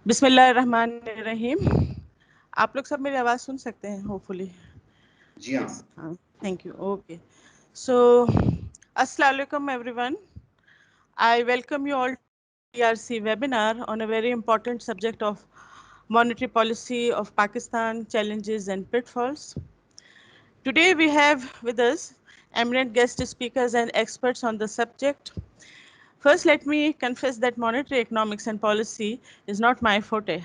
बिस्मिल्लाहिर्रहमानिर्रहीम। आप लोग सब मेरी आवाज़ सुन सकते हैं होपफुली? जी हाँ। हाँ, थैंक यू। ओके, सो अस्सलाम वालेकुम everyone. I welcome you all to ERC webinar on a very important subject of monetary policy of Pakistan, challenges and pitfalls. Today we have with us eminent guest speakers and experts on the subject. First, let me confess that monetary economics and policy is not my forte.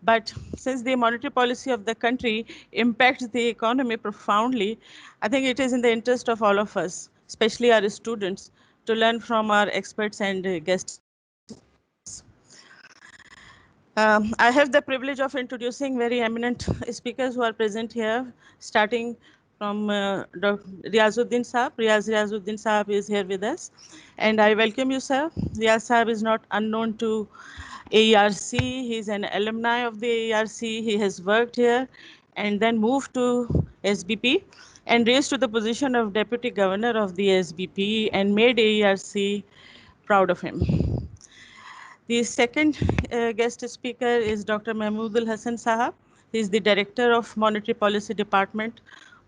But since the monetary policy of the country impacts the economy profoundly, I think it is in the interest of all of us, especially our students, to learn from our experts and guest speakers. I have the privilege of introducing very eminent speakers who are present here, starting from Riazuddin Saab. Riazuddin Saab is here with us. And I welcome you, sir. Riaz Saab is not unknown to AERC. He's an alumni of the AERC. He has worked here and then moved to SBP and raised to the position of Deputy Governor of the SBP and made AERC proud of him. The second guest speaker is Dr. Mehmood Hassan Sahab. He is the Director of Monetary Policy Department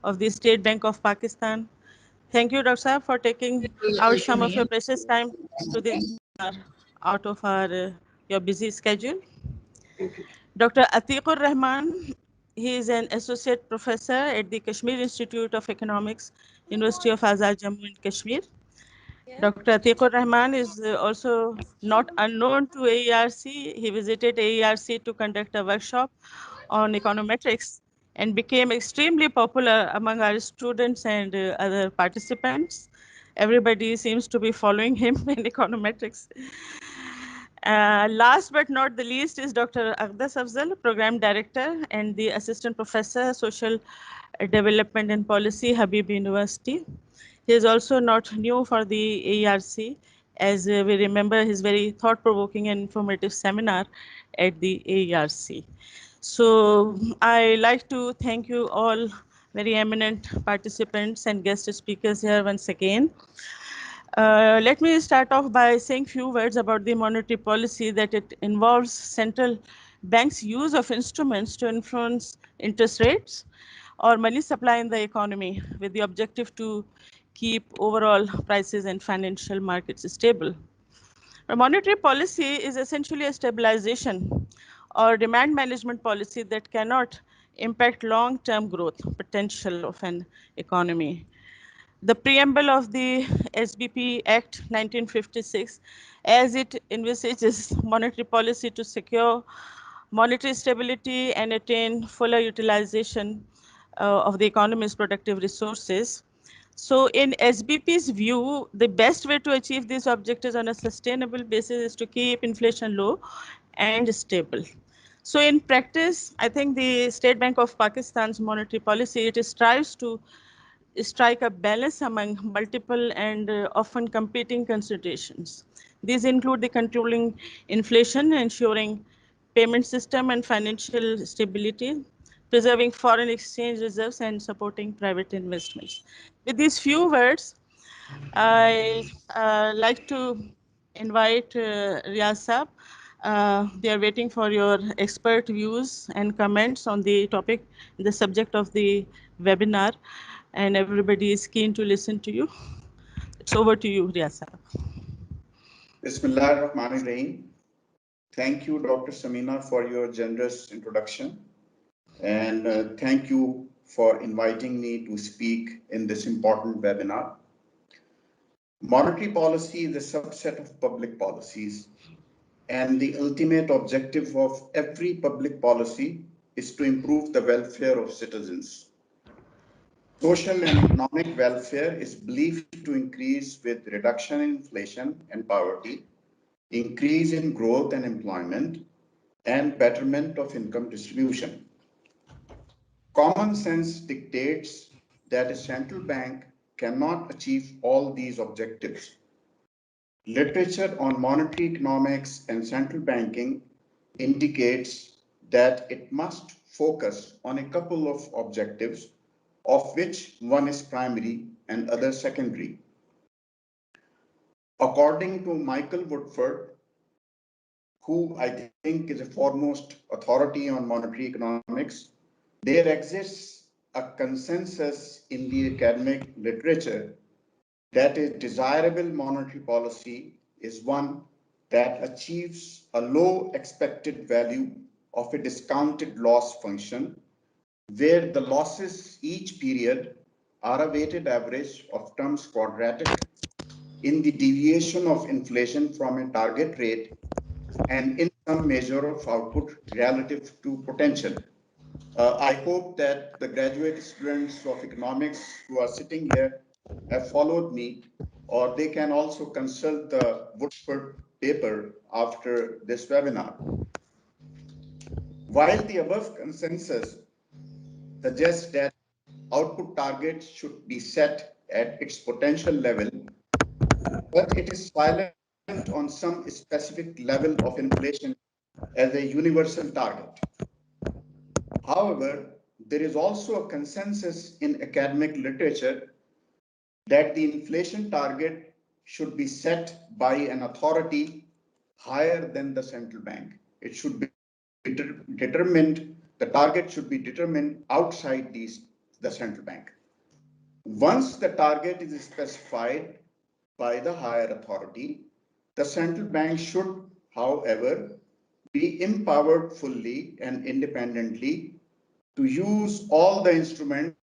of the State Bank of Pakistan. Thank you, Dr. Sahab, for taking out some of your precious time to this webinar out of your busy schedule. Dr. Atiq Rehman, he is an associate professor at the Kashmir Institute of Economics, University of Afzal, Jammu and Kashmir. Dr. Atiq Rehman is also not unknown to AERC. He visited AERC to conduct a workshop on econometrics and became extremely popular among our students and other participants. Everybody seems to be following him in econometrics. Last but not the least is Dr. Aqdas Afzal, Program Director and the Assistant Professor, Social Development and Policy, Habib University. He is also not new for the AERC, as we remember his very thought-provoking and informative seminar at the AERC. So I like to thank you all very eminent participants and guest speakers here once again. Let me start off by saying few words about the monetary policy, that it involves central banks' use of instruments to influence interest rates or money supply in the economy with the objective to keep overall prices and financial markets stable. A monetary policy is essentially a stabilization or demand management policy that cannot impact long-term growth potential of an economy. The preamble of the SBP Act 1956, as it envisages monetary policy to secure monetary stability and attain fuller utilization of the economy's productive resources. So in SBP's view, the best way to achieve these objectives on a sustainable basis is to keep inflation low and stable. So in practice, I think the State Bank of Pakistan's monetary policy, it strives to strike a balance among multiple and often competing considerations. These include the controlling inflation, ensuring payment system and financial stability, preserving foreign exchange reserves, and supporting private investments. With these few words, I like to invite Riaz Saab. They are waiting for your expert views and comments on the topic, the subject of the webinar, and everybody is keen to listen to you. It's over to you, Riaz Saab. Bismillahirrahmanirrahim. Thank you, Dr. Samina, for your generous introduction. And thank you for inviting me to speak in this important webinar. Monetary policy is a subset of public policies, and the ultimate objective of every public policy is to improve the welfare of citizens. Social and economic welfare is believed to increase with reduction in inflation and poverty, increase in growth and employment, and betterment of income distribution. Common sense dictates that a central bank cannot achieve all these objectives. Literature on monetary economics and central banking indicates that it must focus on a couple of objectives, of which one is primary and other secondary. According to Michael Woodford, who I think is a foremost authority on monetary economics, there exists a consensus in the academic literature that a desirable monetary policy is one that achieves a low expected value of a discounted loss function, where the losses each period are a weighted average of terms quadratic in the deviation of inflation from a target rate and in some measure of output relative to potential. I hope that the graduate students of economics who are sitting here have followed me, or they can also consult the Woodford paper after this webinar. While the above consensus suggests that output targets should be set at its potential level, but it is silent on some specific level of inflation as a universal target. However, there is also a consensus in academic literature that the inflation target should be set by an authority higher than the central bank. It should be determined, the target should be determined outside the central bank. Once the target is specified by the higher authority, the central bank should, however, be empowered fully and independently to use all the instruments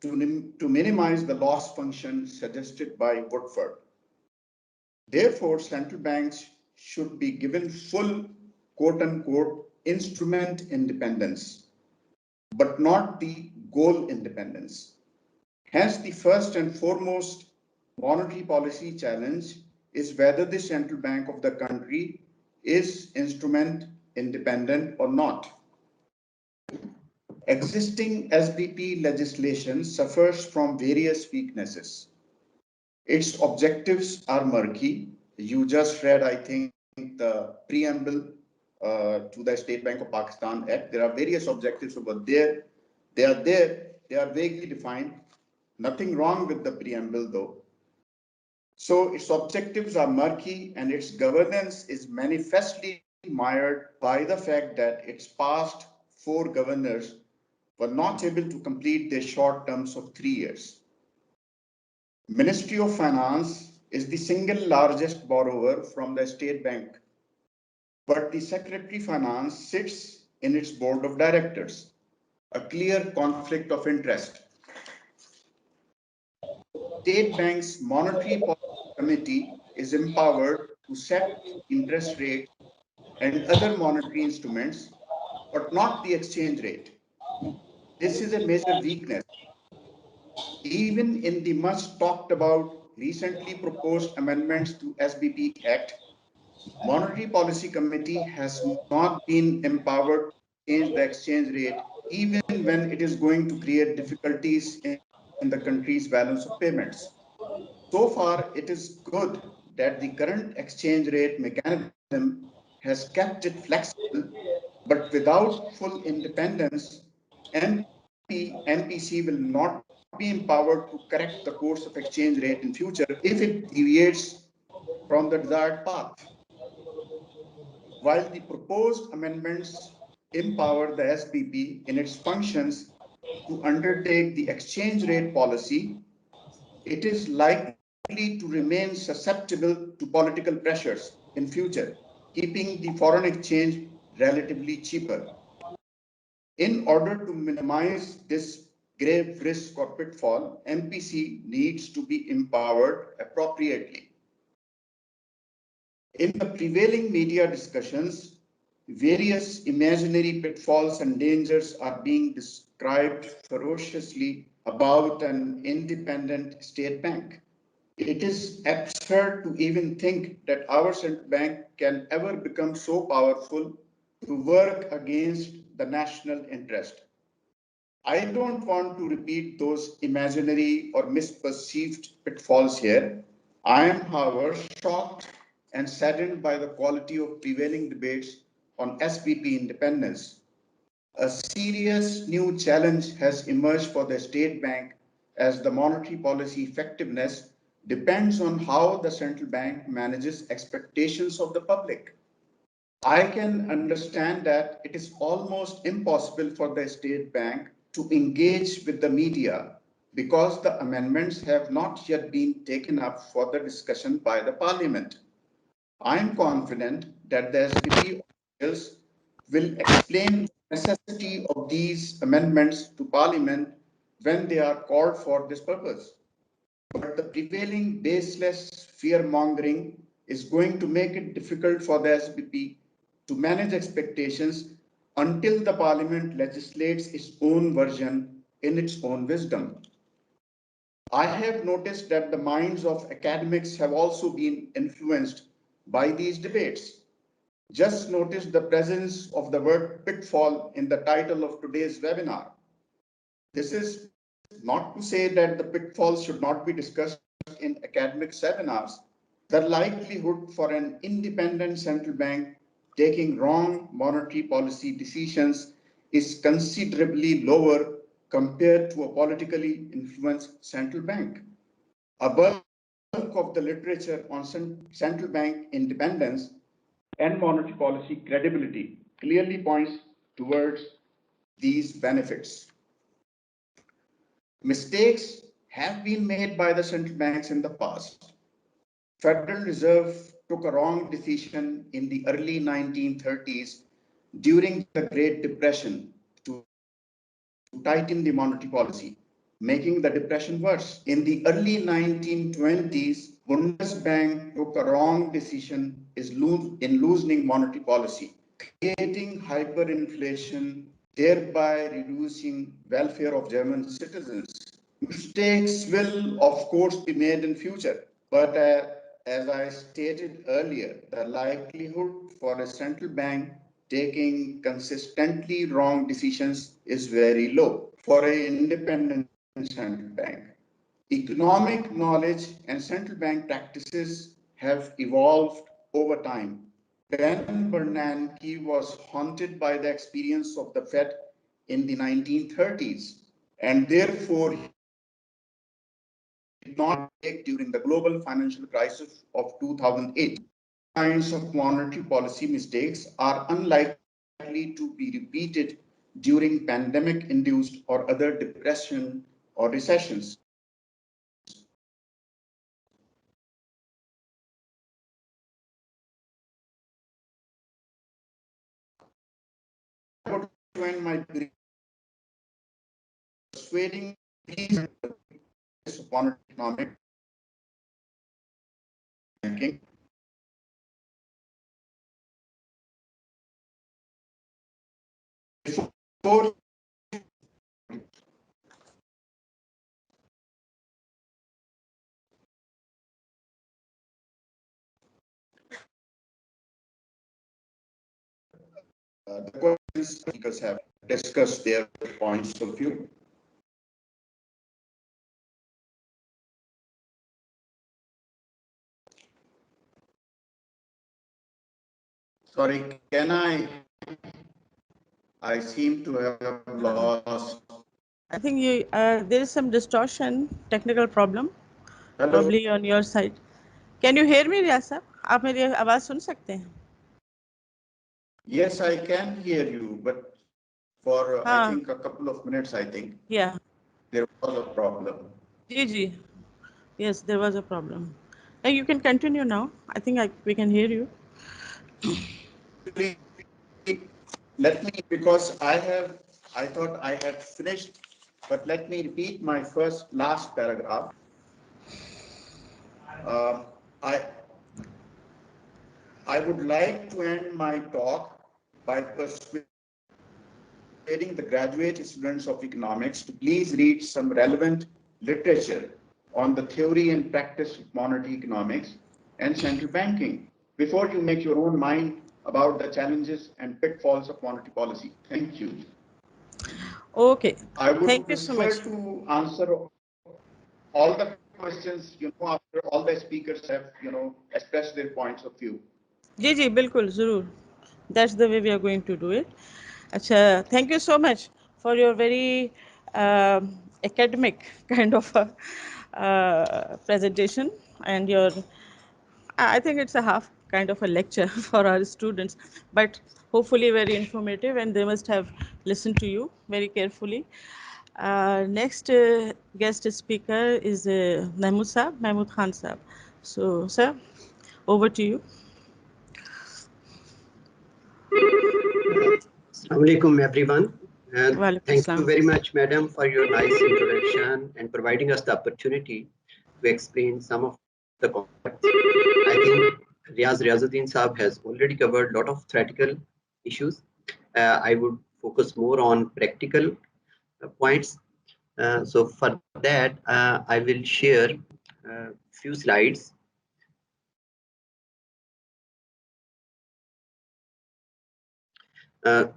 to minimize the loss function suggested by Woodford. Therefore, central banks should be given full quote unquote instrument independence, but not the goal independence. Hence, the first and foremost monetary policy challenge is whether the central bank of the country is instrument independent or not. Existing SBP legislation suffers from various weaknesses. Its objectives are murky. You just read, I think, the preamble to the State Bank of Pakistan Act. There are various objectives over there. They are vaguely defined. Nothing wrong with the preamble, though. So its objectives are murky and its governance is manifestly mired by the fact that its past four governors were not able to complete their short terms of 3 years. Ministry of Finance is the single largest borrower from the State Bank, but the Secretary Finance sits in its board of directors, a clear conflict of interest. State Bank's Monetary Policy Committee is empowered to set interest rates and other monetary instruments, but not the exchange rate. This is a major weakness. Even in the much talked about recently proposed amendments to SBP Act, Monetary Policy Committee has not been empowered to change the exchange rate even when it is going to create difficulties in the country's balance of payments. So far, it is good that the current exchange rate mechanism has kept it flexible, but without full independence, MPC will not be empowered to correct the course of exchange rate in future if it deviates from the desired path. While the proposed amendments empower the SBP in its functions to undertake the exchange rate policy, it is likely to remain susceptible to political pressures in future, keeping the foreign exchange relatively cheaper. In order to minimize this grave risk or pitfall, MPC needs to be empowered appropriately. In the prevailing media discussions, various imaginary pitfalls and dangers are being described ferociously about an independent state bank. It is absurd to even think that our central bank can ever become so powerful to work against the national interest. I don't want to repeat those imaginary or misperceived pitfalls here. I am, however, shocked and saddened by the quality of prevailing debates on SPP independence. A serious new challenge has emerged for the state bank as the monetary policy effectiveness depends on how the central bank manages expectations of the public. I can understand that it is almost impossible for the State Bank to engage with the media because the amendments have not yet been taken up for the discussion by the Parliament. I am confident that the SBP officials will explain the necessity of these amendments to Parliament when they are called for this purpose. But the prevailing baseless fear mongering is going to make it difficult for the SBP to manage expectations until the Parliament legislates its own version in its own wisdom. I have noticed that the minds of academics have also been influenced by these debates. Just notice the presence of the word pitfall in the title of today's webinar. This is not to say that the pitfalls should not be discussed in academic seminars. The likelihood for an independent central bank taking wrong monetary policy decisions is considerably lower compared to a politically influenced central bank. A bulk of the literature on central bank independence and monetary policy credibility clearly points towards these benefits. Mistakes have been made by the central banks in the past. Federal Reserve took a wrong decision in the early 1930s during the Great Depression to tighten the monetary policy, making the depression worse. In the early 1920s, Bundesbank took a wrong decision in loosening monetary policy, creating hyperinflation, thereby reducing welfare of German citizens. Mistakes will, of course, be made in future, but as I stated earlier, the likelihood for a central bank taking consistently wrong decisions is very low for an independent central bank. Economic knowledge and central bank practices have evolved over time. Ben Bernanke was haunted by the experience of the Fed in the 1930s, and therefore he did not make during the global financial crisis of 2008. These kinds of monetary policy mistakes are unlikely to be repeated during pandemic induced or other depression or recessions. I would like to end my brief persuading these of monetary economics banking. Before the questions speakers have discussed their points of view. Sorry, can I seem to have lost. I think there is some distortion, technical problem, Hello. probably on your side. Can you hear me, रियाज साहब? आप मेरी आवाज़ सुन सकते हैं? Yes, I can hear you, but for I हाँ, think a couple of minutes, I think yeah. there was a problem. Ji ji. Yes, there was a problem. You can continue now. I think we can hear you. Let me, because I thought I had finished, but let me repeat my last paragraph. Um, I, I would like to end my talk by persuading the graduate students of economics to please read some relevant literature on the theory and practice of monetary economics and central banking before you make your own mind about the challenges and pitfalls of monetary policy. Thank you. Okay. I would Thank you prefer so much. to answer all the questions, after all the speakers have, expressed their points of view. जी जी बिल्कुल ज़रूर. That's the way we are going to do it. अच्छा, thank you so much for your very academic kind of presentation and your. I think it's a half kind of a lecture for our students, but hopefully very informative, and they must have listened to you very carefully. Next guest speaker is Mehmood Khan Saab. So, sir, over to you. Assalamu alaikum, everyone. Walaikum Thank you Assalam. very much, madam, for your nice introduction and providing us the opportunity to explain some of the concepts. I think Riazuddin Saab has already covered a lot of theoretical issues. I would focus more on practical points. So for that, I will share a few slides.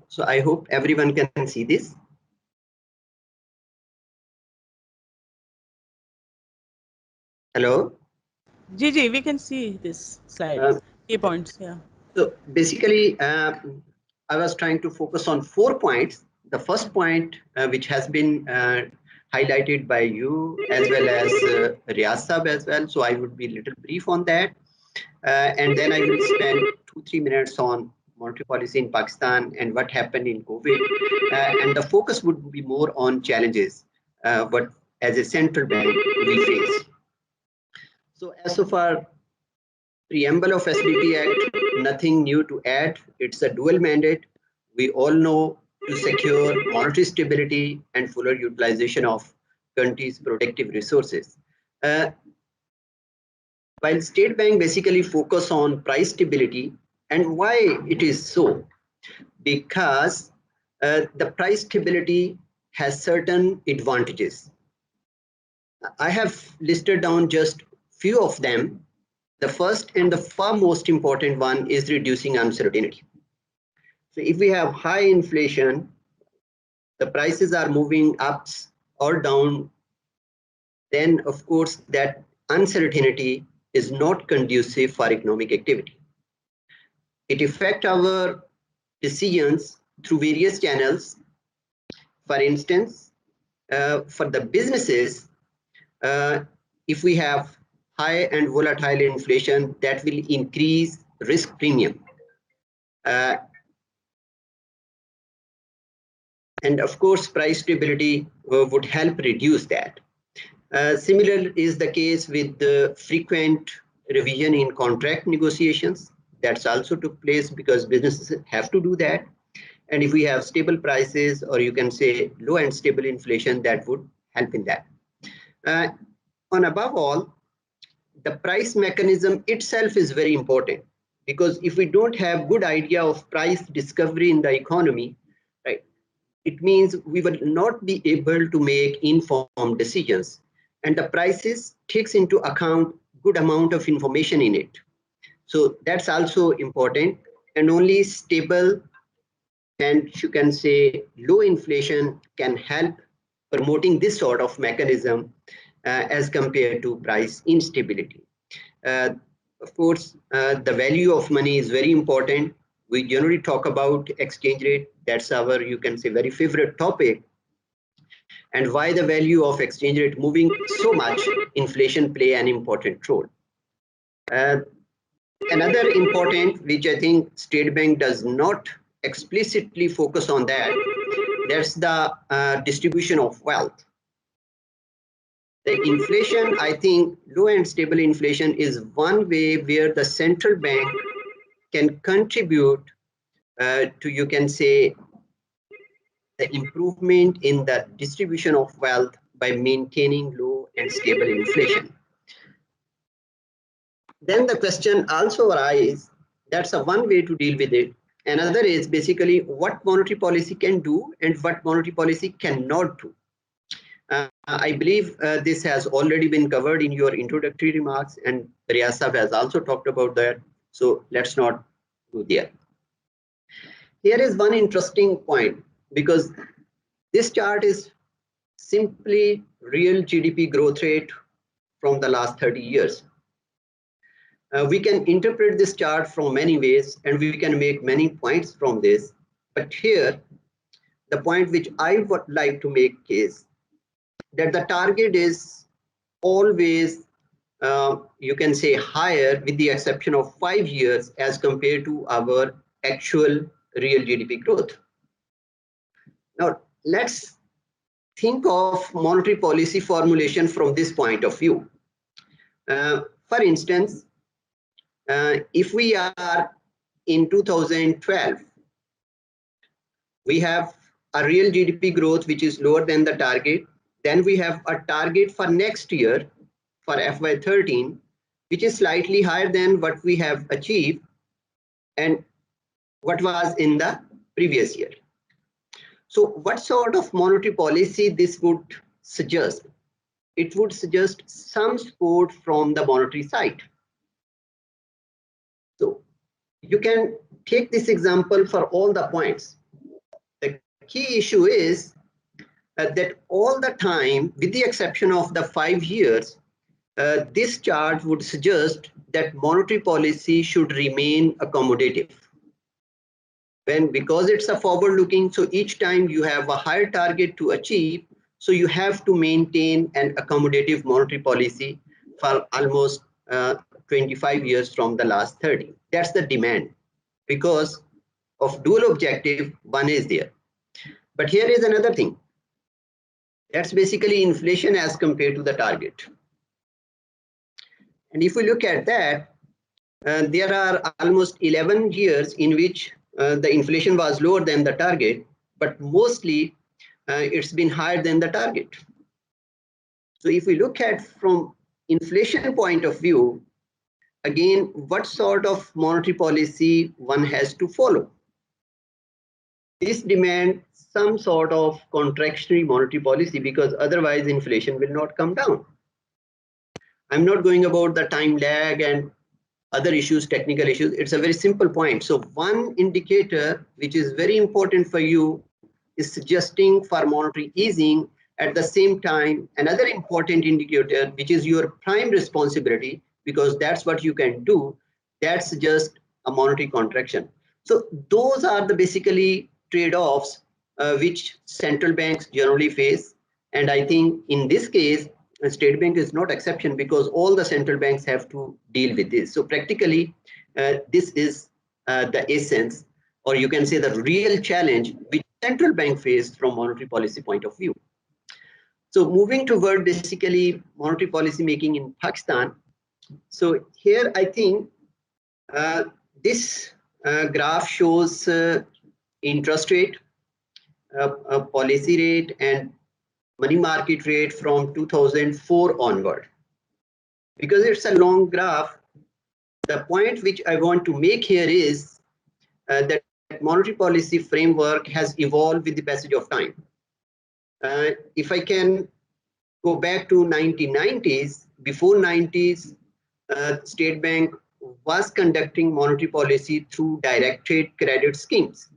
So I hope everyone can see this. Hello? Gigi, we can see this slide. Key points, yeah. So basically, I was trying to focus on 4 points. The first point, which has been highlighted by you as well as Riaz Saab as well. So I would be a little brief on that. And then I will spend 2-3 minutes on monetary policy in Pakistan and what happened in COVID. And the focus would be more on challenges, what as a central bank we face. So as of our preamble of SBP Act, nothing new to add. It's a dual mandate. We all know to secure monetary stability and fuller utilization of country's productive resources. While State Bank basically focus on price stability, and why it is so? Because the price stability has certain advantages. I have listed down just few of them. The first and the far most important one is reducing uncertainty. So if we have high inflation, the prices are moving up or down, then of course that uncertainty is not conducive for economic activity. It affects our decisions through various channels. For instance, for the businesses, if we have high and volatile inflation, that will increase risk premium. And of course, price stability would help reduce that. Similar is the case with the frequent revision in contract negotiations. That's also took place because businesses have to do that. And if we have stable prices, or you can say low and stable inflation, that would help in that. On above all, the price mechanism itself is very important, because if we don't have good idea of price discovery in the economy, right, it means we will not be able to make informed decisions. And the prices takes into account good amount of information in it. So that's also important. And only stable and you can say low inflation can help promoting this sort of mechanism as compared to price instability. Of course, the value of money is very important. We generally talk about exchange rate. That's our, you can say, very favorite topic. And why the value of exchange rate moving so much, inflation play an important role. Another important, which I think State Bank does not explicitly focus on that, that's the distribution of wealth. The inflation, I think low and stable inflation is one way where the central bank can contribute to, you can say, the improvement in the distribution of wealth by maintaining low and stable inflation. Then the question also arises, that's a one way to deal with it. Another is basically what monetary policy can do and what monetary policy cannot do. I believe this has already been covered in your introductory remarks, and Riaz Saab has also talked about that. So let's not go there. Here is one interesting point, because this chart is simply real GDP growth rate from the last 30 years. We can interpret this chart from many ways, and we can make many points from this. But here, the point which I would like to make is that the target is always you can say higher with the exception of 5 years as compared to our actual real GDP growth. Now, let's think of monetary policy formulation from this point of view. For instance, if we are in 2012, we have a real GDP growth which is lower than the target. Then we have a target for next year for FY13, which is slightly higher than what we have achieved and what was in the previous year. So what sort of monetary policy this would suggest? It would suggest some support from the monetary side. So you can take this example for all the points. The key issue is that all the time, with the exception of the 5 years, this chart would suggest that monetary policy should remain accommodative. Because it's a forward looking, so each time you have a higher target to achieve, so you have to maintain an accommodative monetary policy for almost 25 years from the last 30. That's the demand. Because of dual objective, one is there. But here is another thing. That's basically inflation as compared to the target. And if we look at that, there are almost 11 years in which the inflation was lower than the target, but mostly it's been higher than the target. So if we look at from inflation point of view, again, what sort of monetary policy one has to follow? This demands some sort of contractionary monetary policy because otherwise inflation will not come down. I'm not going about the time lag and other issues, technical issues. It's a very simple point. So one indicator which is very important for you is suggesting for monetary easing. At the same time, another important indicator, which is your prime responsibility, because that's what you can do, that's just a monetary contraction. So those are the basically trade-offs which central banks generally face. And I think in this case, the State Bank is not exception because all the central banks have to deal with this. So practically, this is the essence, or you can say the real challenge which central bank face from monetary policy point of view. So moving toward basically monetary policy making in Pakistan. So here I think this graph shows interest rate, policy rate, and money market rate from 2004 onward. Because it's a long graph, the point which I want to make here is that monetary policy framework has evolved with the passage of time. If I can go back to 1990s, before 90s, State Bank was conducting monetary policy through directed credit schemes.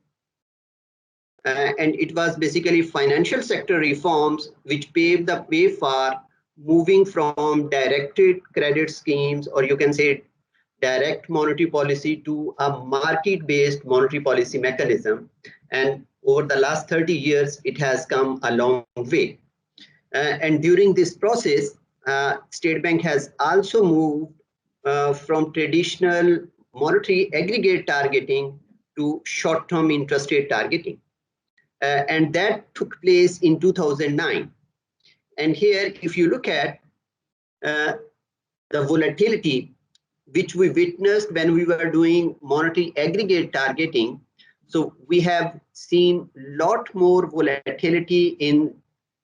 And it was basically financial sector reforms which paved the way for moving from directed credit schemes, or you can say direct monetary policy, to a market-based monetary policy mechanism. And over the last 30 years, it has come a long way. And during this process, State Bank has also moved from traditional monetary aggregate targeting to short-term interest rate targeting. And that took place in 2009. And here, if you look at the volatility which we witnessed when we were doing monetary aggregate targeting, so we have seen a lot more volatility in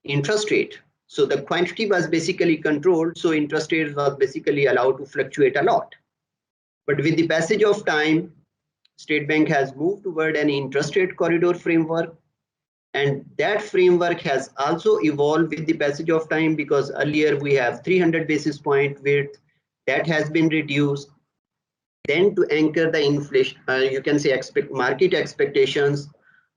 interest rate. So the quantity was basically controlled, so interest rate was basically allowed to fluctuate a lot. But with the passage of time, State Bank has moved toward an interest rate corridor framework. And that framework has also evolved with the passage of time, because earlier we have 300 basis point width that has been reduced. Then to anchor the inflation, you can say market expectations,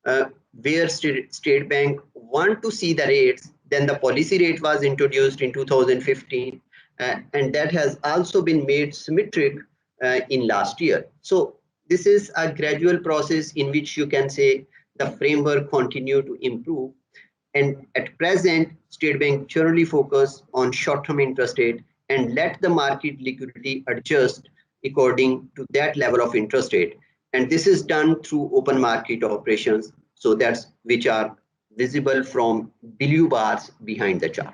where State Bank want to see the rates. Then the policy rate was introduced in 2015, and that has also been made symmetric in last year. So this is a gradual process in which you can say the framework continue to improve. And at present, State Bank generally focus on short-term interest rate and let the market liquidity adjust according to that level of interest rate. And this is done through open market operations. So that's which are visible from blue bars behind the chart.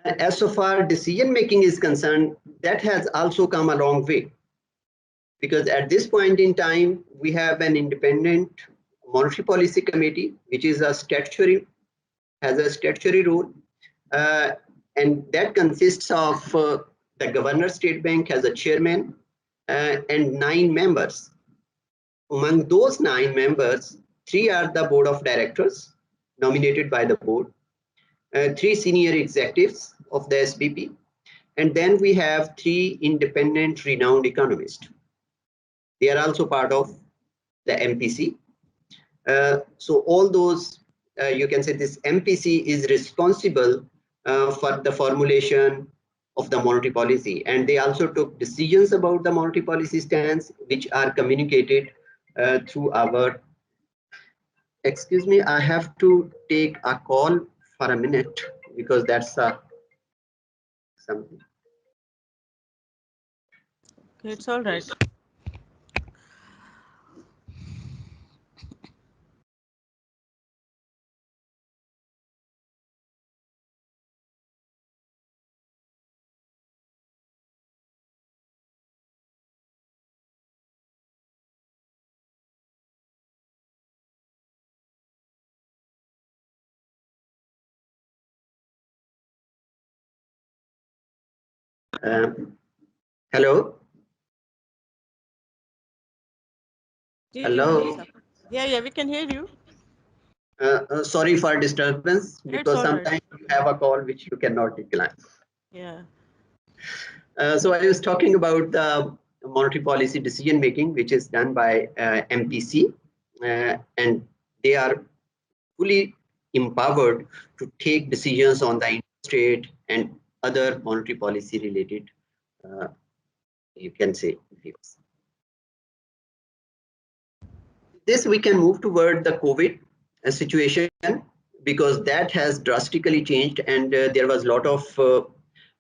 As so far decision making is concerned, that has also come a long way, because at this point in time we have an independent monetary policy committee, which is a statutory, has a statutory role, and that consists of the governor state bank as a chairman and 9 members. Among those 9 members, 3 are the board of directors nominated by the board, 3 senior executives of the SBP, and then we have 3 independent renowned economists. They are also part of the MPC. So all those, you can say this MPC is responsible for the formulation of the monetary policy, and they also took decisions about the monetary policy stance, which are communicated through our, excuse me, I have to take a call for a minute because that's something. Okay, it's all right. Hello. Hello. Yeah, we can hear you. Sorry for disturbance, because all right. sometimes you have a call which you cannot decline. Yeah. So I was talking about the monetary policy decision making, which is done by MPC, and they are fully empowered to take decisions on the interest rate and other monetary policy related, you can say, views. This we can move toward the COVID situation, because that has drastically changed, and there was a lot of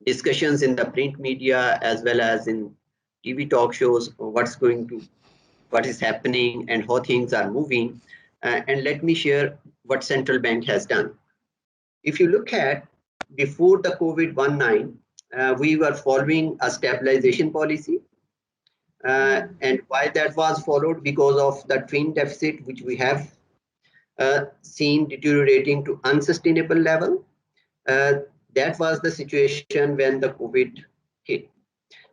discussions in the print media as well as in TV talk shows, what is happening and how things are moving. And let me share what central bank has done. If you look at before the COVID-19, we were following a stabilization policy. And why that was followed? Because of the twin deficit, which we have seen deteriorating to unsustainable level. That was the situation when the COVID hit.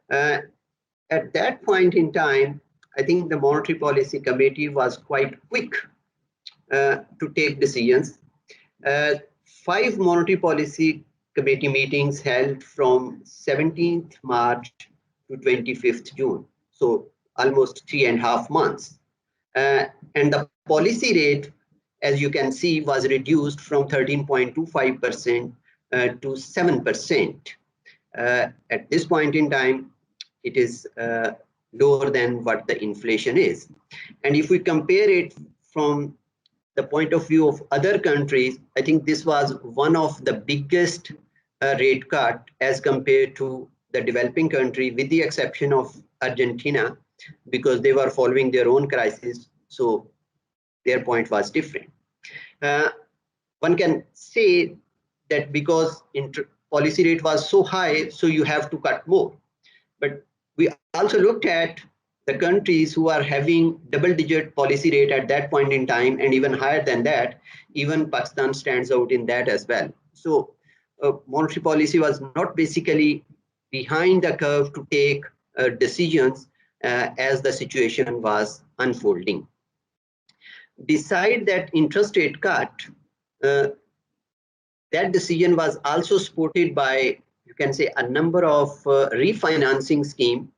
At that point in time, I think the Monetary Policy Committee was quite quick to take decisions. 5 Monetary Policy Committee meetings held from 17th March to 25th June. So almost 3.5 months. And the policy rate, as you can see, was reduced from 13.25% to 7%. At this point in time, it is lower than what the inflation is. And if we compare it from the point of view of other countries, I think this was one of the biggest rate cut as compared to the developing country, with the exception of Argentina, because they were following their own crisis. So their point was different. One can say that because policy rate was so high, so you have to cut more. But we also looked at the countries who are having double-digit policy rate at that point in time, and even higher than that. Even Pakistan stands out in that as well. So monetary policy was not basically behind the curve to take decisions as the situation was unfolding. Beside that interest rate cut, that decision was also supported by, you can say, a number of refinancing scheme,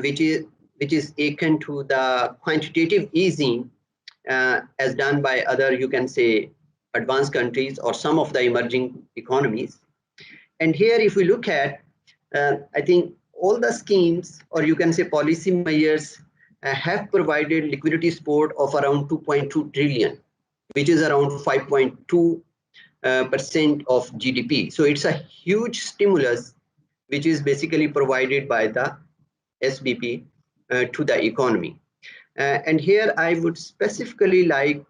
which is akin to the quantitative easing as done by other, you can say, advanced countries or some of the emerging economies. And here, if we look at, I think all the schemes, or you can say policy measures, have provided liquidity support of around 2.2 trillion, which is around 5.2 percent of GDP. So it's a huge stimulus which is basically provided by the SBP to the economy. And here I would specifically like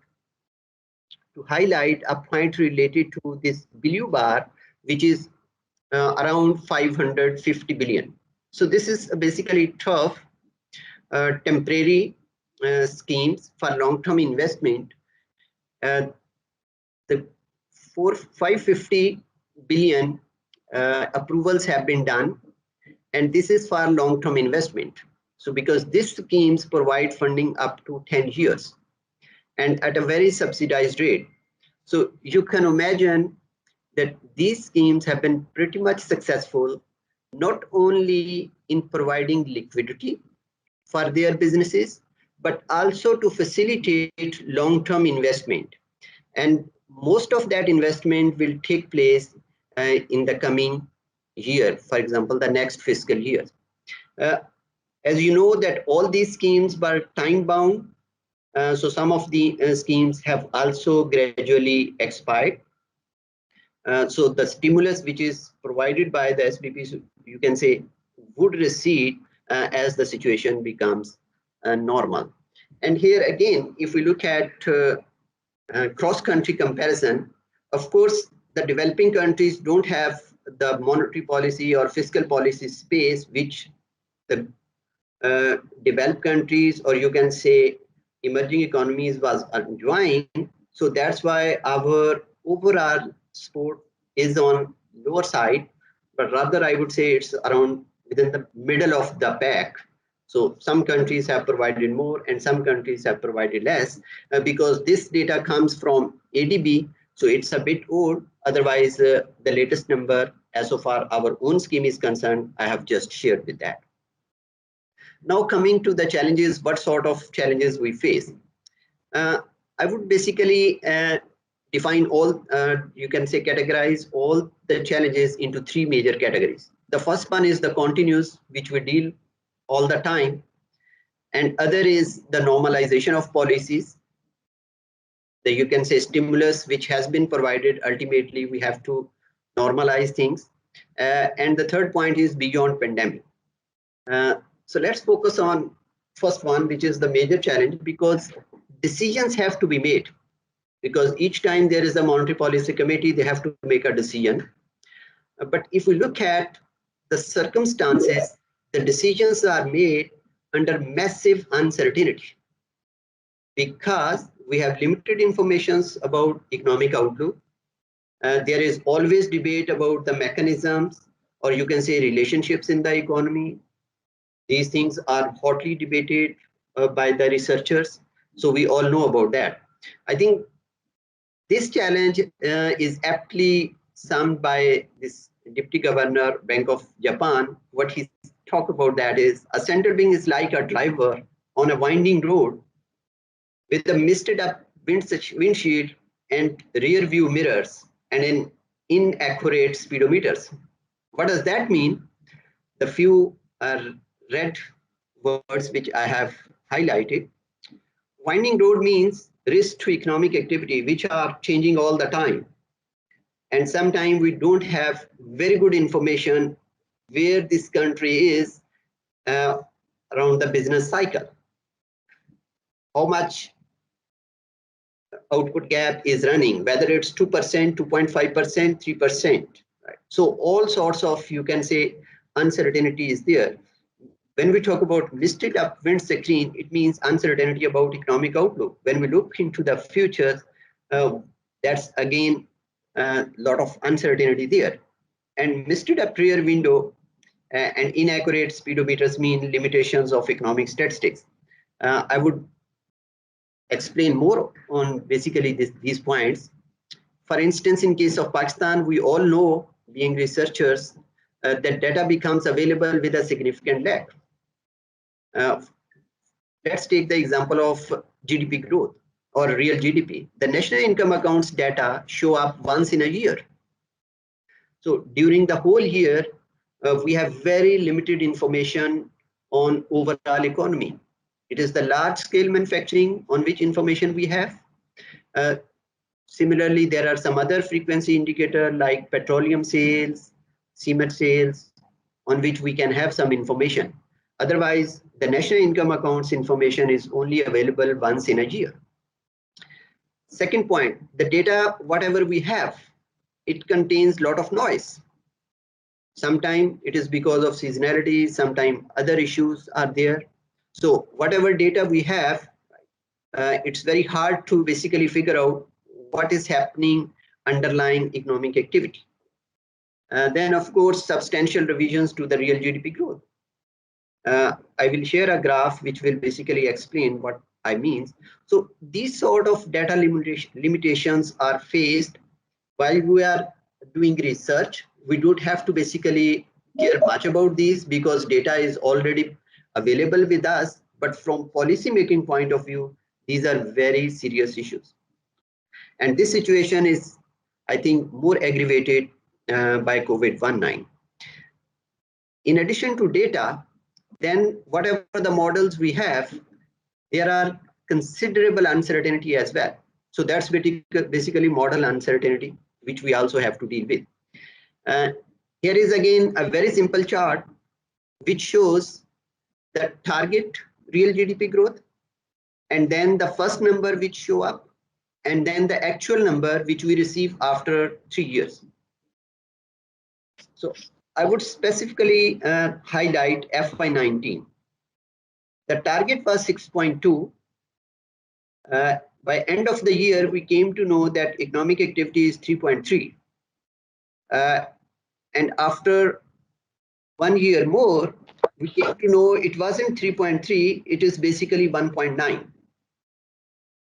to highlight a point related to this blue bar, which is around 550 billion. So this is basically tough temporary schemes for long-term investment. The 550 billion approvals have been done, and this is for long-term investment. So because these schemes provide funding up to 10 years and at a very subsidized rate. So you can imagine that these schemes have been pretty much successful, not only in providing liquidity for their businesses, but also to facilitate long-term investment. And most of that investment will take place in the coming year, for example, the next fiscal year. As you know that all these schemes were time bound, so some of the schemes have also gradually expired. So the stimulus which is provided by the SBP, you can say, would recede as the situation becomes normal. And here again, if we look at cross-country comparison, of course, the developing countries don't have the monetary policy or fiscal policy space which the developed countries, or you can say emerging economies, was enjoying. So that's why our overall support is on lower side, but rather I would say it's around within the middle of the pack. So some countries have provided more and some countries have provided less because this data comes from ADB. So it's a bit old. Otherwise, the latest number as so far our own scheme is concerned, I have just shared with that. Now coming to the challenges, what sort of challenges we face? I would basically define all, you can say categorize all the challenges into three major categories. The first one is the continuous, which we deal all the time. And other is the normalization of policies. You can say stimulus, which has been provided. Ultimately, we have to normalize things. And the third point is beyond pandemic. So let's focus on first one, which is the major challenge, because decisions have to be made. Because each time there is a monetary policy committee, they have to make a decision. But if we look at the circumstances, the decisions are made under massive uncertainty because we have limited information about economic outlook. There is always debate about the mechanisms, or you can say relationships in the economy. These things are hotly debated by the researchers. So we all know about that. I think this challenge is aptly summed by this Deputy Governor, Bank of Japan. What he talked about that is a central bank is like a driver on a winding road with a misted up windshield and rear view mirrors and an inaccurate speedometers. What does that mean? The few red words which I have highlighted. Winding road means risk to economic activity, which are changing all the time. And sometimes we don't have very good information where this country is around the business cycle. How much output gap is running, whether it's 2%, 2.5%, 3%. Right? So all sorts of, you can say, uncertainty is there. When we talk about misted up wind screen, it means uncertainty about economic outlook. When we look into the future, that's again a lot of uncertainty there. And misted up rear window and inaccurate speedometers mean limitations of economic statistics. I would explain more on basically these points. For instance, in case of Pakistan, we all know, being researchers, that data becomes available with a significant lag. Let's take the example of GDP growth or real GDP. The national income accounts data show up once in a year. So during the whole year, we have very limited information on overall economy. It is the large scale manufacturing on which information we have. Similarly, there are some other frequency indicator like petroleum sales, cement sales, on which we can have some information. Otherwise, the national income accounts information is only available once in a year. Second point, the data, whatever we have, it contains a lot of noise. Sometimes it is because of seasonality, sometimes other issues are there. So whatever data we have, it's very hard to basically figure out what is happening underlying economic activity. Then of course, substantial revisions to the real GDP growth. I will share a graph which will basically explain what I mean. So these sort of data limitations are faced while we are doing research. We don't have to basically care much about these because data is already available with us. But from policy making point of view, these are very serious issues. And this situation is, I think, more aggravated by COVID-19. In addition to data, then whatever the models we have, there are considerable uncertainty as well. So that's basically model uncertainty, which we also have to deal with. Here is again a very simple chart which shows the target real GDP growth, and then the first number which show up, and then the actual number which we receive after 3 years. So I would specifically highlight FY19. The target was 6.2. By end of the year, we came to know that economic activity is 3.3. And after 1 year more, we came to know it wasn't 3.3, it is basically 1.9.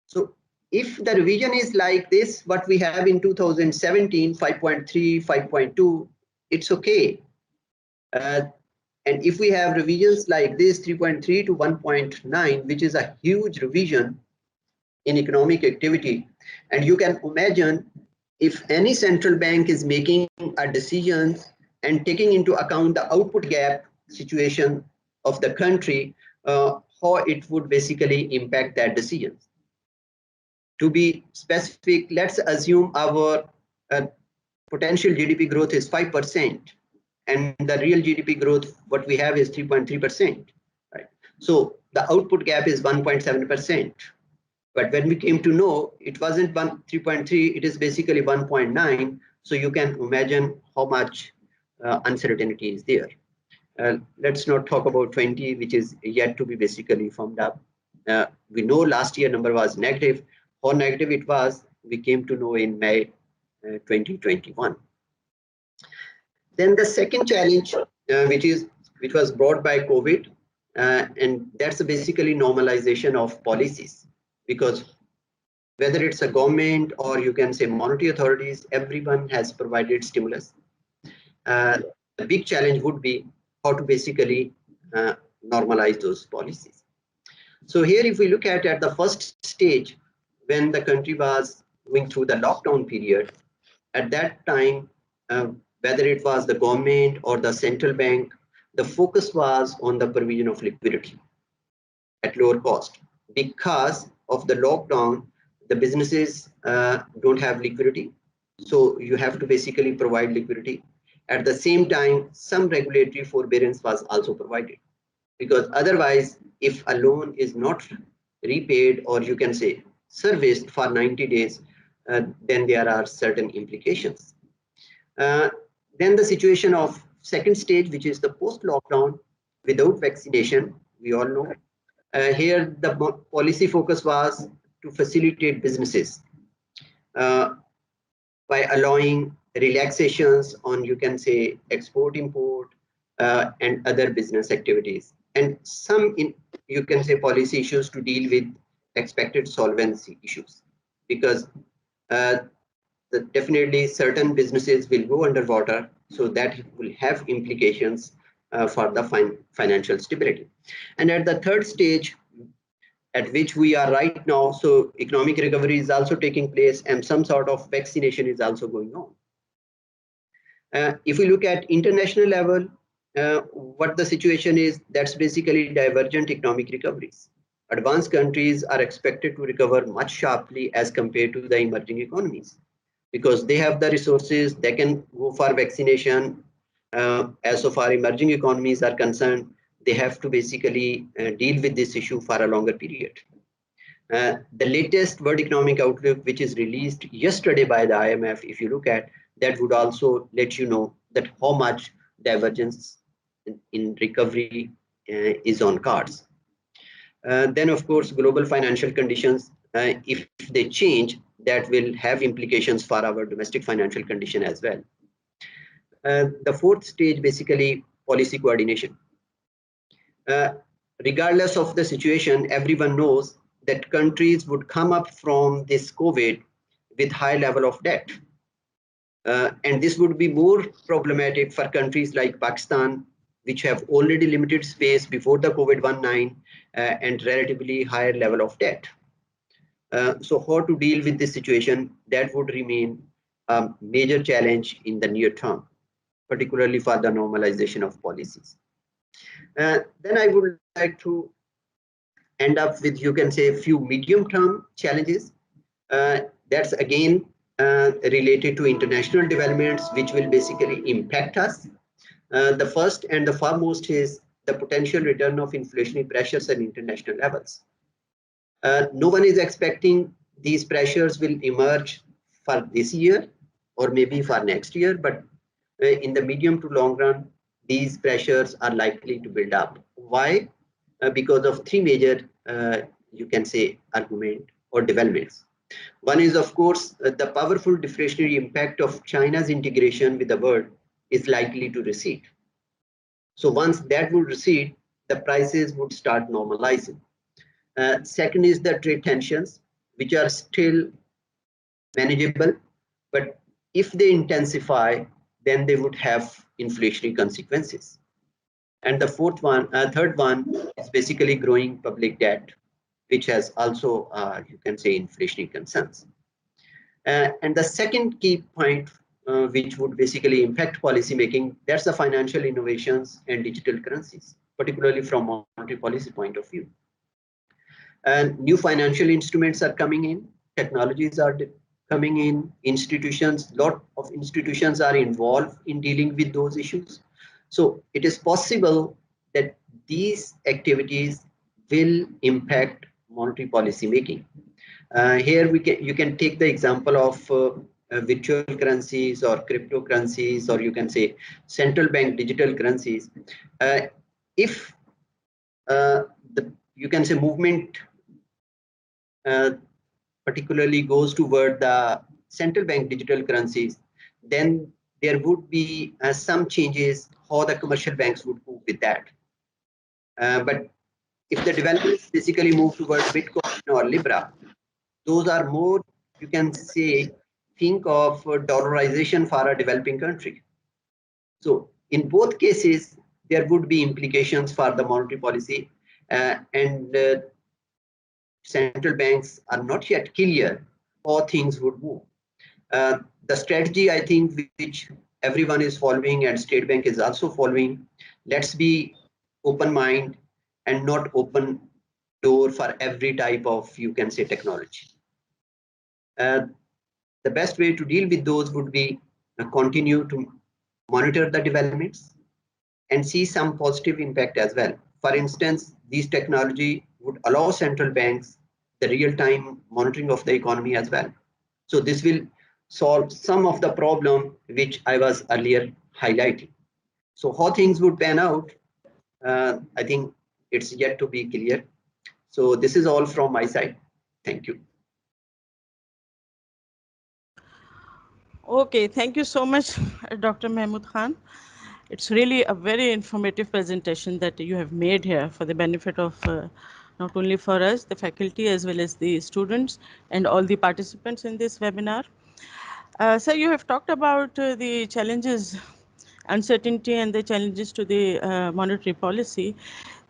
So if the revision is like this, what we have in 2017, 5.3, 5.2, it's okay. And if we have revisions like this, 3.3 to 1.9, which is a huge revision in economic activity, and you can imagine if any central bank is making a decision and taking into account the output gap situation of the country, how it would basically impact that decision. To be specific, let's assume our potential GDP growth is 5%, and the real GDP growth, what we have is 3.3%, right? So the output gap is 1.7%. But when we came to know, it wasn't 3.3, it is basically 1.9. So you can imagine how much uncertainty is there. Let's not talk about 20, which is yet to be basically formed up. We know last year number was negative. How negative it was, we came to know in May 2021. Then the second challenge, which was brought by COVID, and that's basically normalization of policies, because whether it's a government or you can say monetary authorities, everyone has provided stimulus. The big challenge would be how to basically normalize those policies. So here, if we look at the first stage, when the country was going through the lockdown period, at that time, whether it was the government or the central bank, the focus was on the provision of liquidity at lower cost. Because of the lockdown, the businesses don't have liquidity. So you have to basically provide liquidity. At the same time, some regulatory forbearance was also provided. Because otherwise, if a loan is not repaid, or you can say serviced for 90 days, then there are certain implications. Then the situation of second stage, which is the post-lockdown without vaccination, we all know. Here, the policy focus was to facilitate businesses by allowing relaxations on, you can say, export, import, and other business activities. And some, you can say, policy issues to deal with expected solvency issues, because definitely certain businesses will go underwater, so that will have implications for the financial stability. And at the third stage, at which we are right now, so economic recovery is also taking place and some sort of vaccination is also going on. If we look at international level, what the situation is, that's basically divergent economic recoveries. Advanced countries are expected to recover much sharply as compared to the emerging economies because they have the resources, they can go for vaccination. As so far emerging economies are concerned, they have to basically deal with this issue for a longer period. The latest World Economic Outlook, which is released yesterday by the IMF, if you look at that, would also let you know that how much divergence in recovery is on cards. Then, of course, global financial conditions, if they change, that will have implications for our domestic financial condition as well. The fourth stage, basically, policy coordination. Regardless of the situation, everyone knows that countries would come up from this COVID with high level of debt. And this would be more problematic for countries like Pakistan, which have already limited space before the COVID-19 and relatively higher level of debt. So how to deal with this situation, that would remain a major challenge in the near term, particularly for the normalization of policies. Then I would like to end up with, you can say, a few medium-term challenges. That's again related to international developments, which will basically impact us. The first and the foremost is the potential return of inflationary pressures at international levels. No one is expecting these pressures will emerge for this year or maybe for next year, but in the medium to long run, these pressures are likely to build up. Why? Because of three major, you can say, argument or developments. One is, of course, the powerful deflationary impact of China's integration with the world is likely to recede. So once that would recede, the prices would start normalizing. Second is the trade tensions, which are still manageable, but if they intensify, then they would have inflationary consequences. And the third one is basically growing public debt, which has also, you can say, inflationary concerns. And the second key point, which would basically impact policy making, that's the financial innovations and digital currencies, particularly from a monetary policy point of view. And new financial instruments are coming in, technologies are coming in, institutions, lot of institutions are involved in dealing with those issues. So it is possible that these activities will impact monetary policy making. Here you can take the example of virtual currencies or cryptocurrencies, or you can say central bank digital currencies. If you can say movement particularly goes toward the central bank digital currencies, then there would be some changes how the commercial banks would cope with that. But if the developments basically move towards Bitcoin or Libra, those are more, you can say, think of dollarization for a developing country. So in both cases, there would be implications for the monetary policy, and central banks are not yet clear how things would move. The strategy, I think, which everyone is following and State Bank is also following, let's be open mind and not open door for every type of, you can say, technology. The best way to deal with those would be continue to monitor the developments and see some positive impact as well. For instance, these technology would allow central banks the real-time monitoring of the economy as well. So this will solve some of the problem which I was earlier highlighting. So how things would pan out, I think it's yet to be clear. So this is all from my side. Thank you. Okay, thank you so much, Dr. Mehmood Khan. It's really a very informative presentation that you have made here for the benefit of not only for us, the faculty, as well as the students and all the participants in this webinar. Sir, you have talked about the challenges, uncertainty and the challenges to the monetary policy.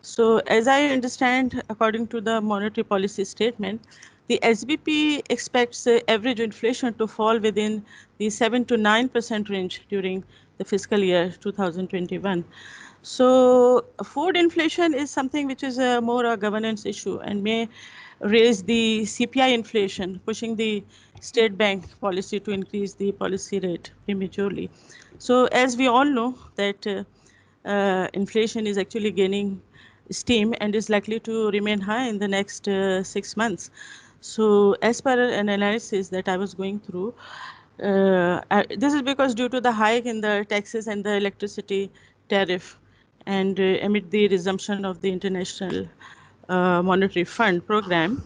So as I understand, according to the monetary policy statement, the SBP expects average inflation to fall within the 7 to 9% range during the fiscal year 2021. So food inflation is something which is more a governance issue and may raise the CPI inflation, pushing the state bank policy to increase the policy rate prematurely. So as we all know that inflation is actually gaining steam and is likely to remain high in the next 6 months. So as per an analysis that I was going through, this is because due to the hike in the taxes and the electricity tariff and amid the resumption of the International Monetary Fund program,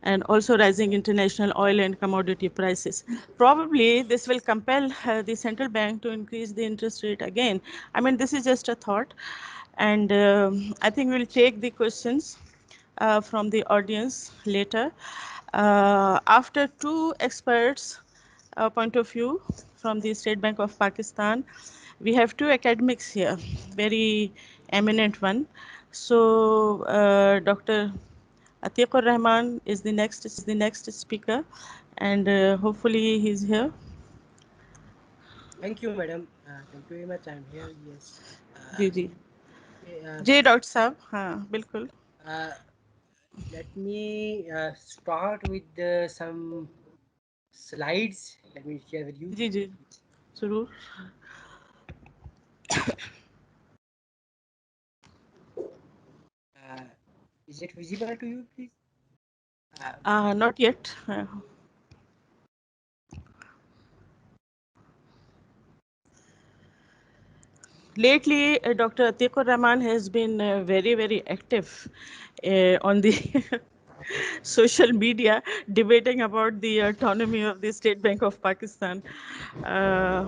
and also rising international oil and commodity prices. Probably this will compel the central bank to increase the interest rate again. I mean, this is just a thought. And I think we'll take the questions from the audience later. After two experts' point of view from the State Bank of Pakistan, we have two academics here, very eminent one. So Dr. Atiq Rehman is the next speaker, and hopefully he's here. Thank you, madam. Thank you very much. I'm here. Yes. जी जी Okay, जी doctor साहब हाँ बिल्कुल uh, let me start with some slides. Let me share with you. जी जी जरूर Uh, is it visible to you, please? not yet lately Dr. Atiq Rahman has been very active on the social media debating about the autonomy of the State Bank of Pakistan, uh,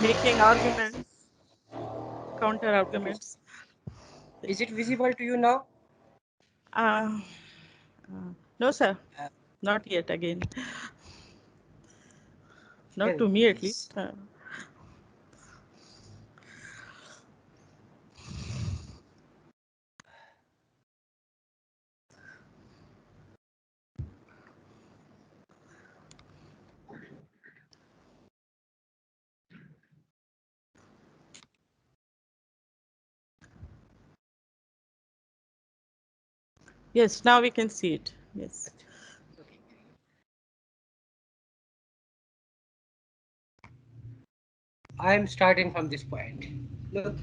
making arguments, counter Okay. arguments. Is it visible to you now? Uh, no, sir, Uh, not yet again. Not Here to it me, at is. least. Yes, now we can see it. Yes. Okay. I'm starting from this point. Look,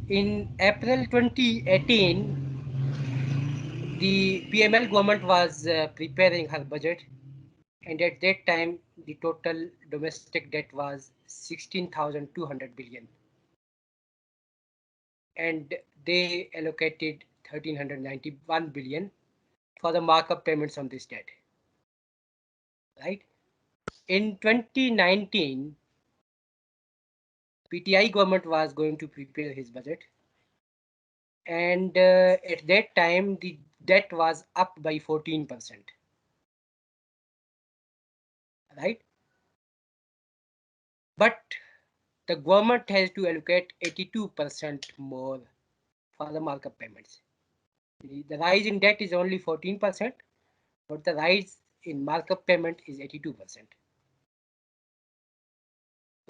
in April 2018, the PML government was preparing her budget, and at that time, the total domestic debt was 16,200 billion, and they allocated 1,391 billion for the markup payments on this debt. Right? In 2019, PTI government was going to prepare his budget, and at that time the debt was up by 14%. Right? But the government has to allocate 82% more for the markup payments. The rise in debt is only 14%, but the rise in markup payment is 82%.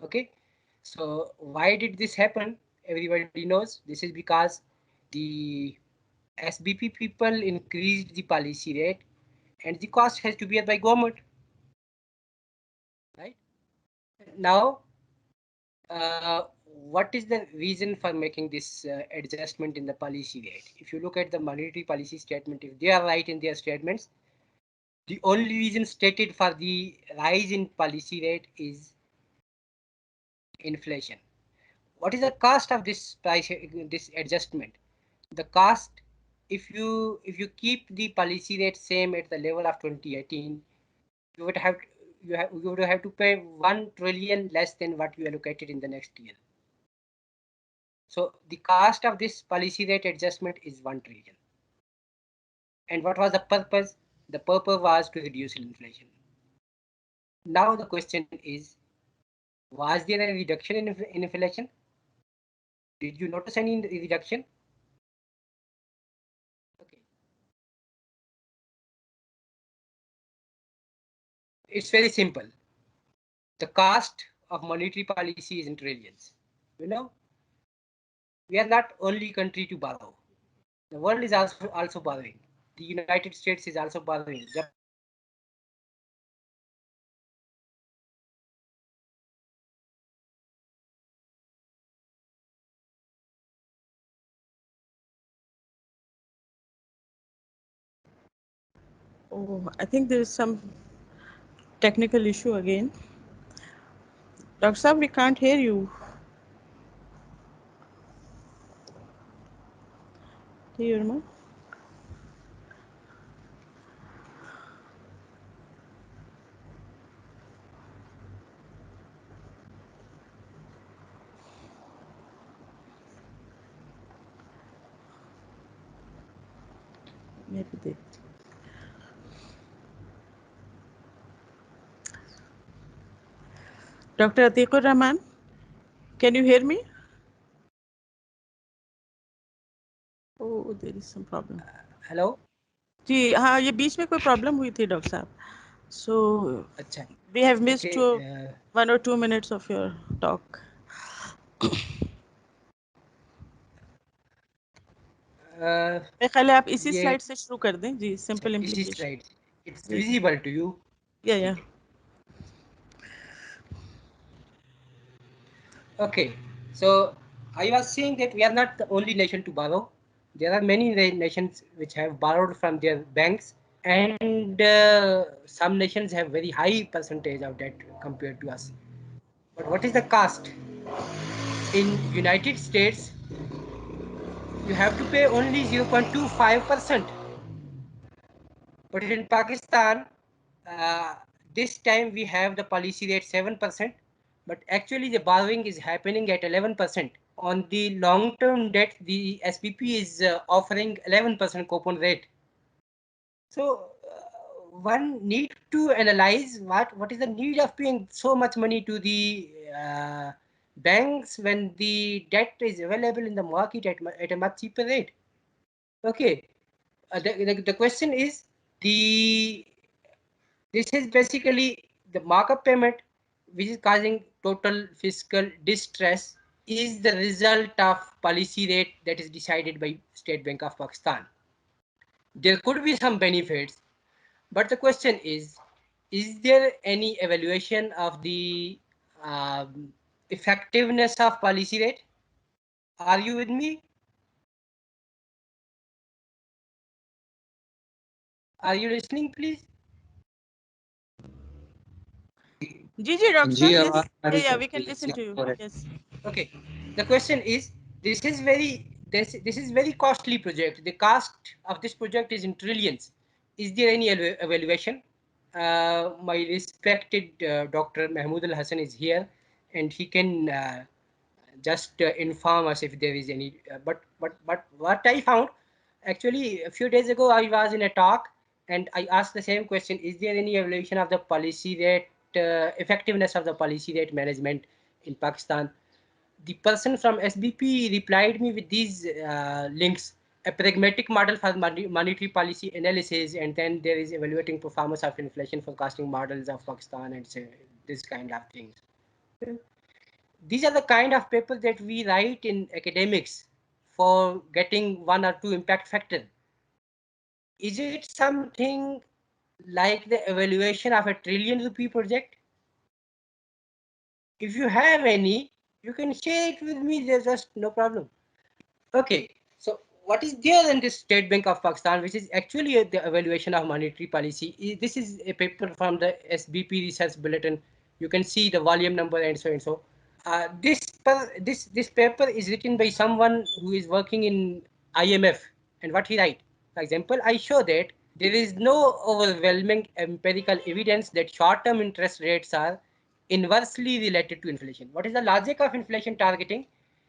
Okay, so why did this happen? Everybody knows this is because the SBP people increased the policy rate, and the cost has to be bear by government. Right now, what is the reason for making this adjustment in the policy rate? If you look at the monetary policy statement, if they are right in their statements, the only reason stated for the rise in policy rate is inflation. What is the cost of this price, this adjustment? The cost, if you keep the policy rate same at the level of 2018, you would have you would have to pay 1 trillion less than what you allocated in the next year. So the cost of this policy rate adjustment is 1 trillion. And what was the purpose? The purpose was to reduce inflation. Now the question is, was there a reduction in inflation? Did you notice any reduction? Okay. It's very simple. The cost of monetary policy is in trillions. You know, we are not only country to borrow. The world is also borrowing. The United States is also borrowing. Japan is also borrowing. Oh, I think there is some technical issue again. Dr. Saab, we can't hear you. Do you hear me? Maybe they. Dr. Atiq Rahman, can you hear me? Oh, there is some problem. Hello? जी हाँ ये बीच में कोई problem हुई थी doctor साहब so Acha. We have missed Okay. To 1 or 2 minutes of your talk. मेरे ख्याल है आप इसी ये स्लाइड से शुरू कर दें जी सिंपल इसी इम्प्लीकेशन slide. It's जी visible to you. या Okay. So I was saying that we are not the only nation to borrow. There are many nations which have borrowed from their banks, and some nations have very high percentage of debt compared to us. But what is the cost? In United States, you have to pay only 0.25%. But in Pakistan, uh, this time we have the policy rate 7%, but actually the borrowing is happening at 11%. On the long-term debt, the SPP is offering 11% coupon rate. So one need to analyze what is the need of paying so much money to the banks when the debt is available in the market at a much cheaper rate. Okay, the question is the this is basically the markup payment which is causing total fiscal distress is the result of policy rate that is decided by State Bank of Pakistan. There could be some benefits, but the question is there any evaluation of the effectiveness of policy rate? Are you with me? Are you listening, please? जी जी doctor जी साहब आवाज yes आ रही या है we can please, listen to you go ahead. Yes Okay, the question is this is very costly project. The cost of this project is in trillions. Is there any evaluation? My respected Dr. Mehmood Al Hassan is here, and he can just inform us if there is any. But what I found actually a few days ago, I was in a talk and I asked the same question: is there any evaluation of the policy rate effectiveness of the policy rate management in Pakistan? The person from SBP replied me with these links: a pragmatic model for monetary policy analysis, and then there is evaluating performance of inflation forecasting models of Pakistan, and say this kind of things. These are the kind of papers that we write in academics for getting 1 or 2 impact factor. Is it something like the evaluation of a trillion rupee project? If you have any, you can share it with me. There's just no problem. Okay, so what is there in this State Bank of Pakistan, which is actually the evaluation of monetary policy? This is a paper from the SBP Research Bulletin. You can see the volume number and so and so. This paper is written by someone who is working in IMF, and what he write. For example, I show that there is no overwhelming empirical evidence that short-term interest rates are inversely related to inflation. What is the logic of inflation targeting?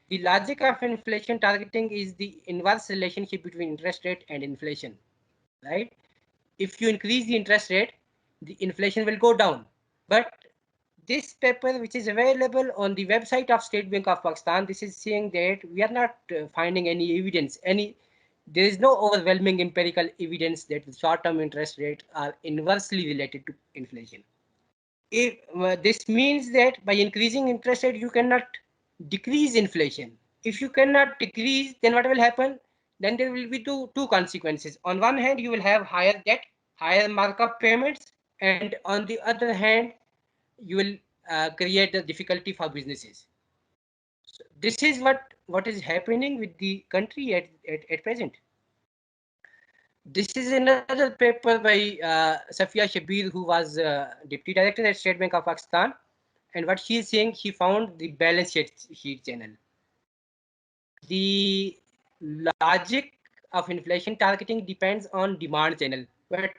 The logic of inflation targeting is the inverse relationship between interest rate and inflation, right? If you increase the interest rate, the inflation will go down. But this paper, which is available on the website of State Bank of Pakistan, this is saying that we are not finding any evidence, there is no overwhelming empirical evidence that the short-term interest rates are inversely related to inflation. If this means that by increasing interest rate, you cannot decrease inflation. if you cannot decrease, then what will happen? Then there will be two consequences. On one hand, you will have higher debt, higher markup payments, and on the other hand, you will create the difficulty for businesses. So this is what is happening with the country at present. This is another paper by Safia Shabir, who was Deputy Director at State Bank of Pakistan. And what she is saying, she found the balance sheet channel. The logic of inflation targeting depends on demand channel. But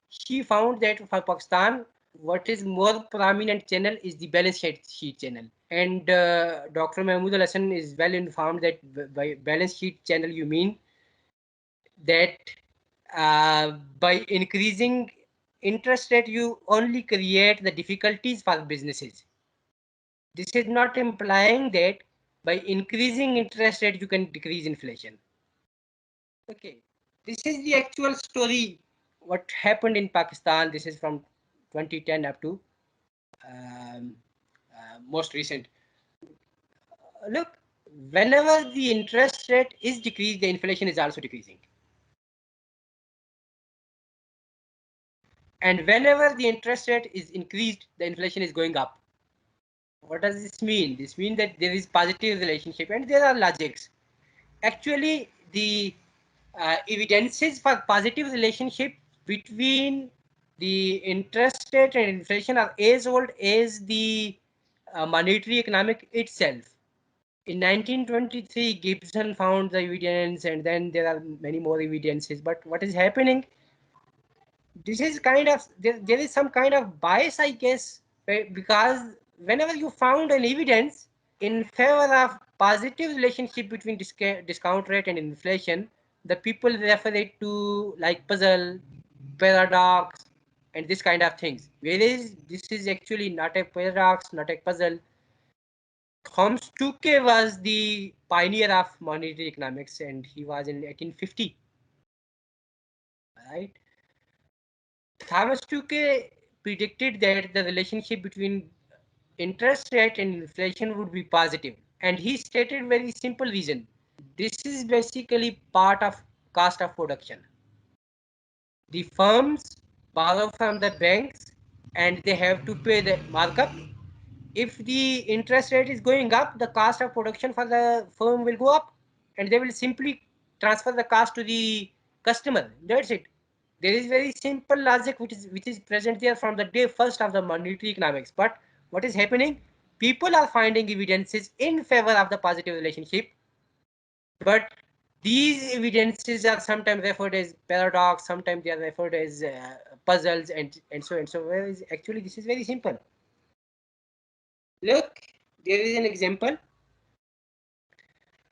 she found that for Pakistan, what is more prominent channel is the balance sheet channel. And Dr. Mehmood Hassan is well informed that by balance sheet channel, you mean that by increasing interest rate, you only create the difficulties for businesses. This is not implying that by increasing interest rate, you can decrease inflation. Okay, this is the actual story, what happened in Pakistan. This is from 2010 up to most recent. Look, whenever the interest rate is decreased, the inflation is also decreasing. And whenever the interest rate is increased, the inflation is going up. What does this mean? This means that there is positive relationship and there are logics. Actually, the evidences for positive relationship between the interest rate and inflation are as old as the monetary economic itself. In 1923, Gibson found the evidence, and then there are many more evidences. But what is happening? This is kind of there is some kind of bias, I guess, because whenever you found an evidence in favor of positive relationship between discount rate and inflation, the people refer it to like puzzle, paradox, and this kind of things. Whereas this is actually not a paradox, not a puzzle. Chomsky was the pioneer of monetary economics, and he was in 1850. Right? Thomas Tuchel predicted that the relationship between interest rate and inflation would be positive, and he stated very simple reason. This is basically part of cost of production. The firms borrow from the banks and they have to pay the markup. If the interest rate is going up, the cost of production for the firm will go up, and they will simply transfer the cost to the customer. That's it. There is very simple logic which is present there from the day first of the monetary economics. But what is happening? People are finding evidences in favor of the positive relationship, but these evidences are sometimes referred as paradox, sometimes they are referred as puzzles, and so and so. Whereas actually this is very simple. Look, there is an example.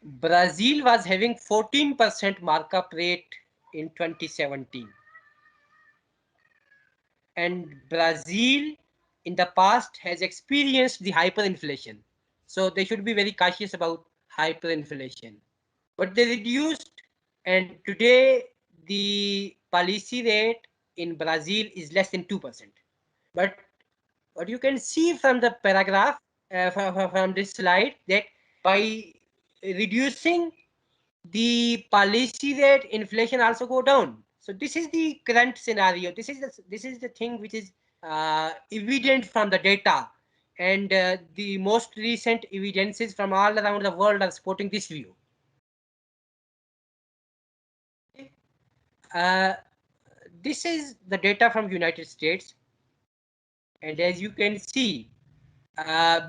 Brazil was having 14% markup rate in 2017. And Brazil in the past has experienced the hyperinflation. So they should be very cautious about hyperinflation. But they reduced, and today the policy rate in Brazil is less than 2%. But what you can see from the paragraph from this slide, that by reducing the policy rate, inflation also go down. So this is the current scenario. This is the thing which is evident from the data, and the most recent evidences from all around the world are supporting this view. This is the data from United States, and as you can see,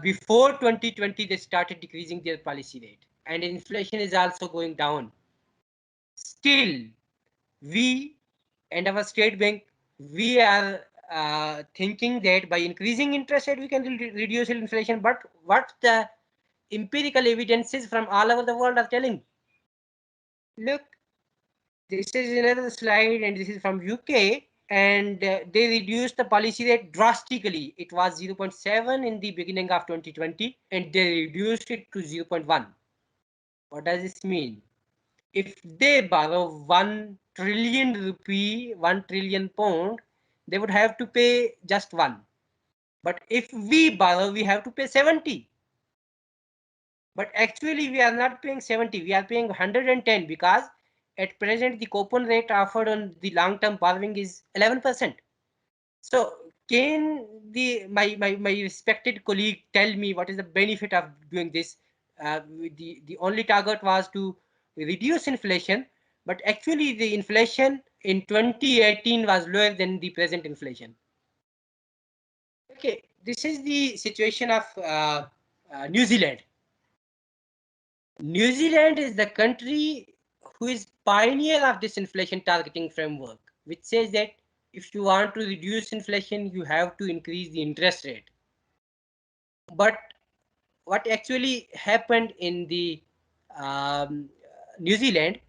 before 2020 they started decreasing their policy rate, and inflation is also going down. Still, we and our state bank, we are thinking that by increasing interest rate we can reduce inflation. But what the empirical evidences from all over the world are telling? Look, this is another slide, and this is from UK, and they reduced the policy rate drastically. It was 0.7 in the beginning of 2020, and they reduced it to 0.1. What does this mean? If they borrow 1 trillion rupee, 1 trillion pound, they would have to pay just 1. But if we borrow, we have to pay 70. But actually we are not paying 70, we are paying 110, because at present the coupon rate offered on the long-term borrowing is 11%. So can my respected colleague tell me what is the benefit of doing this? The only target was to reduce inflation, but actually the inflation in 2018 was lower than the present inflation. Okay, this is the situation of New Zealand. New Zealand is the country who is pioneer of this inflation targeting framework, which says that if you want to reduce inflation, you have to increase the interest rate. But what actually happened in the New Zealand,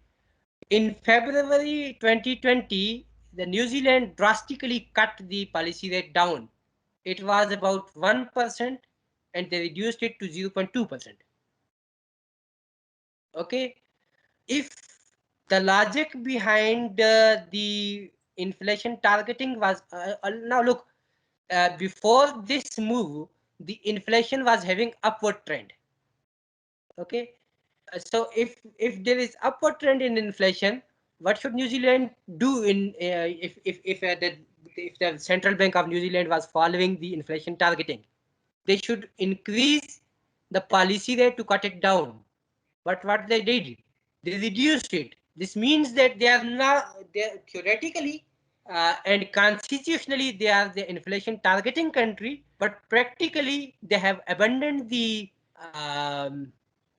in February 2020, the New Zealand drastically cut the policy rate down. It was about 1% and they reduced it to 0.2%. Okay, if the logic behind the inflation targeting was now look, before this move, the inflation was having upward trend. Okay, so if there is upward trend in inflation, what should New Zealand do in if the central bank of New Zealand was following the inflation targeting? They should increase the policy rate to cut it down. But what they did, they reduced it. This means that they are not, they theoretically and constitutionally they are the inflation targeting country, but practically they have abandoned the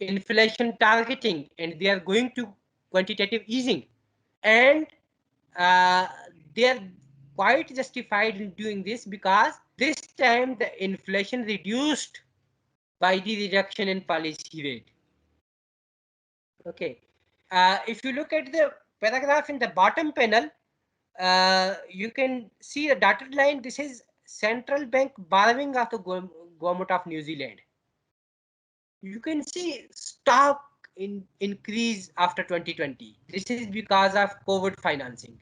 inflation targeting and they are going to quantitative easing. And they are quite justified in doing this because this time the inflation reduced by the reduction in policy rate. Okay, if you look at the paragraph in the bottom panel, you can see the dotted line. This is central bank borrowing of the government of New Zealand. You can see stock increase after 2020. This is because of COVID financing.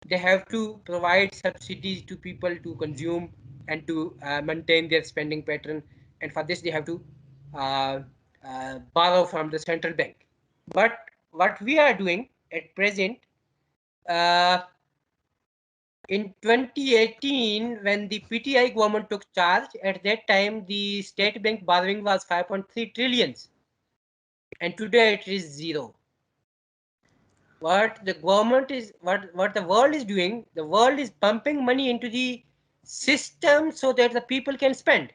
They have to provide subsidies to people to consume and to maintain their spending pattern, and for this they have to borrow from the central bank. But what we are doing at present, uh, in 2018, when the PTI government took charge, at that time the state bank borrowing was 5.3 trillions, and today it is zero. What the government is, what the world is doing, the world is pumping money into the system so that the people can spend.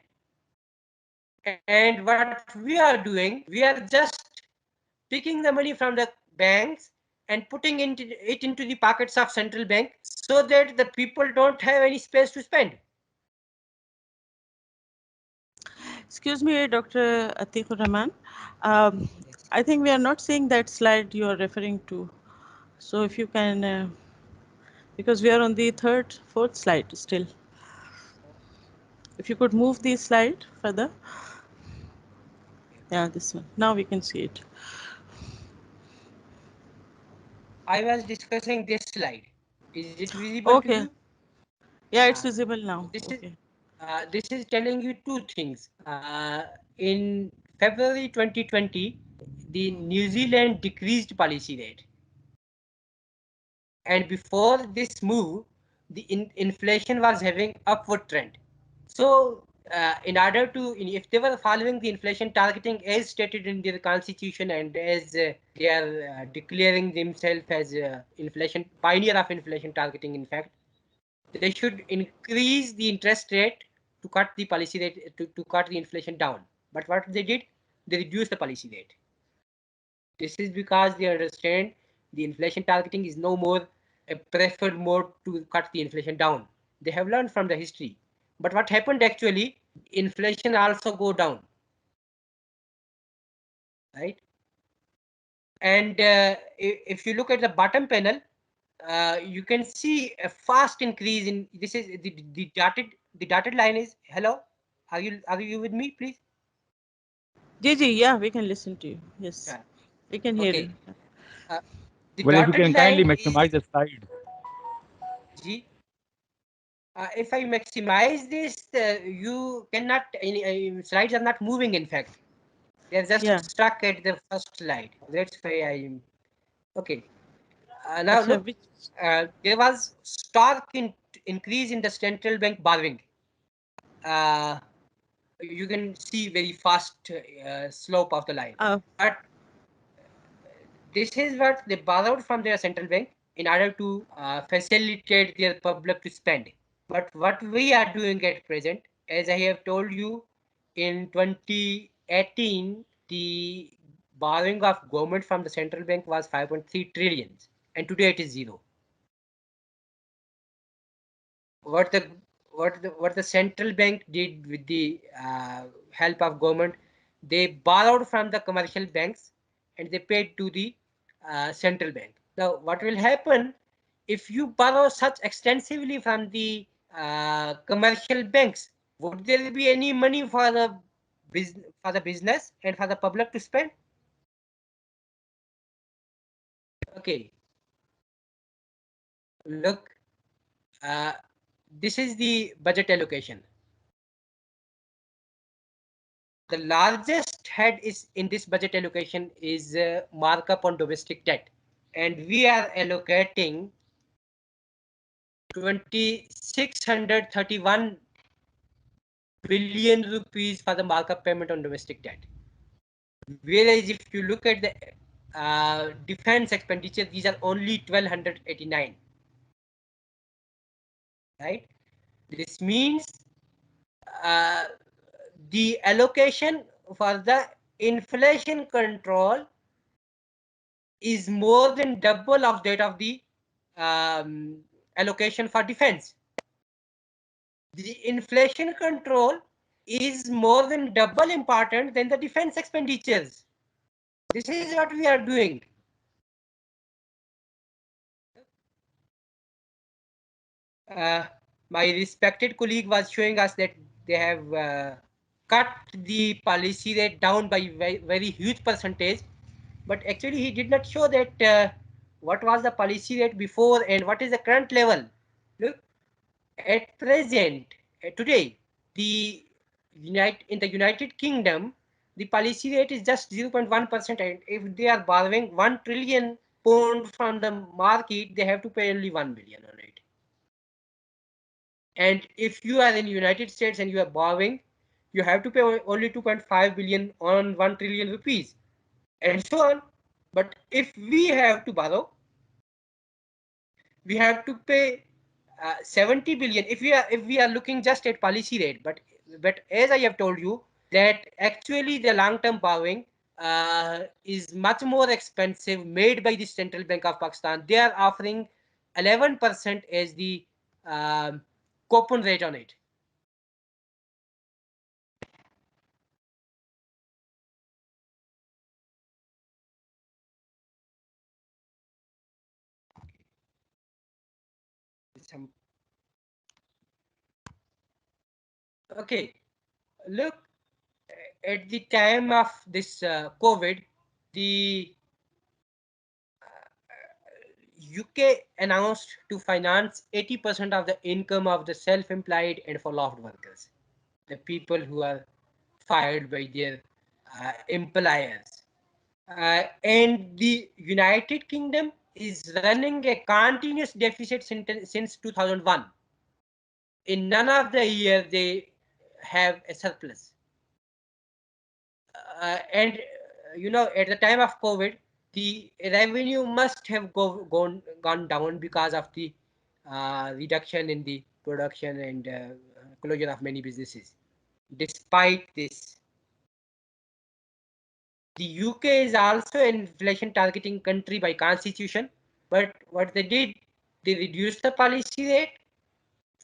And what we are doing, we are just taking the money from the banks and putting it into the pockets of central bank so that the people don't have any space to spend. Excuse me, Dr. Atiq Rahman. I think we are not seeing that slide you are referring to. So if you can, because we are on the fourth slide still. If you could move the slide further. Yeah, this one. Now we can see it. I was discussing this slide. Is it visible to Okay. you? Yeah, it's visible now. This Okay. this is telling you two things. In February 2020, the New Zealand decreased policy rate. And before this move, the inflation was having upward trend. So in order to, if they were following the inflation targeting as stated in their constitution and as they are declaring themselves as inflation pioneer of inflation targeting, in fact, they should increase the interest rate to cut the policy rate, to cut the inflation down. But what they did, they reduced the policy rate. This is because they understand the inflation targeting is no more a preferred mode to cut the inflation down. They have learned from the history. But what happened actually, inflation also go down, right? And if you look at the bottom panel, you can see a fast increase in, this is the dotted line is, hello, are you with me, please? Gigi, yeah, we can listen to you. Yes, Yeah. we can hear Okay. you. The Well, if you dotted can kindly line is maximize the slide. G. If I maximize this, you cannot, slides are not moving, in fact. They're just Yeah. stuck at the first slide. That's why I'm, okay. Now Acha, look, which, there was stark increase in the central bank borrowing. You can see very fast slope of the line. But this is what they borrowed from their central bank in order to facilitate their public to spend. But what we are doing at present, as I have told you, in 2018, the borrowing of government from the central bank was 5.3 trillion, and today it is zero. What the central bank did with the help of government, they borrowed from the commercial banks and they paid to the central bank. Now, what will happen if you borrow such extensively from the commercial banks? Would there be any money for the business and for the public to spend? Okay, look, this is the budget allocation. The largest head is in this budget allocation is markup on domestic debt, and we are allocating 2631 billion rupees for the markup payment on domestic debt. Whereas if you look at the defense expenditure, these are only 1289. Right? This means uh, the allocation for the inflation control is more than double of that of the allocation for defense. The inflation control is more than double important than the defense expenditures. This is what we are doing. My respected colleague was showing us that they have cut the policy rate down by very huge percentage, but actually he did not show that what was the policy rate before and what is the current level. Look, at present, today, in the United Kingdom, the policy rate is just 0.1%, and if they are borrowing 1 trillion pound from the market, they have to pay only 1 billion on it. And if you are in the United States and you are borrowing, you have to pay only 2.5 billion on 1 trillion rupees, and so on. But if we have to borrow, we have to pay 70 billion if we are looking just at policy rate. But as I have told you, that actually the long-term borrowing is much more expensive, made by the Central Bank of Pakistan. They are offering 11% as the coupon rate on it. Okay, look, at the time of this COVID, the UK announced to finance 80% of the income of the self-employed and furloughed workers, the people who are fired by their employers. And the United Kingdom is running a continuous deficit since 2001. In none of the years they have a surplus. And at the time of COVID, the revenue must have gone down because of the reduction in the production and closure of many businesses. Despite this, the UK is also an inflation targeting country by constitution, but what they did, they reduced the policy rate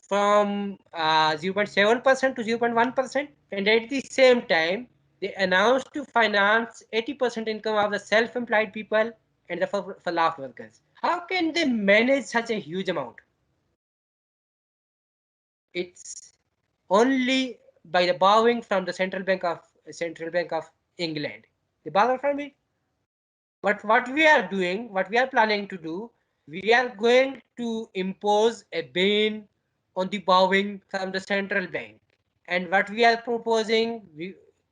from 0.7% to 0.1%, and at the same time, they announced to finance 80% income of the self-employed people and the furloughed workers. How can they manage such a huge amount? It's only by the borrowing from the Central Bank of England. They borrow from it. But what we are doing, what we are planning to do, we are going to impose a ban on the borrowing from the central bank. And what we are proposing,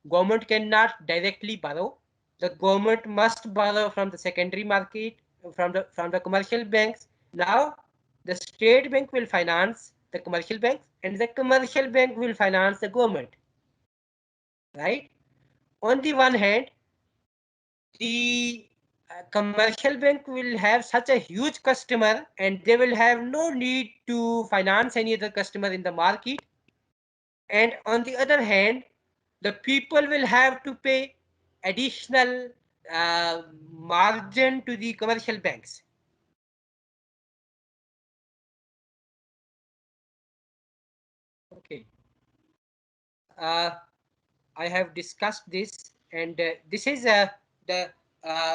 government cannot directly borrow. The government must borrow from the secondary market, from the commercial banks. Now, the state bank will finance the commercial banks, and the commercial bank will finance the government. Right? On the one hand, the commercial bank will have such a huge customer, and they will have no need to finance any other customer in the market. And on the other hand, the people will have to pay additional margin to the commercial banks. Okay. I have discussed this, and this is the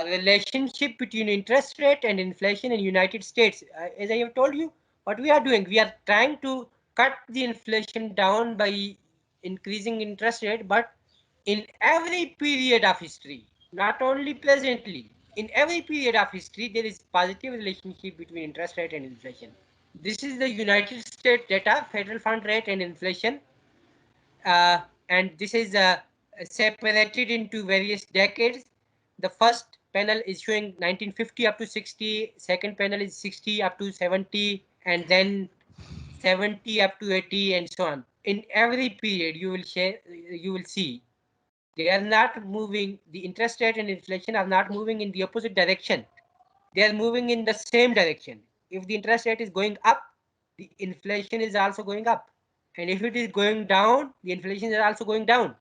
relationship between interest rate and inflation in United States. As I have told you, what we are doing, we are trying to cut the inflation down by increasing interest rate, but in every period of history, not only presently, in every period of history, there is positive relationship between interest rate and inflation. This is the United States data, federal fund rate and inflation. And this is separated into various decades. The first panel is showing 1950 up to 60, second panel is 60 up to 70, and then 70 up to 80, and so on. In every period, you will see they are not moving, the interest rate and inflation are not moving in the opposite direction. They are moving in the same direction. If the interest rate is going up, the inflation is also going up. And if it is going down, the inflation is also going down.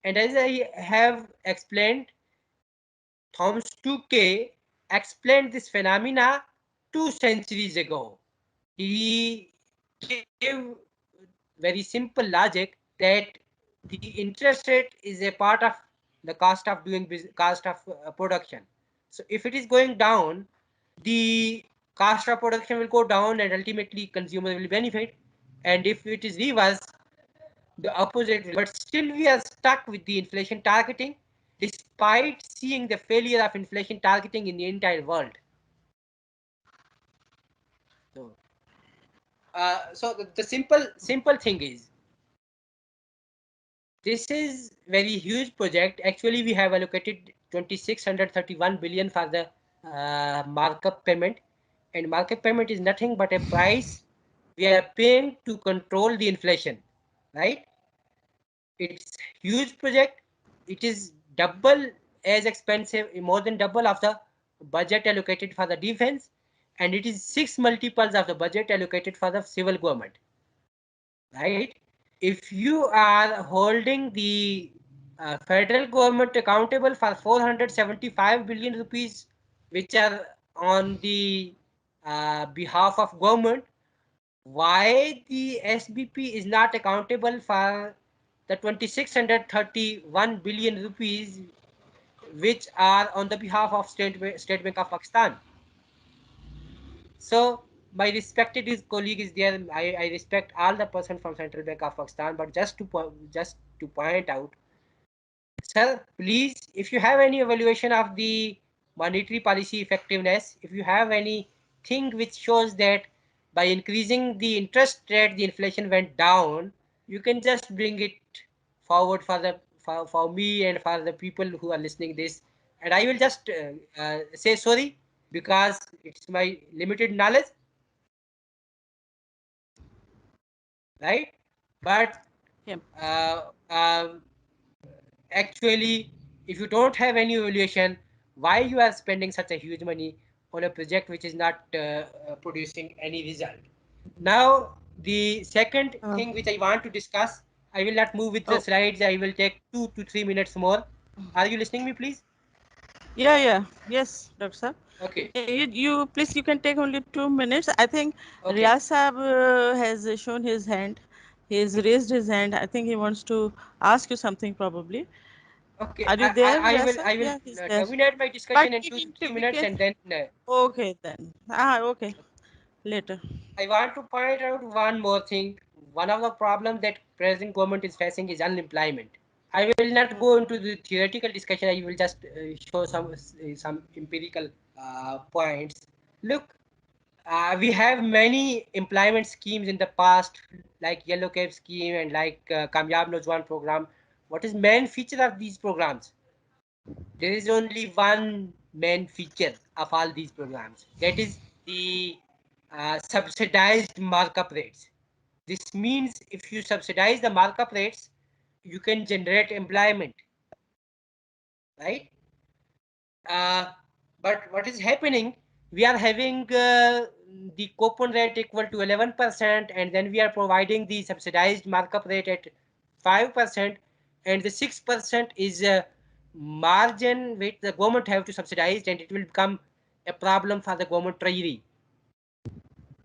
And as I have explained, Thomas Tuchel explained this phenomena 2 centuries ago. He gave very simple logic that the interest rate is a part of the cost of doing business, cost of production. So if it is going down, the cost of production will go down, and ultimately consumer will benefit. And if it is reverse, the opposite. But still we are stuck with the inflation targeting, despite seeing the failure of inflation targeting in the entire world. So the simple thing is, this is very huge project. Actually, we have allocated 2631 billion for the markup payment, and markup payment is nothing but a price we are paying to control the inflation, right? It's huge project. It is double as expensive, more than double of the budget allocated for the defense, and it is 6 multiples of the budget allocated for the civil government, right? If you are holding the federal government accountable for 475 billion rupees, which are on the behalf of government, why the SBP is not accountable for the 2631 billion rupees which are on the behalf of State Bank of Pakistan? So my respected colleague is there. I respect all the person from Central Bank of Pakistan, but just to point out, sir, please, if you have any evaluation of the monetary policy effectiveness, if you have anything which shows that by increasing the interest rate, the inflation went down, you can just bring it forward for me and for the people who are listening this, and I will just say sorry because it's my limited knowledge, right? But Yeah. uh, actually, if you don't have any evaluation, why you are spending such a huge money on a project which is not producing any result? Now, the second thing which I want to discuss, I will not move with the Oh, slides. I will take 2 to 3 minutes more. Are you listening me, please? yeah, yeah. Yes, Dr. Sir. Okay. You please, you can take only 2 minutes. I think Okay. Riaz Saab has shown his hand. He has raised his hand. I think he wants to ask you something probably. Okay. Are you there, I Riaz will Saab? I will Yeah, he's there. terminate my But discussion in we 2 to can, 3 we minutes, can. and then Okay then. Ah, okay. Later. I want to point out one more thing. One of the problems that present government is facing is unemployment. I will not go into the theoretical discussion. I will just show some empirical points. Look, We have many employment schemes in the past, like Yellow Cab scheme and like Kamyab Nojwan program. What is main feature of these programs? There is only one main feature of all these programs. That is the subsidized markup rates. This means if you subsidize the markup rates, you can generate employment, right? But what is happening? We are having the coupon rate equal to 11%, and then we are providing the subsidized markup rate at 5%, and the 6% is a margin which the government have to subsidize, and it will become a problem for the government treasury,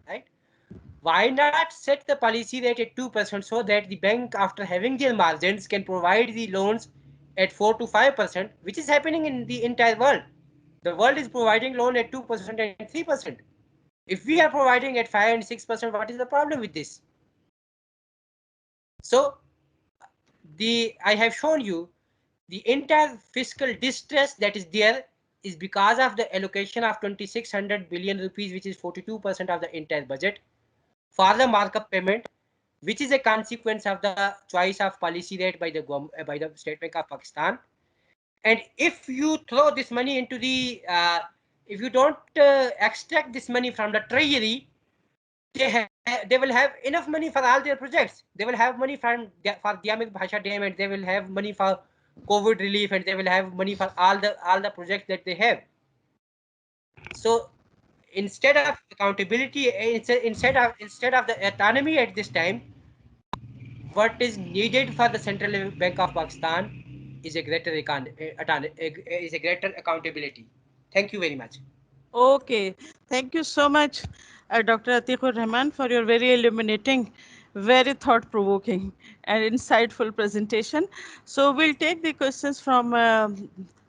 right? Why not set the policy rate at 2% so that the bank, after having their margins, can provide the loans at 4 to 5%, which is happening in the entire world. The world is providing loan at 2% and 3%. If we are providing at 5 and 6%, what is the problem with this? So I have shown you the entire fiscal distress that is there is because of the allocation of 2600 billion rupees, which is 42% of the entire budget, for the markup payment, which is a consequence of the choice of policy rate by the State Bank of Pakistan. And if you throw this money into the if you don't extract this money from the treasury, they will have enough money for all their projects. They will have money for Diamit Bhasha Dam, and they will have money for COVID relief, and they will have money for all the projects that they have. So instead of accountability, instead of the autonomy at this time, what is needed for the Central Bank of Pakistan is a greater accountability. Thank you very much. Okay, thank you so much, Dr. Atiq Rehman, for your very illuminating, very thought-provoking, and insightful presentation. So we'll take the questions from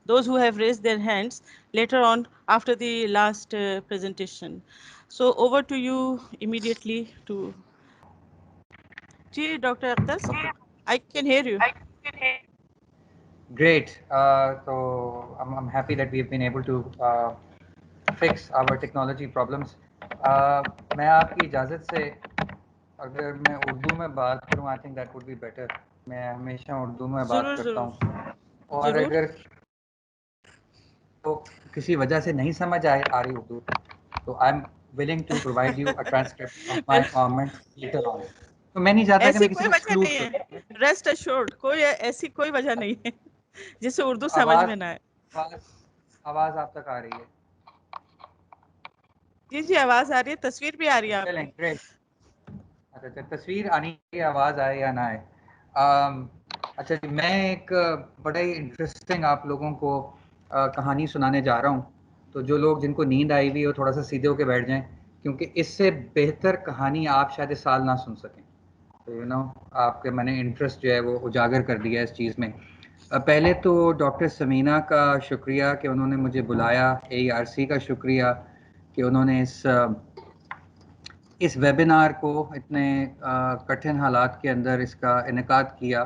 those who have raised their hands later on after the last presentation. So over to you immediately to Dr. Aqdas. I can hear you. Great. So I'm happy that we've been able to fix our technology problems. मैं आपकी इजाज़त से अगर मैं उर्दू में बात करूँ, I think that would be better. मैं हमेशा उर्दू में बात जरूर करता जरूर हूँ, और जरूर अगर तो किसी वजह से नहीं समझ आ रही उर्दू, तो I'm willing to provide you a transcript of my comments later on. तो मैं नहीं चाहता कि ऐसी मैं किसी कोई को वजह exclude नहीं है, करूँ. रेस्ट अश्योर्ड, कोई ऐसी कोई वजह नहीं है जिससे उर्दू तो समझ में ना आए। आवाज आप तक आ रही है? जी जी, आवाज आ रही है, तस्वीर भी आ रही है आपकी। चलें, ग्रेट। अच्छा, तस्वीर आनी है, आवाज आए या ना आए। अच्छा जी, मैं एक बड़ा ही इंटरेस्टिंग आप लोगों को कहानी सुनाने जा रहा हूँ। तो जो लोग जिनको नींद आई हुई हो, थोड़ा सा सीधे होके बैठ जाएं, क्योंकि इससे बेहतर कहानी आप शायद इस साल ना सुन सकें। तो यू नो, आपके मैंने इंटरेस्ट जो है वो उजागर कर दिया इस चीज़ में। पहले तो डॉक्टर समीना का शुक्रिया कि उन्होंने मुझे बुलाया, AERC का शुक्रिया कि उन्होंने इस वेबिनार को इतने कठिन हालात के अंदर इसका इनेकाद किया,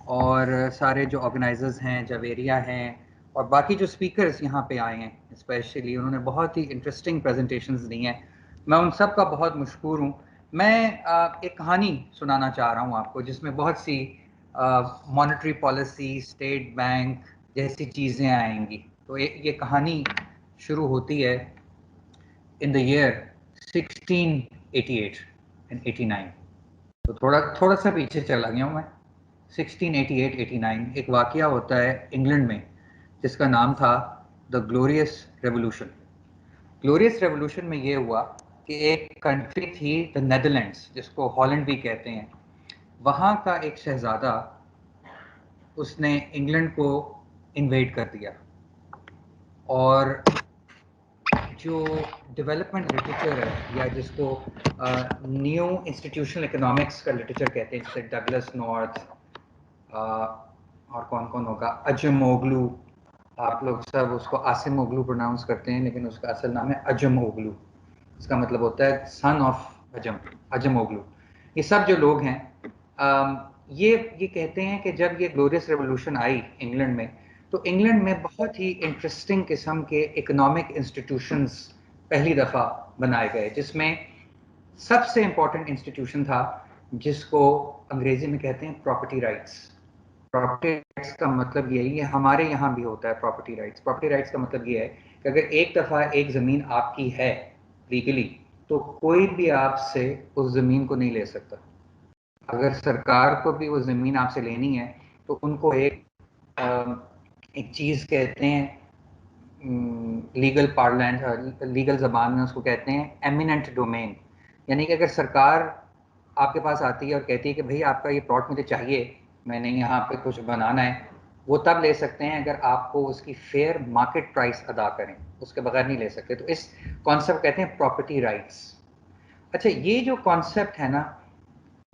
और सारे जो ऑर्गेनाइजर्स हैं, जवेरिया हैं, और बाकी जो स्पीकर्स यहाँ पे आए हैं, स्पेशली उन्होंने बहुत ही इंटरेस्टिंग प्रेजेंटेशंस दी हैं। मैं उन सब का बहुत मशकूर हूँ। मैं एक कहानी सुनाना चाह रहा हूँ आपको, जिसमें बहुत सी मॉनेटरी पॉलिसी, स्टेट बैंक जैसी चीज़ें आएंगी। तो ये कहानी शुरू होती है in the year 1688 and 89। तो थोड़ा सा पीछे चला गया हूँ मैं। 1688-89 एक वाकया होता है इंग्लैंड में, जिसका नाम था the glorious revolution. Glorious revolution में ये हुआ कि एक कंट्री थी द नेदरलैंड्स, जिसको हॉलैंड भी कहते हैं। वहाँ का एक शहजादा, उसने इंग्लैंड को इन्वेड कर दिया, और जो डेवलपमेंट लिटरेचर है, या जिसको न्यू इंस्टीट्यूशनल इकोनॉमिक्स का लिटरेचर कहते हैं, जैसे डगलस नॉर्थ और कौन होगा, अजमोगलू, आप लोग सब उसको आसिम ओगलू प्रोनाउंस करते हैं, लेकिन उसका असल नाम है अजमोगलू। इसका मतलब होता है सन ऑफ अजमोगलू। ये सब जो लोग हैं, ये कहते हैं कि जब ये ग्लोरियस रेवोल्यूशन आई इंग्लैंड में, तो इंग्लैंड में बहुत ही इंटरेस्टिंग किस्म के इकोनॉमिक इंस्टीट्यूशंस पहली दफ़ा बनाए गए, जिसमें सबसे इम्पोर्टेंट इंस्टीट्यूशन था जिसको अंग्रेजी में कहते हैं प्रॉपर्टी राइट्स। प्रॉपर्टी राइट्स का मतलब यही है, हमारे यहाँ भी होता है प्रॉपर्टी राइट्स। प्रॉपर्टी राइट्स का मतलब ये है कि अगर एक दफ़ा एक ज़मीन आपकी है लीगली, तो कोई भी आपसे उस ज़मीन को नहीं ले सकता। अगर सरकार को भी वो ज़मीन आपसे लेनी है तो उनको एक चीज़ कहते हैं, लीगल पार्लेंस, लीगल ज़बान में उसको कहते हैं एमिनेंट डोमेन। यानी कि अगर सरकार आपके पास आती है और कहती है कि भाई आपका ये प्लॉट मुझे चाहिए, मैंने यहाँ पे कुछ बनाना है, वो तब ले सकते हैं अगर आपको उसकी फेयर मार्केट प्राइस अदा करें, उसके बगैर नहीं ले सकते। तो इस कॉन्सेप्ट कहते हैं प्रॉपर्टी राइट्स। अच्छा, ये जो कॉन्सेप्ट है ना,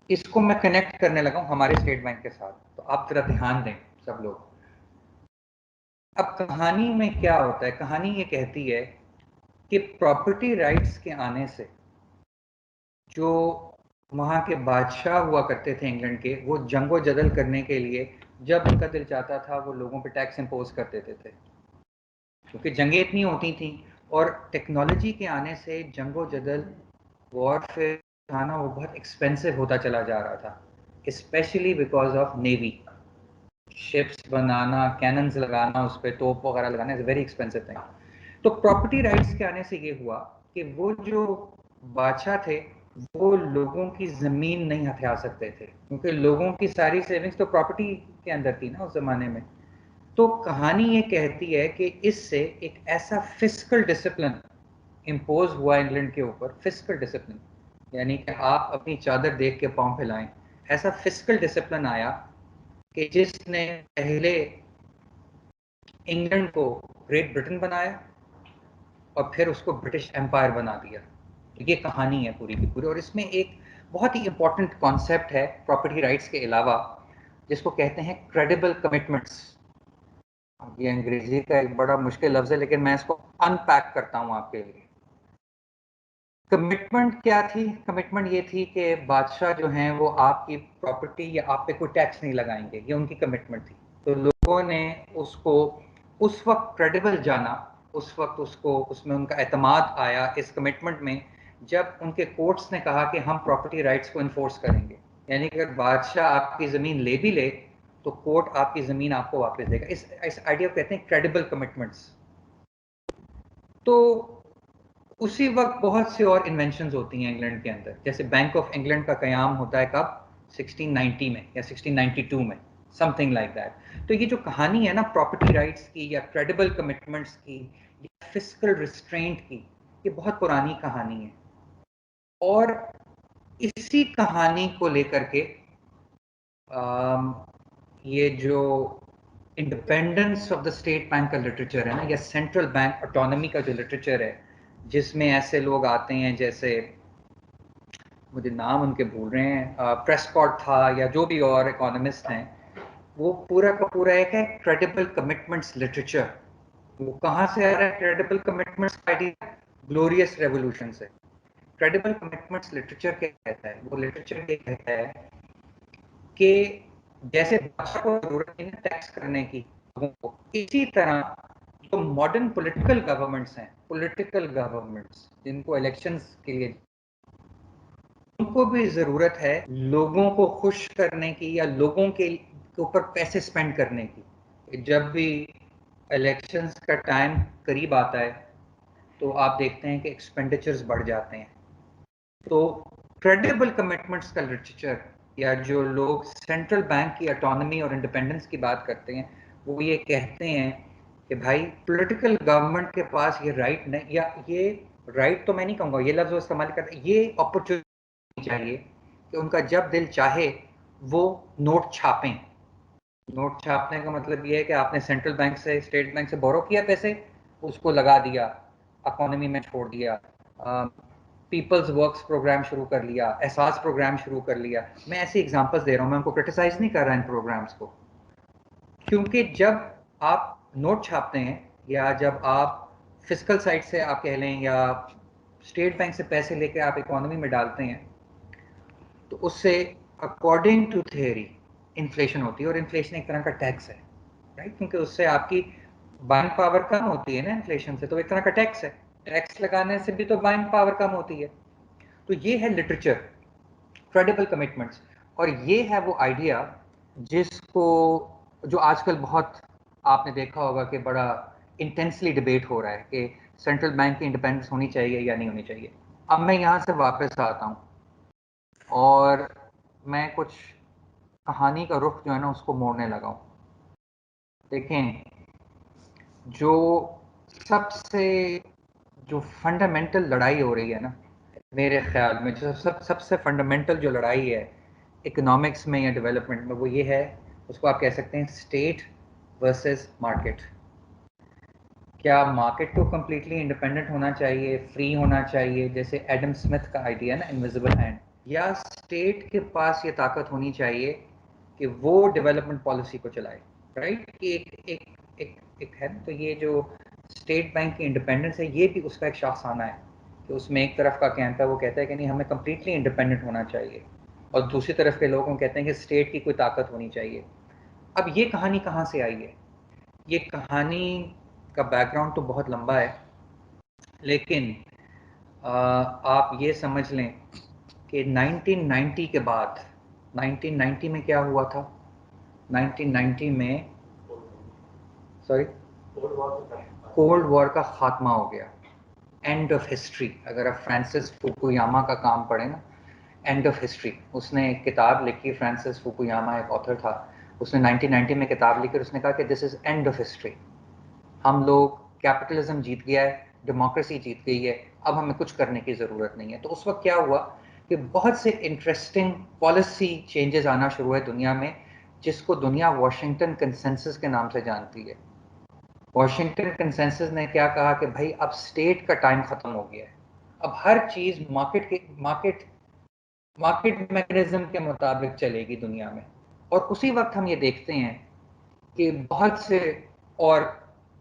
इसको मैं कनेक्ट करने लगा हूँ हमारे स्टेट बैंक के साथ, तो आप जरा ध्यान दें सब लोग। अब कहानी में क्या होता है, कहानी ये कहती है कि प्रॉपर्टी राइट्स के आने से जो वहाँ के बादशाह हुआ करते थे इंग्लैंड के, वो जंगो जदल करने के लिए जब उनका दिल चाहता था वो लोगों पे टैक्स इम्पोज कर देते थे, क्योंकि जंगें इतनी होती थी। और टेक्नोलॉजी के आने से जंगो जदल, वॉरफेयर खाना वो बहुत एक्सपेंसिव होता चला जा रहा था, specially because of navy. Ships banana, cannons लगाना, उस पर तोप वगैरह लगाना इज वेरी एक्सपेंसिव थिंग। तो प्रॉपर्टी राइट्स के आने से ये हुआ कि वो जो बादशाह थे वो लोगों की जमीन नहीं हथिया सकते थे, क्योंकि लोगों की सारी सेविंग्स तो प्रॉपर्टी के अंदर थी ना उस जमाने में। तो कहानी ये कहती है कि इससे एक ऐसा फिस्कल डिसिप्लिन इम्पोज हुआ इंग्लैंड के ऊपर। फिस्कल डिसिप्लिन यानी कि आप अपनी चादर देख के पांव फैलाएं, ऐसा फिस्कल डिसिप्लिन आया कि जिसने पहले इंग्लैंड को ग्रेट ब्रिटेन बनाया और फिर उसको ब्रिटिश एम्पायर बना दिया। तो ये कहानी है पूरी की पूरी। और इसमें एक बहुत ही इंपॉर्टेंट कॉन्सेप्ट है प्रॉपर्टी राइट्स के अलावा, जिसको कहते हैं क्रेडिबल कमिटमेंट्स। ये अंग्रेजी का एक बड़ा मुश्किल लफ्ज़ है, लेकिन मैं इसको अनपैक करता हूँ आपके लिए। कमिटमेंट क्या थी? कमिटमेंट ये थी कि बादशाह जो हैं वो आपकी प्रॉपर्टी या आप पे कोई टैक्स नहीं लगाएंगे, ये उनकी कमिटमेंट थी। तो लोगों ने उसको उस वक्त क्रेडिबल जाना, उस वक्त उसको उसमें उनका एतमाद आया इस कमिटमेंट में, जब उनके कोर्ट्स ने कहा कि हम प्रॉपर्टी राइट्स को इन्फोर्स करेंगे। यानी कि अगर बादशाह आपकी ज़मीन ले भी ले तो कोर्ट आपकी ज़मीन आपको वापस देगा। इस आइडिया को कहते हैं क्रेडिबल कमिटमेंट्स। तो उसी वक्त बहुत से और इन्वेंशंस होती हैं इंग्लैंड के अंदर, जैसे बैंक ऑफ इंग्लैंड का क़याम होता है कब? 1690 में या 1692 में, समथिंग लाइक दैट। तो ये जो कहानी है ना प्रॉपर्टी राइट्स की या क्रेडिबल कमिटमेंट्स की या फिस्कल रिस्ट्रेंट की, ये बहुत पुरानी कहानी है। और इसी कहानी को लेकर के ये जो independence of the State bank का लिटरेचर है ना, या सेंट्रल बैंक ऑटोनॉमी का जो लिटरेचर है, जिसमें ऐसे लोग आते हैं जैसे, मुझे नाम उनके भूल रहे हैं, प्रेस्कॉट था या जो भी और इकोनॉमिस्ट हैं, वो पूरा का पूरा एक है क्रेडिबल कमिटमेंट्स लिटरेचर। वो कहाँ से आ रहा है credible commitments idea? Glorious revolution से। क्रेडिबल कमिटमेंट्स लिटरेचर क्या कहता है? वो लिटरेचर ये कहता है कि जैसे बादशाह को जरूरत नहीं है टैक्स करने की लोगों को, इसी तरह जो मॉडर्न पॉलिटिकल गवर्नमेंट्स हैं, पॉलिटिकल गवर्नमेंट्स जिनको इलेक्शंस के लिए, उनको भी जरूरत है लोगों को खुश करने की या लोगों के ऊपर पैसे स्पेंड करने की। जब भी इलेक्शंस का टाइम करीब आता है तो आप देखते हैं कि एक्सपेंडिचर्स बढ़ जाते हैं। तो क्रेडिबल कमिटमेंट्स का लिटरेचर, या जो लोग सेंट्रल बैंक की ऑटोनॉमी और इंडिपेंडेंस की बात करते हैं, वो ये कहते हैं कि भाई पॉलिटिकल गवर्नमेंट के पास ये राइट नहीं, या ये राइट तो मैं नहीं कहूँगा, ये लफ्ज़ इस्तेमाल करते हैं, ये अपॉर्चुनिटी चाहिए कि उनका जब दिल चाहे वो नोट छापें। नोट छापने का मतलब ये है कि आपने सेंट्रल बैंक से, स्टेट बैंक से बोरो किया पैसे, उसको लगा दिया, इकोनॉमी में छोड़ दिया, पीपल्स वर्क्स प्रोग्राम शुरू कर लिया, एहसास प्रोग्राम शुरू कर लिया। मैं ऐसे एग्जांपल्स दे रहा हूँ, मैं उनको क्रिटिसाइज नहीं कर रहा इन प्रोग्राम्स को, क्योंकि जब आप नोट छापते हैं या जब आप फिजिकल साइड से आप कह लें या स्टेट बैंक से पैसे लेके आप इकोनॉमी में डालते हैं, तो उससे अकॉर्डिंग टू थियरी इन्फ्लेशन होती है, और इन्फ्लेशन एक तरह का टैक्स है, राइट? क्योंकि उससे आपकी बाइंग पावर कम होती है ना इन्फ्लेशन से, तो एक तरह का टैक्स है। टैक्स लगाने से भी तो बाइंग पावर कम होती है। तो ये है लिटरेचर, क्रेडिबल कमिटमेंट्स, और ये है वो आइडिया जिसको जो आजकल बहुत आपने देखा होगा कि बड़ा इंटेंसली डिबेट हो रहा है कि सेंट्रल बैंक की इंडिपेंडेंस होनी चाहिए या नहीं होनी चाहिए। अब मैं यहाँ से वापस आता हूँ और मैं कुछ कहानी का रुख जो है ना उसको मोड़ने लगा हूँ। देखें, जो सबसे जो फंडामेंटल लड़ाई हो रही है ना मेरे ख्याल में, जो सबसे फंडामेंटल जो लड़ाई है इकोनॉमिक्स में या डेवलपमेंट में, वो ये है, उसको आप कह सकते हैं स्टेट वर्सेस मार्केट। क्या मार्केट को कम्प्लीटली इंडिपेंडेंट होना चाहिए, फ्री होना चाहिए, जैसे एडम स्मिथ का आइडिया ना इनविजिबल हैंड, या स्टेट के पास ये ताकत होनी चाहिए कि वो डेवलपमेंट पॉलिसी को चलाए, राइट? कि एक है। तो ये जो स्टेट बैंक की इंडिपेंडेंस है ये भी उसका एक शाखाना है कि उसमें एक तरफ का कैंप है वो कहता है कि नहीं हमें कम्प्लीटली इंडिपेंडेंट होना चाहिए, और दूसरी तरफ के लोग कहते हैं कि स्टेट की कोई ताकत होनी चाहिए। अब ये कहानी कहाँ से आई है? ये कहानी का बैकग्राउंड तो बहुत लंबा है, लेकिन आप ये समझ लें कि 1990 के बाद, 1990 में क्या हुआ था? 1990 में सॉरी कोल्ड वॉर का खात्मा हो गया, एंड ऑफ हिस्ट्री। अगर आप फ्रांसिस फुकुयामा का काम पढ़ें ना, एंड ऑफ हिस्ट्री, उसने एक किताब लिखी, फ्रांसिस फुकुयामा एक ऑथर था, उसने 1990 में किताब लिखी, उसने कहा कि this is end of history. हम लोग, कैपिटलिज्म जीत गया है, डेमोक्रेसी जीत गई है, अब हमें कुछ करने की ज़रूरत नहीं है। तो उस वक्त क्या हुआ कि बहुत से इंटरेस्टिंग पॉलिसी चेंजेस आना शुरू हुए दुनिया में, जिसको दुनिया वॉशिंगटन कंसेंसस के नाम से जानती है। वॉशिंगटन कंसेंसस ने क्या कहा कि भाई अब स्टेट का टाइम खत्म हो गया है, अब हर चीज मार्केट मैकेनिज्म के मुताबिक चलेगी दुनिया में। और उसी वक्त हम ये देखते हैं कि बहुत से और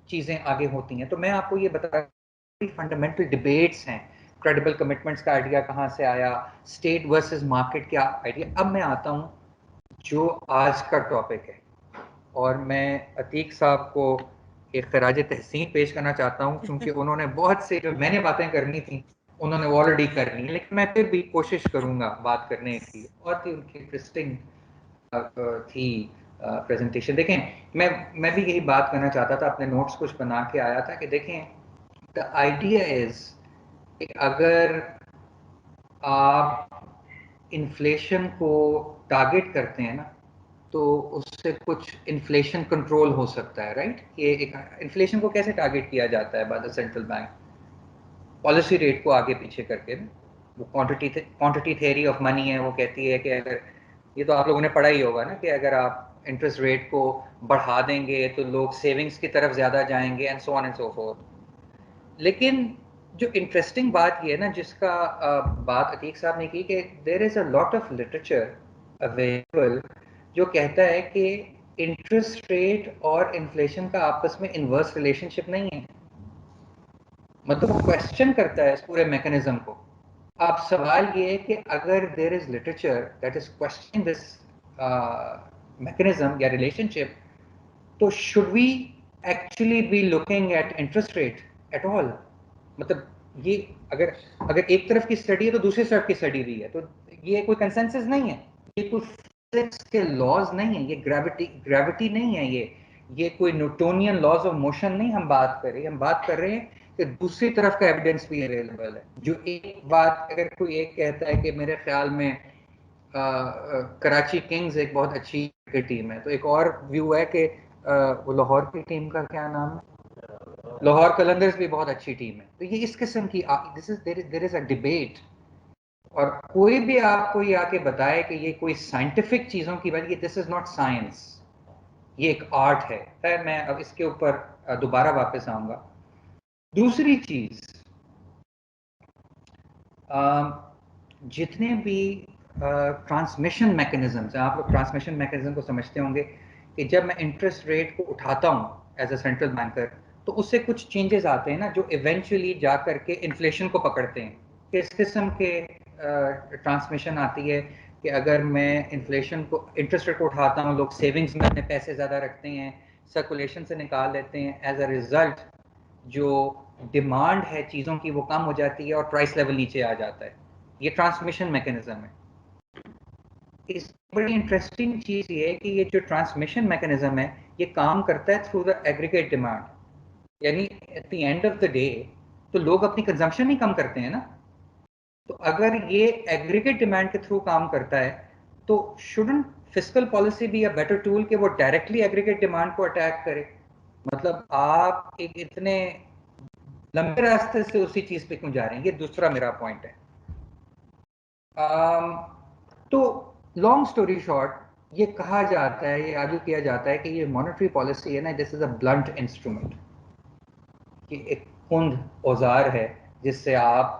चीज़ें आगे होती हैं। तो मैं आपको ये बता रहा, फंडामेंटल डिबेट्स हैं, क्रेडिबल कमिटमेंट्स का आइडिया कहाँ से आया, स्टेट वर्सेस मार्केट क्या आइडिया। अब मैं आता हूँ जो आज का टॉपिक है, और मैं अतीक साहब को एक खराज तहसीन पेश करना चाहता हूँ, क्योंकि उन्होंने बहुत से जो मैंने बातें करनी थी उन्होंने ऑलरेडी कर ली, लेकिन मैं फिर भी कोशिश करूँगा बात करने की। बहुत ही उनकी इंटरेस्टिंग थी प्रेजेंटेशन। देखें, मैं भी यही बात करना चाहता था, अपने नोट्स कुछ बना के आया था कि देखें, द आइडिया इज कि अगर आप इन्फ्लेशन को टारगेट करते हैं ना, तो उससे कुछ इन्फ्लेशन कंट्रोल हो सकता है, राइट? ये एक इन्फ्लेशन को कैसे टारगेट किया जाता है by the central bank? Policy rate को आगे पीछे करके ना, वो क्वांटिटी थ्योरी ऑफ मनी है, वो कहती है कि अगर, ये तो आप लोगों ने पढ़ा ही होगा ना, कि अगर आप इंटरेस्ट रेट को बढ़ा देंगे तो लोग सेविंग्स की तरफ ज़्यादा जाएंगे, and so on and so fourth. लेकिन जो इंटरेस्टिंग बात ये है ना, जिसका बात अतीक साहब ने की, कि there is a lot of literature available जो कहता है कि इंटरेस्ट रेट और इन्फ्लेशन का आपस में इन्वर्स रिलेशनशिप नहीं है। मतलब वो क्वेश्चन करता है इस पूरे मैकेनिज्म को। अब सवाल ये है कि अगर there is literature that is questioning this mechanism या रिलेशनशिप, तो should we actually be looking at interest rate at all? मतलब ये अगर अगर एक तरफ की स्टडी है तो दूसरी तरफ की स्टडी भी है, तो ये कोई कंसेंसस नहीं है, ये कोई फिजिक्स के लॉज नहीं है, ये ग्रेविटी नहीं है, ये कोई न्यूटोनियन लॉज ऑफ मोशन नहीं हम बात कर रहे हैं। हम बात कर रहे हैं कि दूसरी तरफ का एविडेंस भी अवेलेबल है। जो एक बात अगर कोई एक कहता है कि मेरे ख्याल में कराची किंग्स एक बहुत अच्छी क्रिकेट टीम है, तो एक और व्यू है कि वो लाहौर की टीम का क्या नाम है, लाहौर कलंदर्स भी बहुत अच्छी टीम है। तो ये इस किस्म की देयर इज अ डिबेट, और कोई भी आपको ये आके बताए कि ये कोई साइंटिफिक चीजों की बात, ये दिस इज नॉट साइंस, ये एक आर्ट है। खैर मैं अब इसके ऊपर दोबारा वापस आऊंगा। दूसरी चीज, जितने भी ट्रांसमिशन मैकेनिज्म्स हैं, आप लोग ट्रांसमिशन मैकेनिज्म को समझते होंगे कि जब मैं इंटरेस्ट रेट को उठाता हूँ एज अ सेंट्रल बैंकर, तो उससे कुछ चेंजेस आते हैं ना जो इवेंचुअली जा करके इन्फ्लेशन को पकड़ते हैं। किस किस्म के ट्रांसमिशन आती है कि अगर मैं इन्फ्लेशन को, इंटरेस्ट रेट को उठाता हूँ, लोग सेविंग्स में अपने पैसे ज़्यादा रखते हैं, सर्कुलेशन से निकाल लेते हैं, एज अ रिजल्ट जो डिमांड है चीज़ों की वो कम हो जाती है और प्राइस लेवल नीचे आ जाता है। ये ट्रांसमिशन मैकेनिज्म है। इस बड़ी इंटरेस्टिंग चीज़ ये है कि ये जो ट्रांसमिशन मैकेनिज्म है ये काम करता है थ्रू द एग्रीगेट डिमांड, यानी at the end of the day तो लोग अपनी कंजम्पशन ही कम करते हैं ना। तो अगर ये एग्रीगेट डिमांड के थ्रू काम करता है तो shouldn't fiscal policy be a better tool कि वो डायरेक्टली एग्रीगेट डिमांड को अटैक करे? मतलब आप एक इतने लंबे रास्ते से उसी चीज पे क्यों जा रहे हैं? ये दूसरा मेरा पॉइंट है। तो लॉन्ग स्टोरी शॉर्ट, ये कहा जाता है, ये आर्ग्यू किया जाता है कि ये मॉनेटरी पॉलिसी है ना, this is a blunt instrument, कि एक कुंद औजार है जिससे आप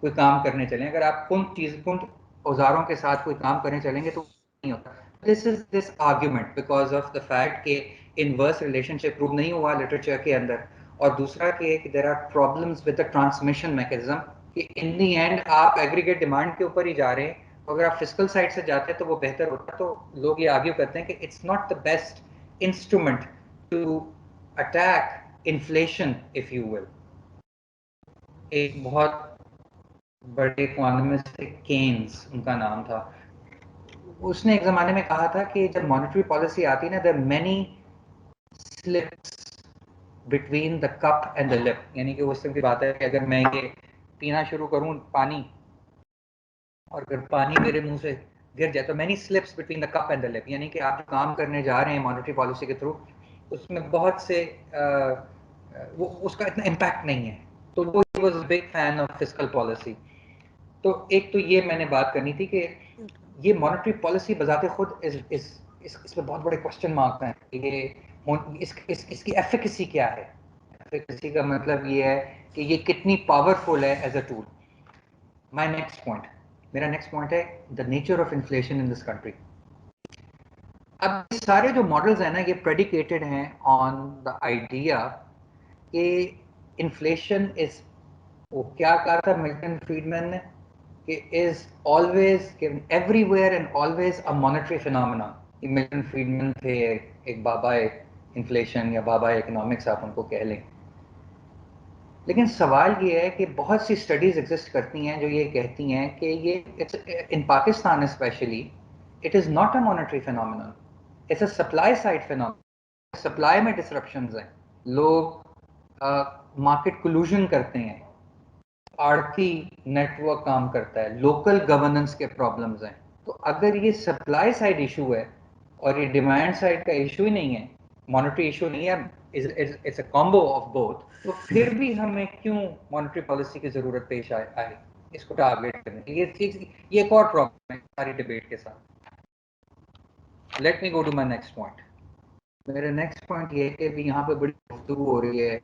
कोई काम करने चलें। अगर आप कुंद औजारों के साथ कोई काम करने चलेंगे तो नहीं होता। This argument because of the fact कि इनवर्स रिलेशनशिप प्रूव नहीं हुआ लिटरेचर के अंदर, और दूसरा कि there are problems with the transmission mechanism, कि इन दी एंड आप एग्रीगेट डिमांड के ऊपर ही जा रहे हैं। अगर आप फिस्कल साइड से जाते हैं तो वो बेहतर होता। तो लोग ये आर्ग्यू करते हैं कि it's not the best instrument to attack inflation if you will. एक बहुत बड़े इकोनॉमिस्ट थे, केन्स उनका नाम था, उसने एक जमाने में कहा था कि जब मॉनेटरी पॉलिसी आती है ना, there are many slips between the cup and the lip, यानी कि उस तरह की बात है कि अगर मैं ये पीना शुरू करूं पानी, और अगर पानी मेरे मुंह से गिर जाए तो many slips between the cup and the lip, यानी कि आप जो काम करने जा रहे हैं मॉनेटरी पॉलिसी के थ्रू उसमें बहुत से वो उसका इतना इम्पैक्ट नहीं है। तो वो was a big fan of fiscal policy. तो एक तो ये मैंने बात करनी थी कि ये मॉनेटरी पॉलिसी बजाते खुद इसमें बहुत बड़े क्वेश्चन मार्क हैं कि ये इसकी एफिकेसी क्या है। एफिकेसी का मतलब ये है कि ये कितनी पावरफुल है as a tool. My next point, मेरा नेक्स्ट पॉइंट है the nature of inflation in this country. अब सारे जो मॉडल्स हैं ना, ये प्रेडिकेटेड हैं ऑन द आइडिया कि इन्फ्लेशन इज, वो क्या कहा था मिल्टन फ्रीडमैन ने, कि is always everywhere and always a monetary phenomena. Milton Friedman थे एक बाबा इन्फ्लेशन या बाबा इकोनॉमिक्स आप उनको कह लें। लेकिन सवाल ये है कि बहुत सी स्टडीज एग्जिस्ट करती हैं जो ये कहती हैं कि ये in Pakistan especially it is not a monetary phenomenon, it's a supply side phenomenon. Supply में डिसरप्शंस हैं, लोग मार्केट कोलूजन करते हैं, आड़ती नेटवर्क काम करता है, लोकल गवर्नेंस के प्रॉब्लम्स हैं। तो अगर ये सप्लाई साइड इशू है और ये डिमांड साइड का इशू ही नहीं है, मॉनेटरी इशू नहीं है, it's a combo of both, तो फिर भी हमें क्यों मॉनेटरी पॉलिसी की जरूरत पेश आई इसको टारगेट करने की? ये एक और प्रॉब्लम है सारी डिबेट के साथ। Let me go to my next point. मेरा नेक्स्ट पॉइंट ये है कि भी यहाँ पे बड़ी गुफ्तगू हो रही है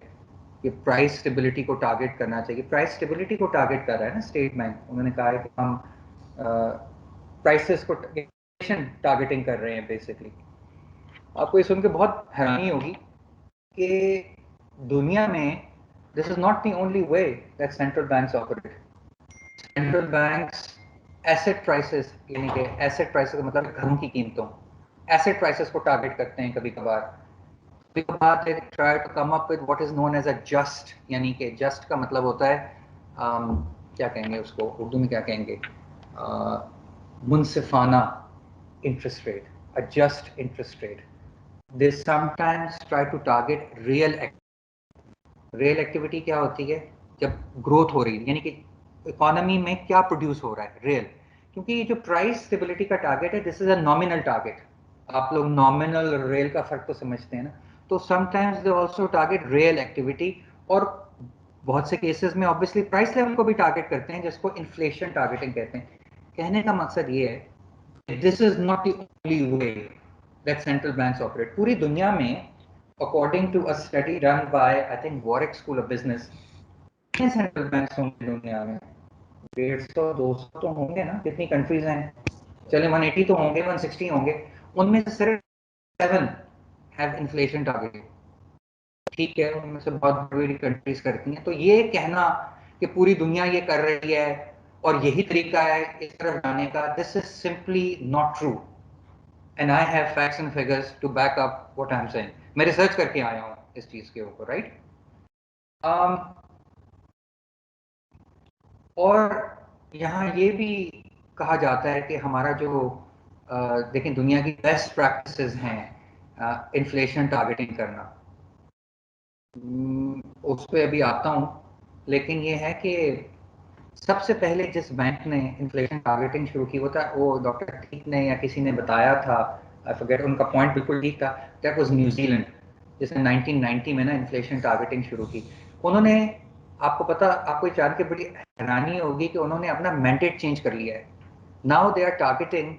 कि प्राइस स्टेबिलिटी को टारगेट करना चाहिए। प्राइस स्टेबिलिटी को टारगेट कर रहा है ना स्टेट बैंक, उन्होंने कहा है कि हम प्राइसेस को टारगेटिंग कर रहे हैं बेसिकली। आपको ये सुन के बहुत हैरानी होगी कि दुनिया में this is not the only way that central banks operate. Central banks asset prices, यानी कि एसेट प्राइसेस का मतलब घरों की कीमतों, एसेट प्राइसेस को टारगेट करते हैं कभी कभार। कभी कभार they try to come up with what is known as a just, यानी कि जस्ट का मतलब होता है क्या कहेंगे उसको उर्दू में, क्या कहेंगे, मुनसिफाना interest rate, a just interest rate. They sometimes try to target real activity. Real activity क्या होती है? जब ग्रोथ हो रही है, यानी कि इकोनॉमी में क्या प्रोड्यूस हो रहा है, रियल। क्योंकि ये जो प्राइस स्टेबिलिटी का टारगेट है, this is a nominal target. आप लोग नॉमिनल और रियल का फर्क तो समझते हैं ना। तो sometimes they also target real activity, और बहुत से केसेस में ऑब्वियसली प्राइस लेवल को भी टारगेट करते हैं, जिसको इन्फ्लेशन टारगेटिंग कहते हैं। कहने का मकसद ये है this is not the only way that central banks operate. पूरी दुनिया में according to a study done by I think Warwick School of Business, कितने सेंट्रल बैंक्स होंगे दुनिया में? 150 200 तो होंगे ना, कितनी कंट्रीज हैं? चले 180 तो होंगे, 160 होंगे। उनमें से सिर्फ 7 हैव इन्फ्लेशन टारगेट। ठीक है, उनमें से बहुत बड़ी कंट्रीज करती हैं। तो ये कहना कि पूरी दुनिया ये कर रही है और यही तरीका है इस तरफ जाने का, this is simply not true, and I have facts and figures to back up what I am saying. मैं रिसर्च करके आया हूँ इस चीज के ऊपर, राइट। और यहाँ ये भी कहा जाता है कि हमारा जो देखें दुनिया की बेस्ट प्रैक्टिसेस हैं इन्फ्लेशन टारगेटिंग करना, उस पर अभी आता हूँ, लेकिन ये है कि सबसे पहले जिस बैंक ने इन्फ्लेशन टारगेटिंग शुरू की वो डॉक्टर अतीक ने या किसी ने बताया था, आई फॉरगेट, उनका पॉइंट बिल्कुल ठीक था, दैट वाज न्यूजीलैंड, जिसने 1990 में ना इन्फ्लेशन टारगेटिंग शुरू की। उन्होंने, आपको जान के बड़ी हैरानी होगी कि उन्होंने अपना मैंडेट चेंज कर लिया है। Now they are targeting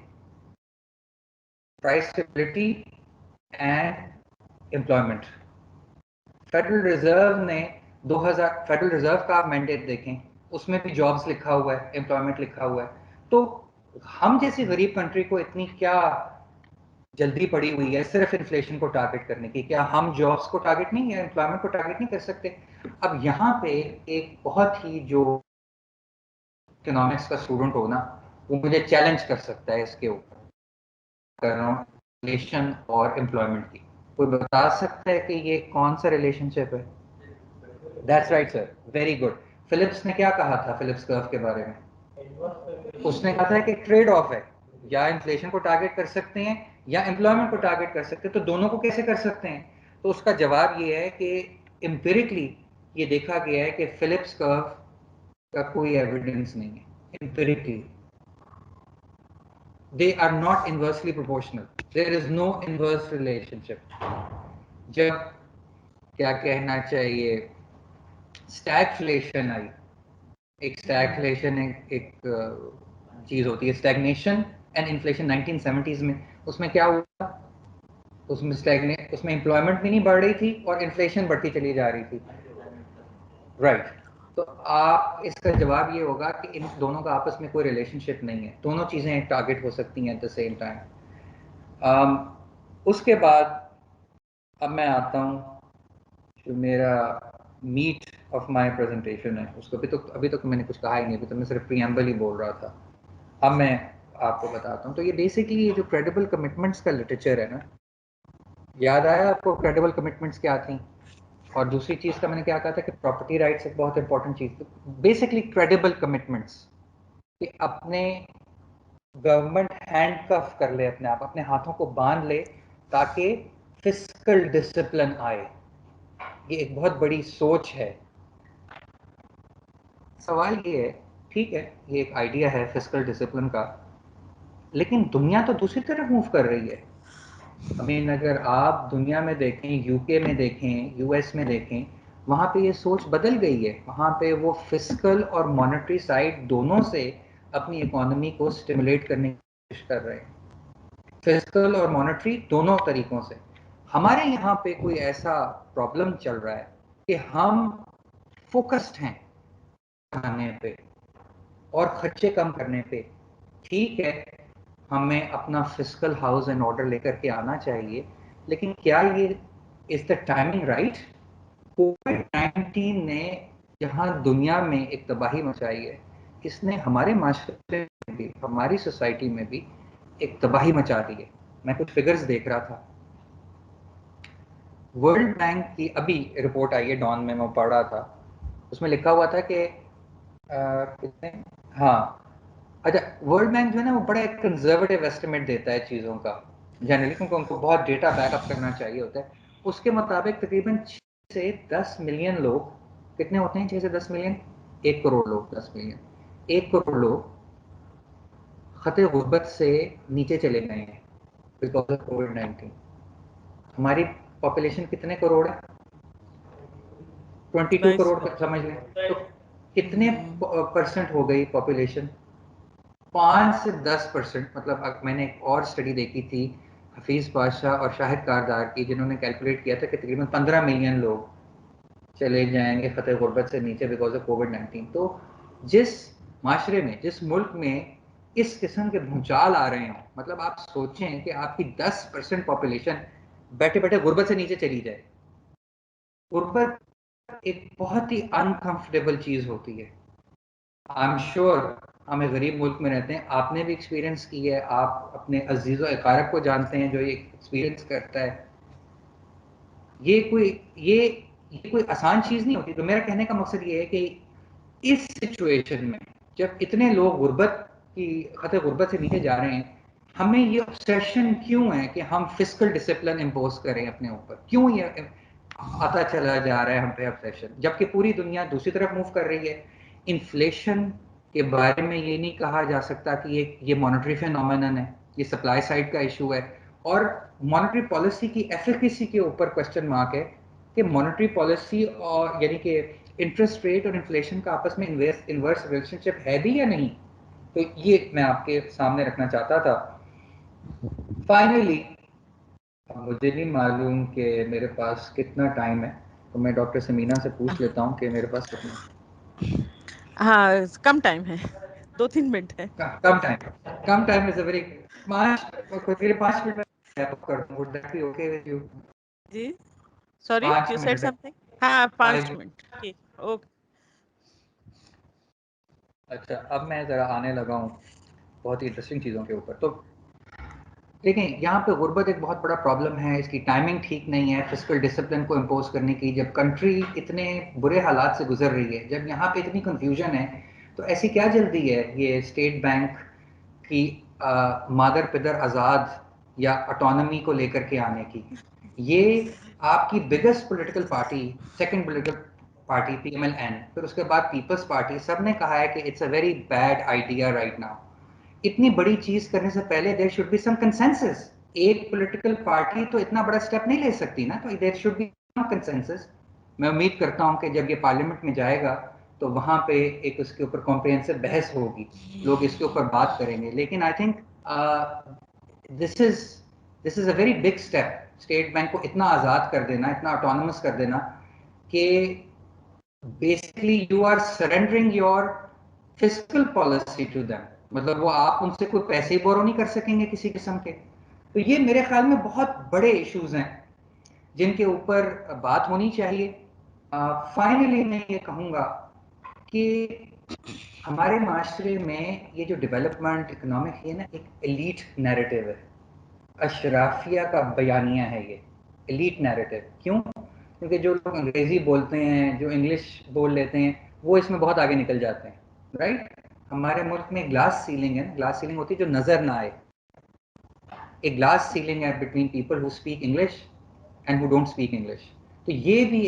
price stability and employment. Federal Reserve ने 2000, फेडरल रिजर्व का आप मैंडेट देखें, उसमें भी जॉब्स लिखा हुआ है, एम्प्लॉयमेंट लिखा हुआ है। तो हम जैसी गरीब कंट्री को इतनी क्या जल्दी पड़ी हुई है सिर्फ इन्फ्लेशन को टारगेट करने की? क्या हम जॉब्स को टारगेट नहीं या एम्प्लॉयमेंट को टारगेट नहीं कर सकते? अब यहाँ पे एक बहुत ही जो इकोनॉमिक्स का स्टूडेंट हो ना, वो मुझे चैलेंज कर सकता है इसके ऊपर, कर रहा हूँ इन्फ्लेशन और एम्प्लॉयमेंट की। कोई बता सकता है कि ये कौन सा रिलेशनशिप है? That's right sir, very good. Phillips ने क्या कहा था फिलिप्स कर्व के बारे में? उसने कहा था कि ट्रेड ऑफ है, या इन्फ्लेशन को टारगेट कर सकते हैं या एम्प्लॉयमेंट को टारगेट कर सकते हैं, तो दोनों को कैसे कर सकते हैं? तो उसका जवाब ये है कि एम्पिरिकली ये देखा गया है कि फिलिप्स कर्व का कोई एविडेंस नहीं है। Empirically they are not inversely proportional, there is no inverse relationship। जब क्या कहना चाहिए, स्टैगफ्लेशन आई, एक स्टैगफ्लेशन एक चीज होती है, स्टैग्नेशन एंड इन्फ्लेशन 1970s में, उसमें क्या हुआ, उसमें एम्प्लॉयमेंट भी नहीं बढ़ रही थी और इन्फ्लेशन बढ़ती चली जा रही थी, राइट। तो आप, इसका जवाब ये होगा कि इन दोनों का आपस में कोई रिलेशनशिप नहीं है, दोनों चीजें टारगेट हो सकती हैं एट द सेम टाइम। उसके बाद अब मैं आता हूँ जो मेरा मीट ऑफ माय प्रेजेंटेशन है, उसको अभी तक मैंने कुछ कहा ही नहीं, अभी तो मैं सिर्फ प्रीएम्बल ही बोल रहा था। अब मैं आपको बताता हूँ। तो ये बेसिकली जो क्रेडिबल कमिटमेंट्स का लिटरेचर है ना, याद आया आपको क्रेडिबल कमिटमेंट्स क्या थी? और दूसरी चीज का मैंने क्या कहा था कि प्रॉपर्टी राइट्स एक बहुत इंपॉर्टेंट चीज। बेसिकली क्रेडिबल कमिटमेंट्स कि अपने गवर्नमेंट हैंड कफ कर ले, अपने आप अपने हाथों को बांध ले ताकि फिस्कल डिसिप्लिन आए। ये एक बहुत बड़ी सोच है। सवाल ये है, ठीक है, ये एक आइडिया है फिस्कल डिसिप्लिन का, लेकिन दुनिया तो दूसरी तरफ मूव कर रही है। I mean, अगर आप दुनिया में देखें, यूके में देखें, यूएस में देखें, वहाँ पे ये सोच बदल गई है। वहाँ पे वो फिस्कल और मॉनेटरी साइड दोनों से अपनी इकोनॉमी को स्टिमुलेट करने की कोशिश कर रहे हैं, फिस्कल और मॉनेटरी दोनों तरीकों से। हमारे यहाँ पे कोई ऐसा प्रॉब्लम चल रहा है कि हम फोकस्ड हैं खाने पे और खर्चे कम करने पे। ठीक है, हमें अपना फिस्कल हाउस एंड ऑर्डर लेकर के आना चाहिए, लेकिन क्या ये इज द टाइमिंग राइट? कोविड-19 ने जहां दुनिया में एक तबाही मचाई है, इसने हमारे माशरे में भी, हमारी सोसाइटी में भी एक तबाही मचा दी है। मैं कुछ फिगर्स देख रहा था, वर्ल्ड बैंक की अभी रिपोर्ट आई है, डॉन में मैं पढ़ रहा था, उसमें लिखा हुआ था कि कितने, हाँ, अच्छा, वर्ल्ड बैंक जो है ना वो बड़ा एक कंजर्वेटिव एस्टिमेट देता है चीज़ों का जनरली, क्योंकि उनको बहुत डेटा बैकअप करना चाहिए होता है। उसके मुताबिक तकरीबन 6 से 10 मिलियन लोग, कितने होते हैं 6 से 10 मिलियन? 1 करोड़ लोग, 10 मिलियन, 1 करोड़ लोग खतरे गुर्बत से नीचे चले गए हैं बिकॉज ऑफ कोविड-19। हमारी पॉपुलेशन कितने करोड़ है? 22 करोड़ तक समझ लें, तो कितने परसेंट हो गई पॉपुलेशन? 5 से 10%। मतलब मैंने एक और स्टडी देखी थी हफीज बादशाह और शाहिद कारदार की, जिन्होंने कैलकुलेट किया था कि तकरीबन 15 मिलियन लोग चले जाएंगे खतरे गुर्बत से नीचे बिकॉज ऑफ कोविड-19। तो जिस माशरे में, जिस मुल्क में इस किस्म के भूचाल आ रहे हैं, मतलब आप सोचें कि आपकी 10% पॉपुलेशन बैठे बैठे गुर्बत से नीचे चली जाए। गुर्बत एक बहुत ही अनकंफर्टेबल चीज होती है। आई एम श्योर हमें गरीब मुल्क में रहते हैं, आपने भी एक्सपीरियंस की है, आप अपने अजीज़ो अकारब को जानते हैं जो ये एक्सपीरियंस करता है। ये कोई आसान चीज नहीं होती। तो मेरा कहने का मकसद ये है कि इस सिचुएशन में जब इतने लोग गुर्बत की खतरे गुर्बत से नीचे जा रहे हैं, हमें ये ऑब्सेशन क्यों है कि हम फिस्कल डिसिप्लिन इम्पोज करें अपने ऊपर? क्यों ये आता चला जा रहा है हम पे ऑब्सेशन, जबकि पूरी दुनिया दूसरी तरफ मूव कर रही है? इन्फ्लेशन के बारे में ये नहीं कहा जा सकता कि ये मॉनेटरी फिनोमेनन है, ये सप्लाई साइड का इशू है, और मॉनेटरी पॉलिसी की एफिकेसी के ऊपर क्वेश्चन मार्क है कि मॉनेटरी पॉलिसी और यानी कि इंटरेस्ट रेट और इन्फ्लेशन का आपस में इन्वर्स रिलेशनशिप है भी या नहीं। तो ये मैं आपके सामने रखना चाहता था। फाइनली, मुझे नहीं मालूम कि मेरे पास कितना टाइम है, तो मैं डॉक्टर समीना से पूछ लेता हूँ कि मेरे पास कितना। हाँ, कम टाइम है, 2-3 मिनट है। कम time is a very 5 minute में रैप कर दूं। Would that be okay with you? जी, सॉरी, 5 यू सेड मिनट है। समथिंग। हाँ, 5 5 मिनट, ठीक, ओके। अच्छा, अब मैं ज़रा आने लगा हूँ बहुत ही इंटरेस्टिंग चीज़ों के ऊपर। तो देखें, यहाँ पे गुर्बत एक बहुत बड़ा प्रॉब्लम है, इसकी टाइमिंग ठीक नहीं है फिस्कल डिसिप्लिन को इम्पोज करने की। जब कंट्री इतने बुरे हालात से गुजर रही है, जब यहाँ पे इतनी कंफ्यूजन है, तो ऐसी क्या जल्दी है ये स्टेट बैंक की मादर पिदर आज़ाद या ऑटोनॉमी को लेकर के आने की? ये आपकी biggest political party, second political party PMLN, फिर उसके बाद पीपल्स पार्टी, सब ने कहा है कि it's a very bad idea right now. इतनी बड़ी चीज करने से पहले there should be some consensus. एक पॉलिटिकल पार्टी तो इतना बड़ा स्टेप नहीं ले सकती ना, तो there should be some consensus. मैं उम्मीद करता हूं कि जब ये पार्लियामेंट में जाएगा तो वहां पे एक उसके ऊपर कॉम्प्रिहेंसिव बहस होगी, लोग इसके ऊपर बात करेंगे। लेकिन I think this is this is a very big step, state bank को इतना आजाद कर देना, इतना ऑटोनमस कर देना कि basically you are surrendering your fiscal policy to them. मतलब वो आप उनसे कोई पैसे बोरो नहीं कर सकेंगे किसी किस्म के। तो ये मेरे ख्याल में बहुत बड़े इश्यूज हैं जिनके ऊपर बात होनी चाहिए। फाइनली मैं ये कहूँगा कि हमारे माशरे में ये जो डेवलपमेंट इकोनॉमिक है ना, एक एलीट नैरेटिव है, अशराफिया का बयानिया है ये एलीट नैरेटिव। क्यों? क्योंकि जो लोग अंग्रेजी बोलते हैं, जो इंग्लिश बोल लेते हैं, वो इसमें बहुत आगे निकल जाते हैं, राइट? हमारे मुल्क में ग्लास सीलिंग है, ग्लास सीलिंग होती है जो नजर ना आए। एक ग्लास सीलिंग है between people who speak English and who don't speak English. तो ये भी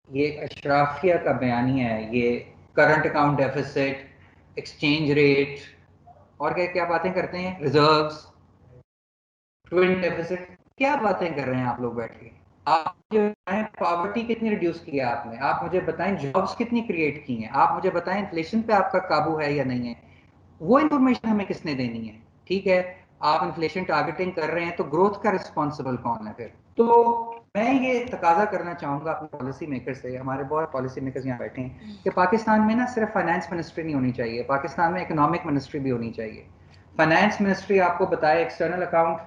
ये अशराफिया का बयानिया है, ये current account deficit, exchange rate, और क्या क्या बातें करते हैं, रिजर्व्स, ट्विन डेफिसिट, क्या बातें कर रहे हैं आप लोग बैठ के? आप मुझे बताएं पॉवर्टी कितनी रिड्यूस की है आपने, आप मुझे बताएं जॉब्स कितनी क्रिएट की हैं, आप मुझे बताएं इन्फ्लेशन पे आपका काबू है या नहीं है। वो इन्फॉर्मेशन हमें किसने देनी है? ठीक है, आप इन्फ्लेशन टारगेटिंग कर रहे हैं, तो ग्रोथ का रिस्पॉन्सिबल कौन है फिर? तो मैं ये तकाजा करना चाहूंगा अपने पॉलिसी मेकर से, हमारे बहुत पॉलिसी मेकर्स यहाँ बैठे हैं, कि पाकिस्तान में ना सिर्फ फाइनेंस मिनिस्ट्री नहीं होनी चाहिए, पाकिस्तान में इकोनॉमिक मिनिस्ट्री भी होनी चाहिए। फाइनेंस मिनिस्ट्री आपको बताए external account,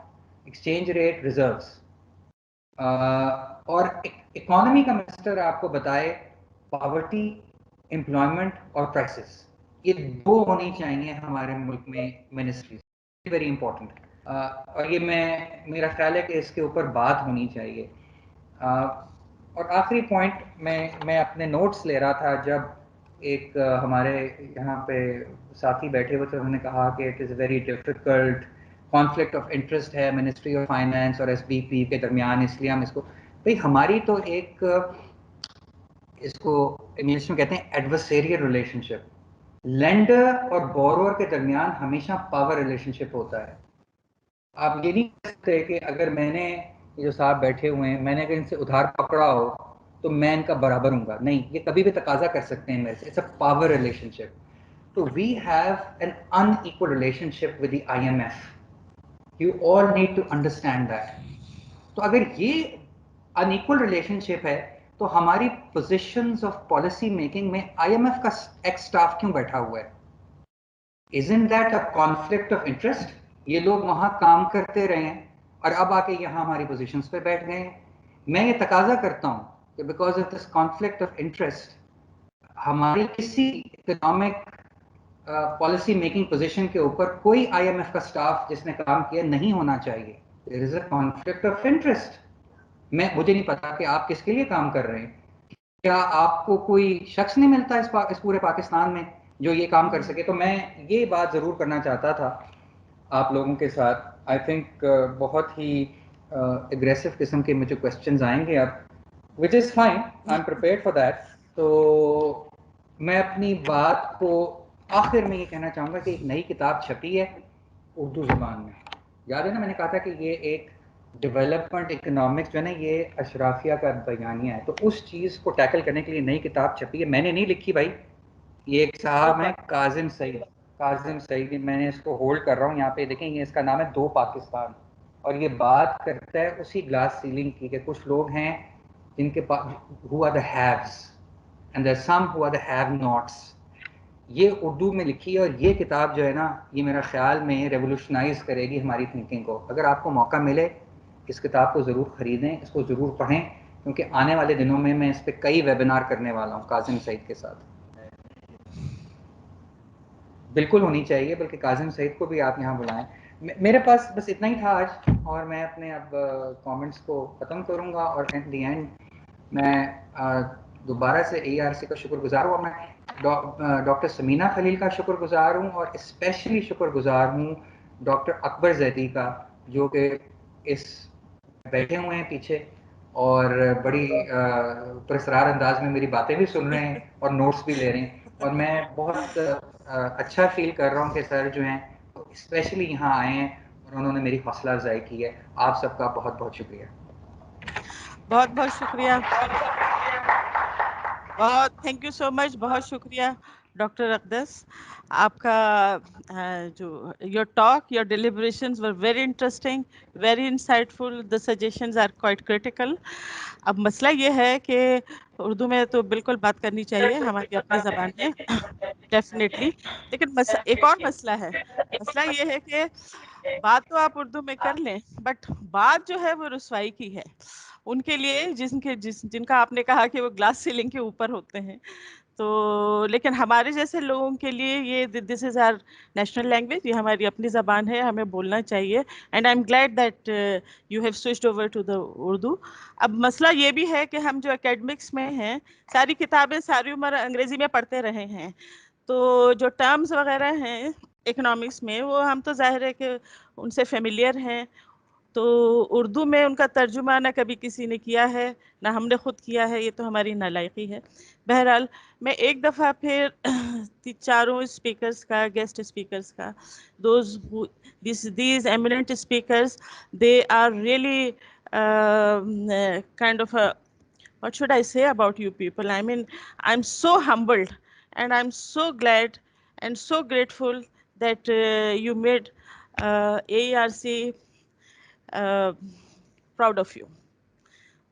exchange rate, reserves, और इकोनॉमी का मिनिस्टर आपको बताए पॉवर्टी, एम्प्लॉयमेंट और प्राइसेस। ये दो होनी चाहिए हमारे मुल्क में मिनिस्ट्रीज, वेरी इंपॉर्टेंट। और ये मेरा ख्याल है कि इसके ऊपर बात होनी चाहिए। और आखिरी पॉइंट, मैं अपने नोट्स ले रहा था जब एक हमारे यहाँ पे साथी बैठे हुए थे, उन्होंने कहा कि it is very difficult, conflict of interest है मिनिस्ट्री ऑफ फाइनेंस और SBP के दरमियान, इसलिए हम इसको, भाई हमारी तो एक, इसको इंग्लिश में कहते हैं एडवर्सेरियल रिलेशनशिप, लेंडर और बोरोअर के दरमियान हमेशा पावर रिलेशनशिप होता है। आप ये नहीं कह सकते कि अगर मैंने, ये जो साहब बैठे हुए हैं, मैंने अगर इनसे उधार पकड़ा हो तो मैं इनका बराबर हूँगा, नहीं, ये कभी भी तकाजा कर सकते हैं मेरे से। It's a power relationship. तो we have an unequal relationship with the IMF, you all need to understand that. तो अगर ये अनइक्वल रिलेशनशिप है, तो हमारी पोजीशंस ऑफ पॉलिसी मेकिंग में IMF का एक्स स्टाफ क्यों बैठा हुआ है? Isn't that a conflict of interest? ये लोग वहां काम करते रहे हैं और अब आके यहाँ हमारी पोजीशंस पे बैठ गए हैं। मैं ये तकाजा करता हूँ कि because of this conflict of interest, हमारी किसी इकोनॉमिक पॉलिसी मेकिंग पोजीशन के ऊपर कोई IMF का स्टाफ जिसने काम किया नहीं होना चाहिए। There is a conflict of interest. मुझे नहीं पता कि आप किसके लिए काम कर रहे हैं। क्या आपको कोई शख्स नहीं मिलता इस पूरे पाकिस्तान में जो ये काम कर सके। तो मैं ये बात ज़रूर करना चाहता था आप लोगों के साथ। आई थिंक बहुत ही एग्रेसिव किस्म के मुझे क्वेश्चंस आएंगे अब, which is fine, I am prepared for that. तो मैं अपनी बात को आखिर में ये कहना चाहूँगा कि एक नई किताब छपी है उर्दू ज़बान में। याद है ना, मैंने कहा था कि ये एक डेवलपमेंट इकोनॉमिक्स जो है ना, ये अशराफिया का बयानिया है। तो उस चीज़ को टैकल करने के लिए नई किताब छपी है। मैंने नहीं लिखी भाई, ये एक साहब हैं काजिम सईद, मैंने इसको होल्ड कर रहा हूँ यहाँ पे, देखेंगे इसका नाम है दो पाकिस्तान। और ये बात करता है उसी ग्लास सीलिंग की कि कुछ लोग हैं जिनके पास who are the haves and there some who are the have nots. ये उर्दू में लिखी है और ये किताब जो है ना, ये मेरा ख्याल में रेवोल्यूशनाइज करेगी हमारी थिंकिंग को। अगर आपको मौका मिले इस किताब को ज़रूर ख़रीदें, इसको ज़रूर पढ़ें, क्योंकि आने वाले दिनों में मैं इस पर कई वेबिनार करने वाला हूँ काजिम सईद के साथ। बिल्कुल होनी चाहिए, बल्कि काजिम सईद को भी आप यहाँ बुलाएं। मेरे पास बस इतना ही था आज, और मैं अपने अब कमेंट्स को ख़त्म करूँगा। और एट द एंड मैं दोबारा से ARC का शुक्रगुजार हूँ। मैं डॉक्टर समीना खलील का शुक्रगुजार हूँ, और स्पेशली शुक्रगुजार हूँ डॉक्टर अकबर जैदी का, जो कि इस बैठे हुए हैं पीछे और बड़ी पुरस्कार अंदाज में मेरी बातें भी सुन रहे हैं और नोट्स भी ले रहे हैं। और मैं बहुत अच्छा फील कर रहा हूँ कि सर जो हैं तो स्पेशली यहाँ आए हैं और उन्होंने मेरी हौसला अफजाई की है। आप सबका बहुत बहुत शुक्रिया। बहुत बहुत शुक्रिया, बहुत थैंक यू सो मच, बहुत शुक्रिया डॉक्टर अकदस। आपका जो your talk, your deliberations were very interesting, very insightful, the suggestions are quite critical. अब मसला ये है कि उर्दू में तो बिल्कुल बात करनी चाहिए, हमारी अपनी ज़बान है डेफिनेटली, लेकिन एक और मसला है। मसला ये है कि बात तो आप उर्दू में कर लें, बट बात जो है वो रुसवाई की है उनके लिए जिनका आपने कहा कि वो ग्लास सीलिंग के ऊपर होते हैं। तो लेकिन हमारे जैसे लोगों के लिए ये this is our national language, ये हमारी अपनी ज़बान है, हमें बोलना चाहिए। And I am glad that you have switched over to the Urdu. अब मसला ये भी है कि हम जो एकेडमिक्स में हैं, सारी किताबें सारी उम्र अंग्रेज़ी में पढ़ते रहे हैं, तो जो टर्म्स वगैरह हैं इकोनॉमिक्स में वो हम तो जाहिर है कि उनसे फेमिलियर हैं। तो उर्दू में उनका तर्जुमा ना कभी किसी ने किया है, ना हमने खुद किया है, ये तो हमारी नालायकी है। बहरहाल मैं एक दफ़ा फिर चारों स्पीकर्स का, गेस्ट स्पीकर्स का, these eminent speakers, they are really kind of a, what should I say about you people? I mean, I'm so humbled and I'm so glad and so grateful that you made AERC proud of you.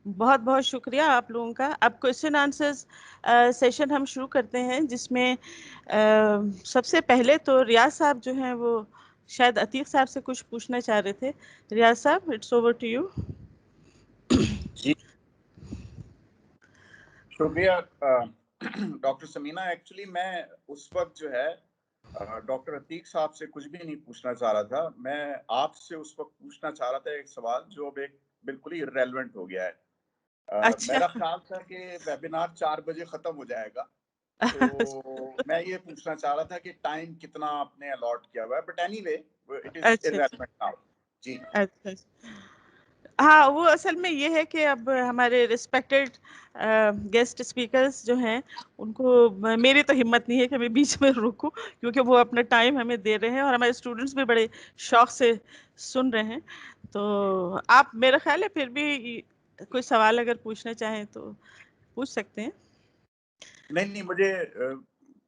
बहुत बहुत शुक्रिया आप लोगों का। अब question answers session हम शुरू करते हैं, जिसमें सबसे पहले तो रियाज साहब जो हैं वो शायद अतीक साहब से कुछ पूछना चाह रहे थे। रियाज साहब, इट्स ओवर टू यू। जी शुक्रिया डॉक्टर समीना। एक्चुअली मैं उस वक्त जो है डॉक्टर अतीक साहब से कुछ भी नहीं पूछना चाह रहा था। मैं आपसे उस वक्त पूछना चाह रहा था एक सवाल जो अब एक बिल्कुल ही इररेलेवेंट हो गया है। अच्छा। मेरा ख्याल था कि वेबिनार 4 बजे खत्म हो जाएगा, तो मैं ये पूछना चाह रहा था कि टाइम कितना आपने अलॉट किया हुआ है, बट एनीवे इट इज अच्छा इररेलेवेंट नाउ। जी अच्छा। हाँ, वो असल में ये है कि अब हमारे रिस्पेक्टेड गेस्ट स्पीकर्स जो हैं उनको मेरी तो हिम्मत नहीं है कि मैं बीच में रुकूं, क्योंकि वो अपना टाइम हमें दे रहे हैं और हमारे स्टूडेंट्स भी बड़े शौक से सुन रहे हैं। तो आप, मेरा ख्याल है, फिर भी कोई सवाल अगर पूछना चाहें तो पूछ सकते हैं। नहीं, मुझे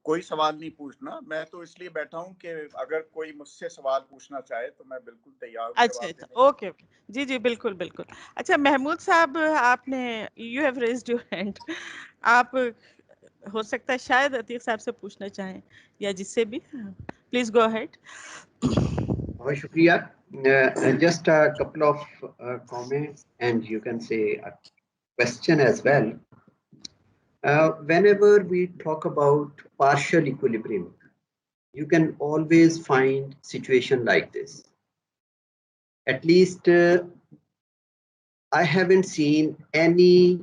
कोई सवाल नहीं पूछना। मैं तो इसलिए बैठा हूँ कि अगर कोई मुझसे सवाल पूछना चाहे तो मैं बिल्कुल तैयार हूँ अच्छा जवाब अच्छा, देने के ओके ओके, जी जी, बिल्कुल बिल्कुल। अच्छा महमूद साहब, आपने, you have raised your hand, आप हो सकता है शायद अतीक साहब से पूछना चाहें या जिससे भी, प्लीज गो अहेड। बहुत शुक्रिया। Just a couple of comments, and you can say a question as well. Whenever we talk about partial equilibrium, you can always find situation like this. At least I haven't seen any,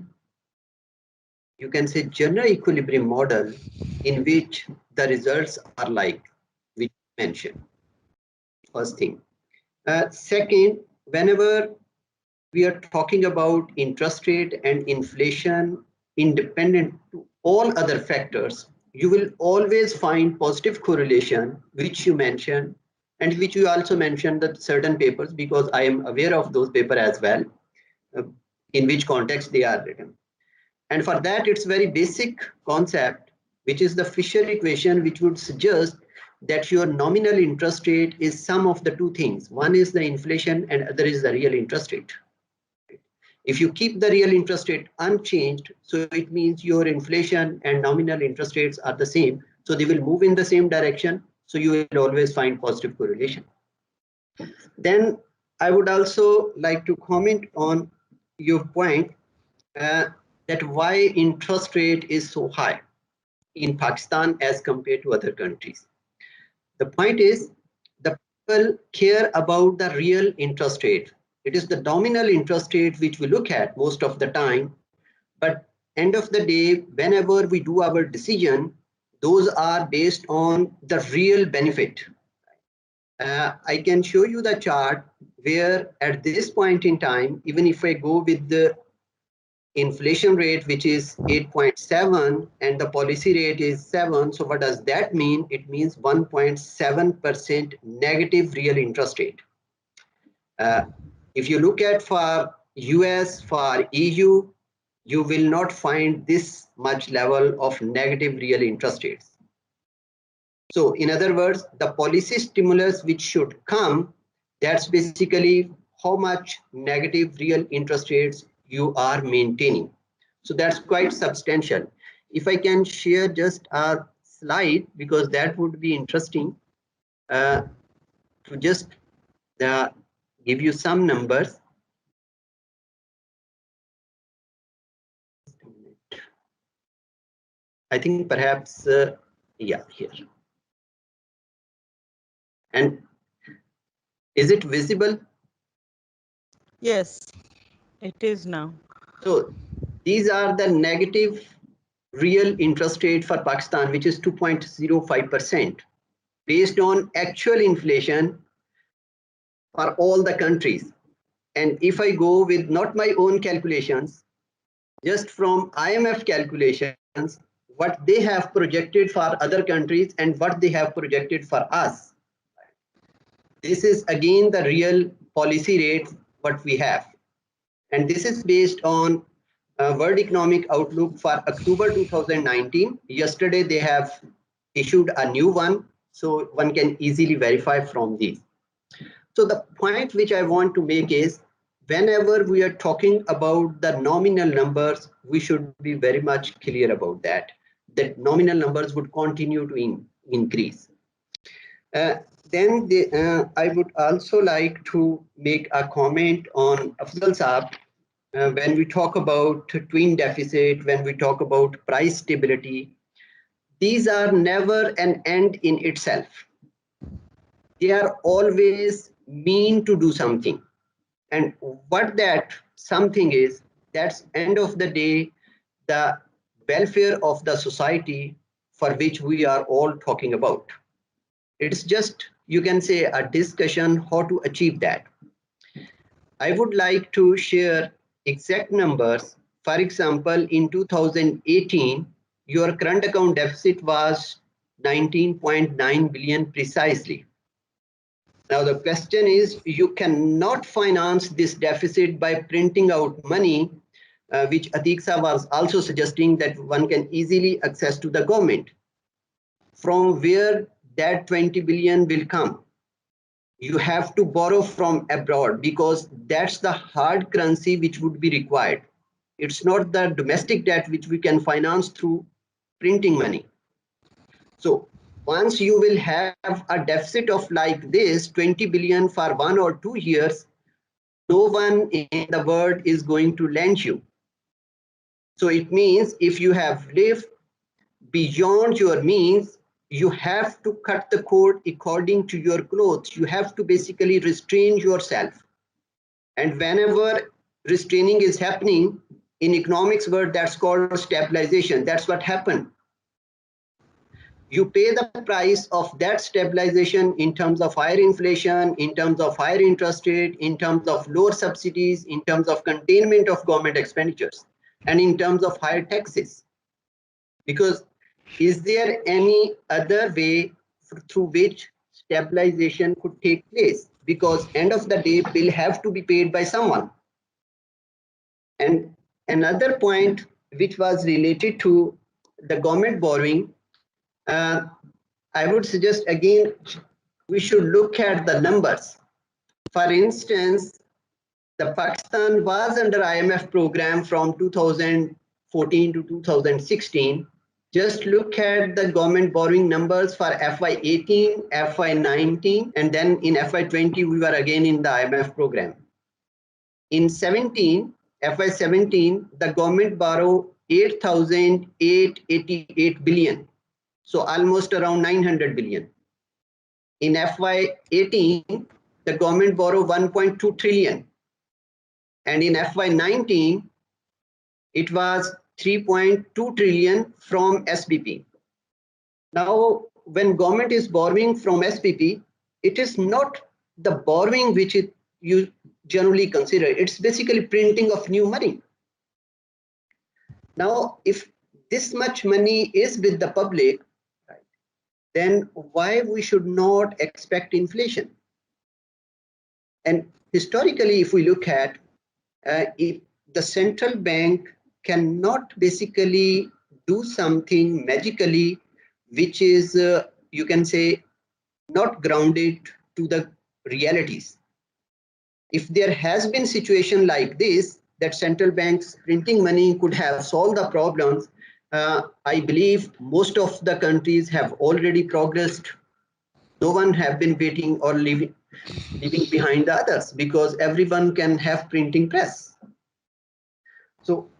you can say, general equilibrium model in which the results are like, which you mentioned. First thing. Second, whenever we are talking about interest rate and inflation independent to all other factors, you will always find positive correlation, which you mentioned, and which you also mentioned that certain papers, because I am aware of those papers as well, in which context they are written. And for that, it's very basic concept, which is the Fisher equation, which would suggest that your nominal interest rate is sum of the two things. One is the inflation and other is the real interest rate. If you keep the real interest rate unchanged, so it means your inflation and nominal interest rates are the same. So they will move in the same direction. So you will always find positive correlation. Then I would also like to comment on your point that why interest rate is so high in Pakistan as compared to other countries. The point is the people care about the real interest rate. It is the nominal interest rate which we look at most of the time, but end of the day, whenever we do our decision, those are based on the real benefit. I can show you the chart where at this point in time, even if I go with the inflation rate, which is 8.7 and the policy rate is 7. So what does that mean? It means 1.7% negative real interest rate. If you look at for US, for EU, you will not find this much level of negative real interest rates. So in other words, the policy stimulus which should come, that's basically how much negative real interest rates you are maintaining. So that's quite substantial. If I can share just a slide, because that would be interesting to just give you some numbers. I think perhaps, yeah, here. And is it visible? Yes, it is now. So these are the negative real interest rate for Pakistan, which is 2.05%, based on actual inflation for all the countries. And if I go with not my own calculations, just from IMF calculations, what they have projected for other countries and what they have projected for us. This is again the real policy rate what we have. And this is based on World Economic Outlook for October 2019. Yesterday they have issued a new one, so one can easily verify from these. So the point which I want to make is, whenever we are talking about the nominal numbers, we should be very much clear about that nominal numbers would continue to increase. Then I would also like to make a comment on Afzal Saab. When we talk about twin deficit, when we talk about price stability, these are never an end in itself. They are always mean to do something. And what that something is, that's end of the day, the welfare of the society for which we are all talking about. It's just, you can say, a discussion how to achieve that. I would like to share exact numbers. For example, in 2018, your current account deficit was 19.9 billion precisely. Now the question is, you cannot finance this deficit by printing out money, which Atiq was also suggesting that one can easily access to the government. From where that 20 billion will come? You have to borrow from abroad, because that's the hard currency which would be required. It's not the domestic debt which we can finance through printing money. So once you will have a deficit of like this 20 billion for 1 or 2 years, no one in the world is going to lend you. So it means if you have lived beyond your means, you have to cut the cord according to your clothes. You have to basically restrain yourself. And whenever restraining is happening in economics world, that's called stabilization. That's what happened. you pay the price of that stabilization in terms of higher inflation, in terms of higher interest rate, in terms of lower subsidies, in terms of containment of government expenditures, and in terms of higher taxes. Because is there any other way through which stabilization could take place? Because end of the day, bill have to be paid by someone. And another point which was related to the government borrowing, I would suggest again, we should look at the numbers. For instance, the Pakistan was under IMF program from 2014 to 2016. Just look at the government borrowing numbers for FY18, FY19, and then in FY20, we were again in the IMF program. In 17, FY17, the government borrowed 8,888 billion. So almost around 900 billion. In FY18, the government borrowed 1.2 trillion. And in FY19, it was 3.2 trillion from SBP. Now, when government is borrowing from SBP, it is not the borrowing which you generally consider. It's basically printing of new money. Now, if this much money is with the public, then why we should not expect inflation? And historically, if we look at if the central bank cannot basically do something magically, which is, you can say, not grounded to the realities. If there has been situation like this, that central banks printing money could have solved the problems, I believe most of the countries have already progressed. No one have been waiting or leaving behind the others, because everyone can have printing press. So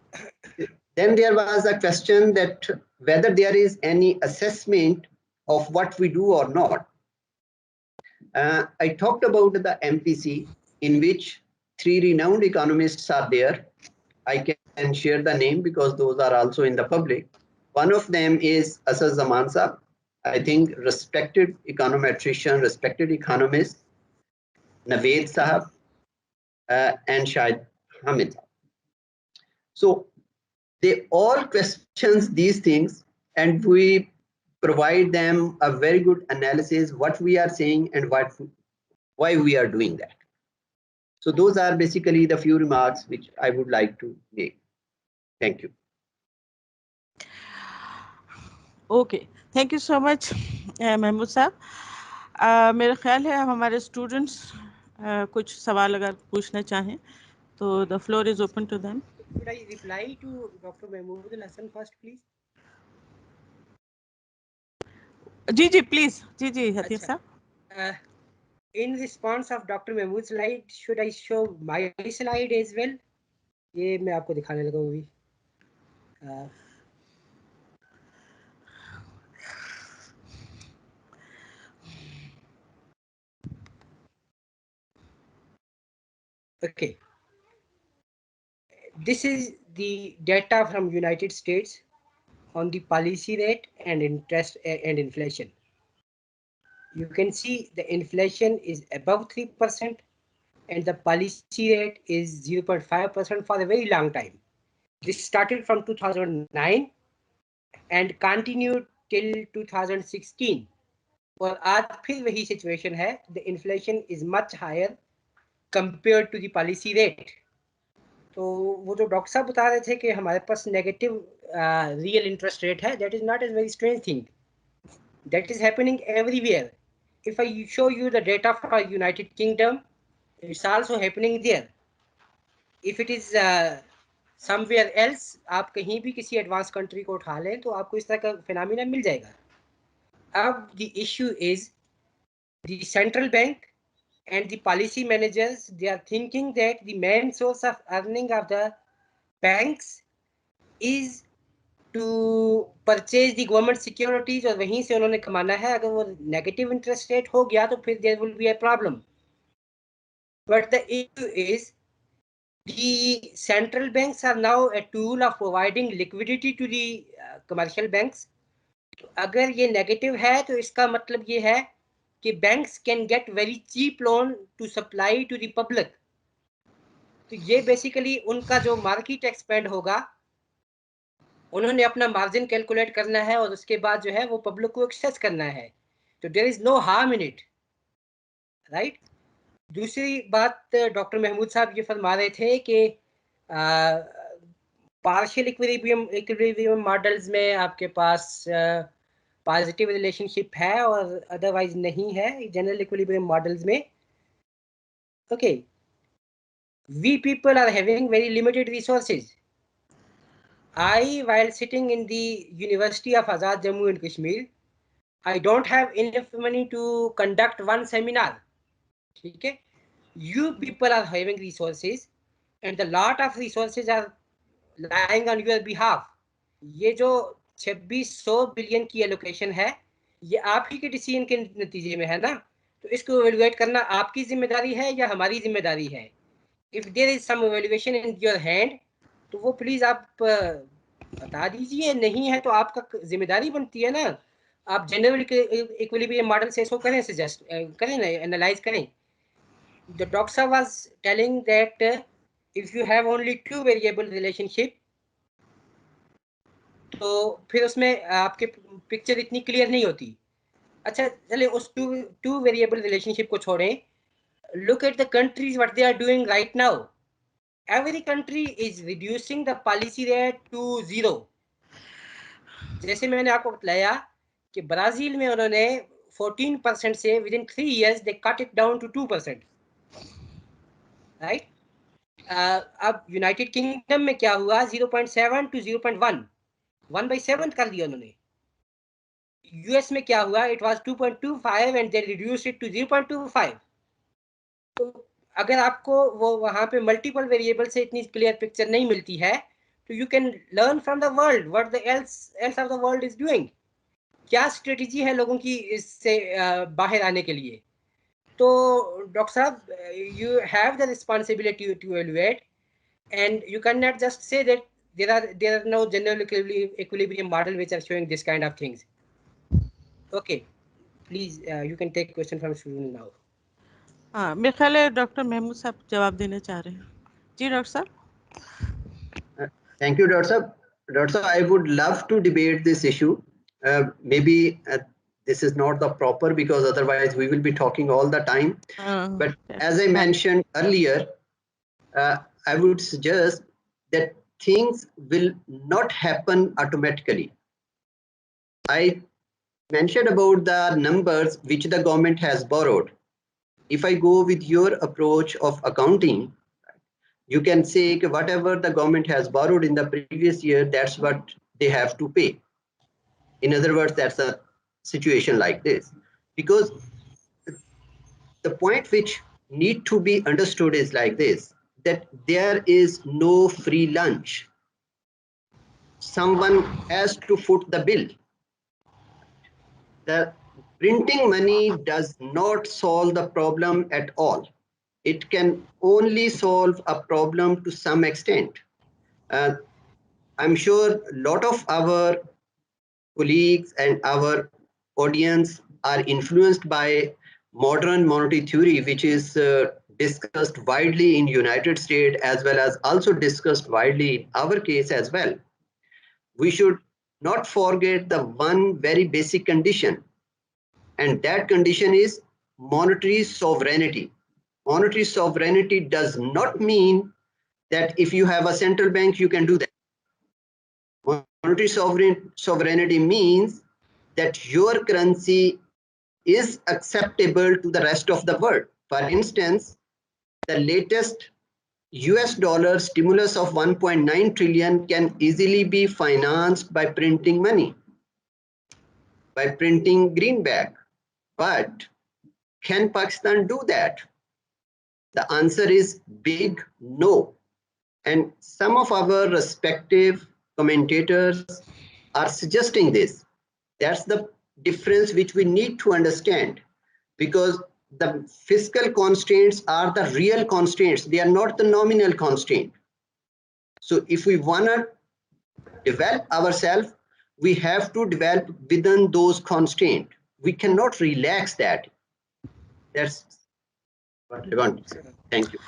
then there was a question that whether there is any assessment of what we do or not. I talked about the MPC, in which 3 renowned economists are there. I can share the name because those are also in the public. One of them is Asad Zaman Sahab, I think respected econometrician, respected economist, Naved Sahab, and Shahid Hamid. So they all questions these things, and we provide them a very good analysis, what we are saying and why we are doing that. So those are basically the few remarks which I would like to make. Thank you. Okay, thank you so much Mahmood साहब. मेरा ख्याल है अब हमारे students कुछ सवाल अगर पूछना चाहें तो the floor is open to them. Could I reply to Dr. Mehmood and Hassan first, please? जी जी प्लीज. जी जी अतीक साहब. In response of Dr. Mehmood's slide, should I show my slide as well? ये मैं आपको दिखाने लगा हूँ अभी. Okay. This is the data from United States on the policy rate and interest and inflation. You can see the inflation is above 3% and the policy rate is 0.5% for a very long time. This started from 2009 and continued till 2016. और आज फिर वही situation है. The inflation is much higher compared to the policy rate. तो वो जो doctor साहब बता रहे थे कि हमारे पास नेगेटिव रियल इंटरेस्ट रेट है, that is not a very strange thing. That is happening everywhere. If I show you the data for United Kingdom, it's also happening there. If it is somewhere else, आप कहीं भी किसी advance country को उठा लें तो आपको इस तरह का फिनोमेना मिल जाएगा. अब the issue is the central bank and the policy managers, they are thinking that the main source of earning of the banks is to purchase the government securities और वहीं से उन्होंने कमाना है. अगर वो negative interest rate हो गया तो फिर there will be a problem. But the issue is the central banks are now a tool of providing liquidity to the commercial banks अगर ये नेगेटिव है तो इसका मतलब ये है कि banks can get very cheap loan to supply to the public. तो ये बेसिकली उनका जो मार्केट एक्सपेंड होगा, उन्होंने अपना मार्जिन कैलकुलेट करना है और उसके बाद जो है वो पब्लिक को एक्सेस करना है। तो there is no harm in it, right. दूसरी बात डॉक्टर महमूद साहब ये फरमा रहे थे कि पार्शियल इक्विलिब्रियम मॉडल्स में आपके पास पॉजिटिव रिलेशनशिप है और अदरवाइज नहीं है जनरल इक्विलिब्रियम मॉडल्स में। Okay, we people are having very limited resources. I, while sitting in the University of Azad Jammu and Kashmir, I don't have enough money to conduct one seminar. Okay, you people are having resources and the lot of resources are lying on your behalf. ये जो 2600 billion की allocation है, ये आप ही के decision के नतीजे में है ना। तो इसको एवेलुएट करना आपकी जिम्मेदारी है या हमारी जिम्मेदारी है? If there is some evaluation in your hand, तो वो प्लीज आप बता दीजिए। नहीं है तो आपका जिम्मेदारी बनती है ना, आप जनरल इक्विलिब्रियम मॉडल से इसको करें, सजेस्ट करें ना, एनालाइज करें। The doctor was telling that if you have only two variable relationship, तो फिर उसमें आपके पिक्चर इतनी क्लियर नहीं होती। अच्छा चलिए उस टू वेरिएबल रिलेशनशिप को छोड़ें, look at the countries what they are doing right now. Every country is reducing the policy rate to 0. जैसे मैंने आपको बताया कि ब्राजील में उन्होंने 14% से within 3 years they cut it down to 2%, right? अब यूनाइटेड किंगडम में क्या हुआ, 0.7 to 0.1, 1/7 कर दिया उन्होंने। यूएस में क्या हुआ, it was 2.25 and they reduced it to 0.25. तो अगर आपको वो वहां पे मल्टीपल वेरिएबल से इतनी क्लियर पिक्चर नहीं मिलती है, तो you can learn from the world what the L's of the world is doing. क्या स्ट्रेटेजी है लोगों की इससे बाहर आने के लिए। तो डॉक्टर साहब, you have the responsibility to evaluate and you cannot just say that दैट there are no general equilibrium model which are showing this kind of things. Okay, please you can take question from student now. हाँ, मेरे ख्याल है doctor Mahmood साहब जवाब देना चाह रहे हैं। जी डॉक्टर साहब। Thank you, Dr. Saab. Dr. Saab, I would love to debate this issue. Maybe this is not the proper, because otherwise we will be talking all the time. But as I mentioned earlier, I would suggest that things will not happen automatically. I mentioned about the numbers which the government has borrowed. If I go with your approach of accounting, you can say whatever the government has borrowed in the previous year, that's what they have to pay. In other words, that's a situation like this. Because the point which need to be understood is like this, that there is no free lunch. Someone has to foot the bill. The printing money does not solve the problem at all. It can only solve a problem to some extent. I'm sure a lot of our colleagues and our audience are influenced by modern monetary theory, which is discussed widely in United States as well as also discussed widely in our case as well. We should not forget the one very basic condition, and that condition is monetary sovereignty. Monetary sovereignty does not mean that if you have a central bank, you can do that. Monetary sovereignty means that your currency is acceptable to the rest of the world. For instance, the latest US dollar stimulus of 1.9 trillion can easily be financed by printing money, by printing greenback. But can Pakistan do that? The answer is big no. And some of our respective commentators are suggesting this. That's the difference which we need to understand, because the fiscal constraints are the real constraints. They are not the nominal constraint. So if we want to develop ourselves, we have to develop within those constraints. We cannot relax that. That's what I want to say. Thank you.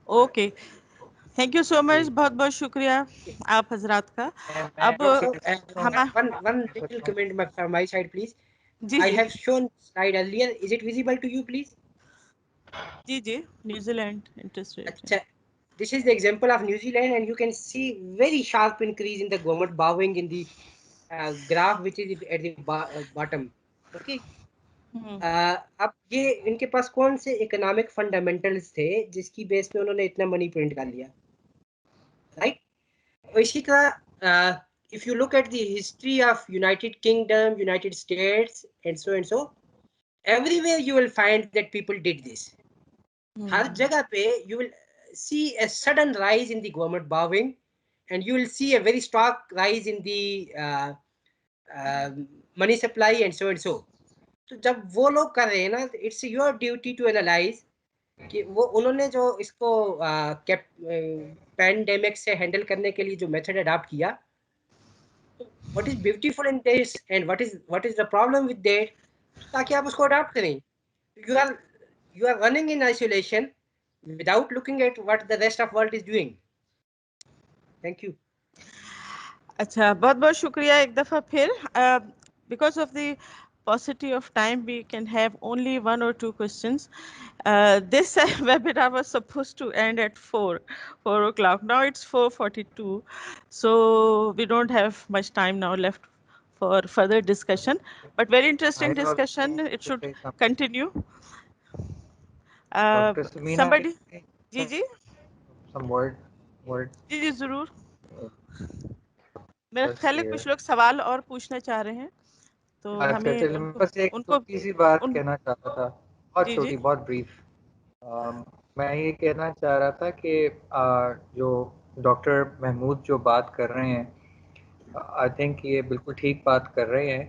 Okay, thank you so much, बहुत बहुत शुक्रिया आप हजरात का. अब हम one little comment from my side, please. जी I जी have shown slide earlier. Is it visible to you, please? जी जी, New Zealand interest rate. Acha. This is the example of New Zealand, and you can see very sharp increase in the government borrowing in the graph, which is at the bottom. Okay. अब ये इनके पास कौन से economic fundamentals थे जिसकी base पे उन्होंने इतना मनी प्रिंट कर लिया, राइट? इसी का if you look at the history of United Kingdom, United States, and so, everywhere you will find that people did this. हर जगह पे you will see a sudden rise in the government borrowing, and you will see a very stark rise in the money supply and so. तो जब वो लोग कर रहे हैं ना, it's your duty to analyze कि वो उन्होंने जो इसको पैंडेमिक से हैंडल करने के लिए जो मेथड अडॉप्ट किया, what is beautiful in this and what is the problem with that, ताकि आप उसको अडॉप्ट करें. You are running in isolation without looking at what the rest of world is doing. Thank you. अच्छा, बहुत बहुत शुक्रिया एक दफ़ा फिर. Because of the paucity of time, we can have only 1 or 2 questions. This webinar was supposed to end at 4 o'clock. Now it's 4:42, so we don't have much time now left for further discussion. But very interesting discussion. It should continue. Dr. Samina, Somebody, ji ji some words. जी जी जरूर. मेरा ख्याल है कुछ लोग सवाल और पूछना चाह रहे हैं, तो हमें मैं बस एक उनको छोटी सी बात कहना चाहता था, बहुत जी, छोटी, जी. बहुत ब्रीफ. मैं ये कहना चाह रहा था कि जो डॉक्टर महमूद जो बात कर रहे हैं, आई थिंक ये बिल्कुल ठीक बात कर रहे हैं.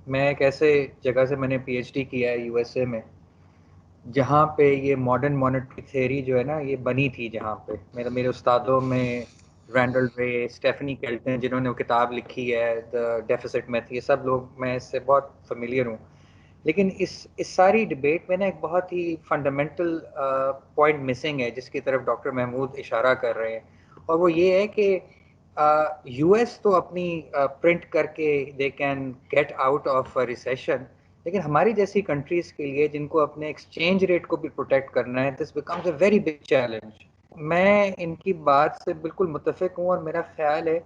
मैं एक ऐसे जगह से मैंने पीएचडी किया है यूएसए में, जहाँ पे ये मॉडर्न मॉनेटरी थ्योरी जो है ना, ये बनी थी. जहाँ पे मेरे उस्तादों में रैंडल रे, स्टेफनी केल्टन, जिन्होंने वो किताब लिखी है द डेफिसिट मेथड, ये सब लोग, मैं इससे बहुत फेमिलियर हूँ. लेकिन इस सारी डिबेट में ना एक बहुत ही फंडामेंटल पॉइंट मिसिंग है, जिसकी तरफ डॉक्टर महमूद इशारा कर रहे हैं, और वो ये है कि यूएस तो अपनी प्रिंट करके they can get out of recession, लेकिन हमारी जैसी कंट्रीज़ के लिए जिनको अपने एक्सचेंज रेट को भी प्रोटेक्ट करना है, this becomes a very big challenge. मैं इनकी बात से बिल्कुल मुत्तफिक हूँ, और मेरा ख्याल है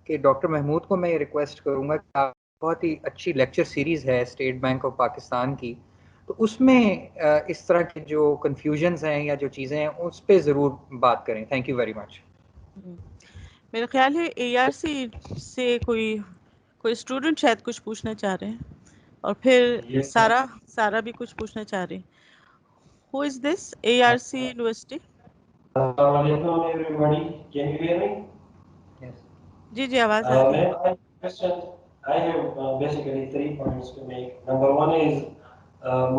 कि डॉक्टर महमूद को मैं ये रिक्वेस्ट करूँगा कि आप, बहुत ही अच्छी लेक्चर सीरीज़ है स्टेट बैंक ऑफ पाकिस्तान की, तो उसमें इस तरह के जो कन्फ्यूजन्स हैं या जो चीज़ें हैं, उस पर ज़रूर बात करें. Thank you very much. मेरा ख्याल है एआरसी से कोई स्टूडेंट शायद कुछ पूछना चाह रहे हैं, और फिर सारा भी कुछ पूछना चाह रहे हैं. Who is this? ARC university. Assalamualaikum everybody. Can you hear me? Yes. जी जी, आवाज आ रही है. I have basically 3 points to make. Number 1 is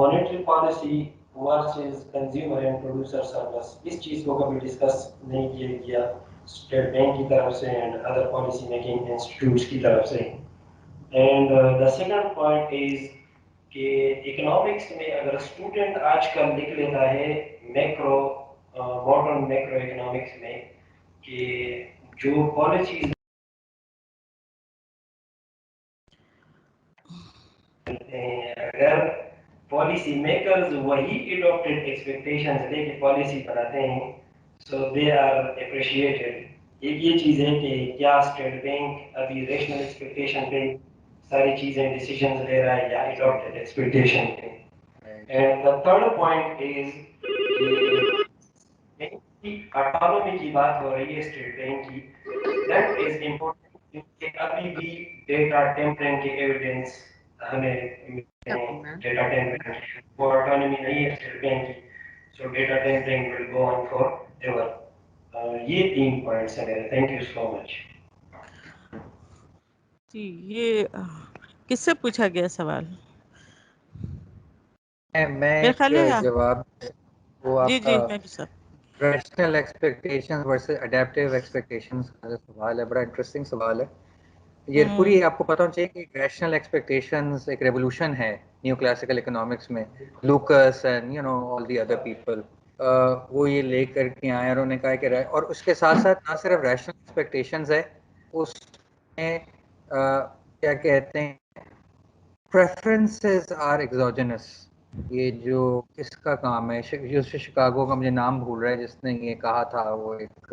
monetary policy versus consumer and producer service. इस चीज को कभी डिस्कस नहीं किया गया स्टेट बैंक की तरफ से and other policy making institutes की तरफ से. And the second point is कि इकोनॉमिक्स में अगर स्टूडेंट आजकल लिख लेता है मैक्रो मॉडर्न मैक्रो इकोनॉमिक्स में कि जो पॉलिसीज अगर पॉलिसी मेकर्स वही एडॉप्टेड एक्सपेक्टेशंस लेके पॉलिसी बनाते हैं, सो दे आर अप्रिशिएटेड. एक ये चीज है कि क्या स्टेट बैंक अभी रेशनल एक्सपेक्टेशन पे सारी चीजें डिसीजंस ले रहा है या एडॉप्टेड एक्सपेक्टेशन पे. And the third point is कि ऑटोनॉमी की बात हो रही है स्टेट बैंक की, दैट इज इम्पोर्टेंट क्योंकि अभी भी डेटा टेम्परिंग के एविडेंस हमें डेटा टेम्परिंग फॉर ऑटोनॉमी नहीं है स्टेट बैंक की, so data tampering will go on forever. ये 3 पॉइंट्स हैं मेरे. Thank you so much. जी, ये किससे पूछा गया सवाल? मैं ख्याल है जवाब, वो जी जी, मैं भी सब. Rational expectations versus adaptive expectations का जो सवाल है, बड़ा इंटरेस्टिंग सवाल है. ये पूरी आपको पता होना चाहिए कि रैशनल एक्सपेक्टेशंस एक रेवोल्यूशन है न्यू क्लासिकल इकोनॉमिक्स में, लूकस and you know all the other people, वो ये लेकर के आए और उन्होंने कहा कि और उसके साथ साथ ना सिर्फ रैशनल एक्सपेक्टेशंस है, उसमें क्या कहते हैं प्रेफरेंसेस आर एक्सोजेनस। ये जो किसका काम है, शिकागो का मुझे नाम भूल रहा है जिसने ये कहा था, वो एक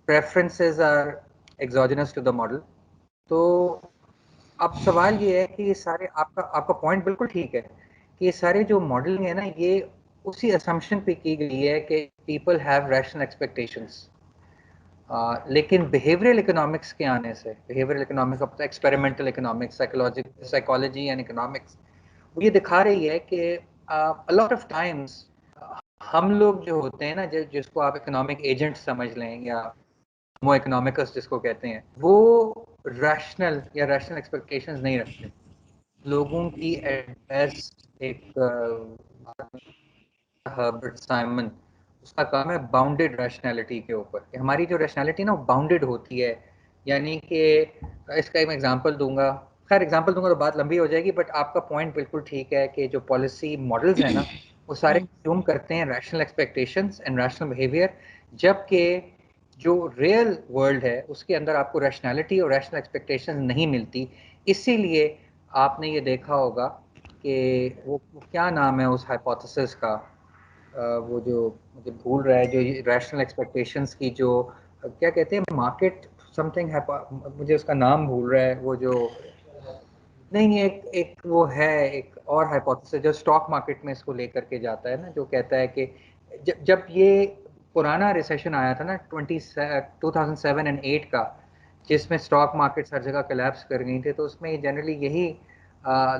preferences are exogenous to the model. तो अब सवाल ये है कि ये सारे आपका पॉइंट बिल्कुल ठीक है कि ये सारे जो मॉडलिंग है ना, ये उसी असम्पशन पे की गई है कि पीपल हैव रैशनल एक्सपेक्टेशंस, लेकिन बिहेवियरल इकोनॉमिक्स के आने से, बिहेवियरल इकोनॉमिक्स का experimental economics, psychology and economics, वो ये दिखा रही है कि अ लॉट ऑफ टाइम्स हम लोग जो होते हैं ना, जिसको आप इकोनॉमिक एजेंट समझ लें या होमो इकोनॉमिकस जिसको कहते हैं, वो रैशनल या रैशनल एक्सपेक्टेशंस नहीं रखते। लोगों की एट बेस्ट एक हर्बर्ट साइमन, उसका काम है बाउंडेड रैशनैलिटी के ऊपर, कि हमारी जो रैशनैलिटी ना वो बाउंडेड होती है। यानी कि इसका एक मैं एग्जांपल दूंगा, खैर एग्जांपल दूंगा तो बात लंबी हो जाएगी, बट आपका पॉइंट बिल्कुल ठीक है कि जो पॉलिसी मॉडल्स हैं ना, वो सारे अज्यूम करते हैं rational expectations and rational behaviour, जबकि जो रियल वर्ल्ड है उसके अंदर आपको रैशनैलिटी और रैशनल एक्सपेक्टेशंस नहीं मिलती। इसीलिए आपने ये देखा होगा कि वो क्या नाम है उस हाइपोथेसिस का, वो जो मुझे भूल रहा है, जो रैशनल एक्सपेक्टेशंस की जो क्या कहते हैं मार्केट समथिंग है, मुझे उसका नाम भूल रहा है, वो जो नहीं, एक एक वो है एक और हाइपोथेसिस जो स्टॉक मार्केट में इसको लेकर के जाता है ना, जो कहता है कि जब ये पुराना रिसेशन आया था ना 2007 एंड 8 का, जिसमें स्टॉक मार्केट हर जगह कोलैप्स कर गई थी, तो उसमें जनरली यही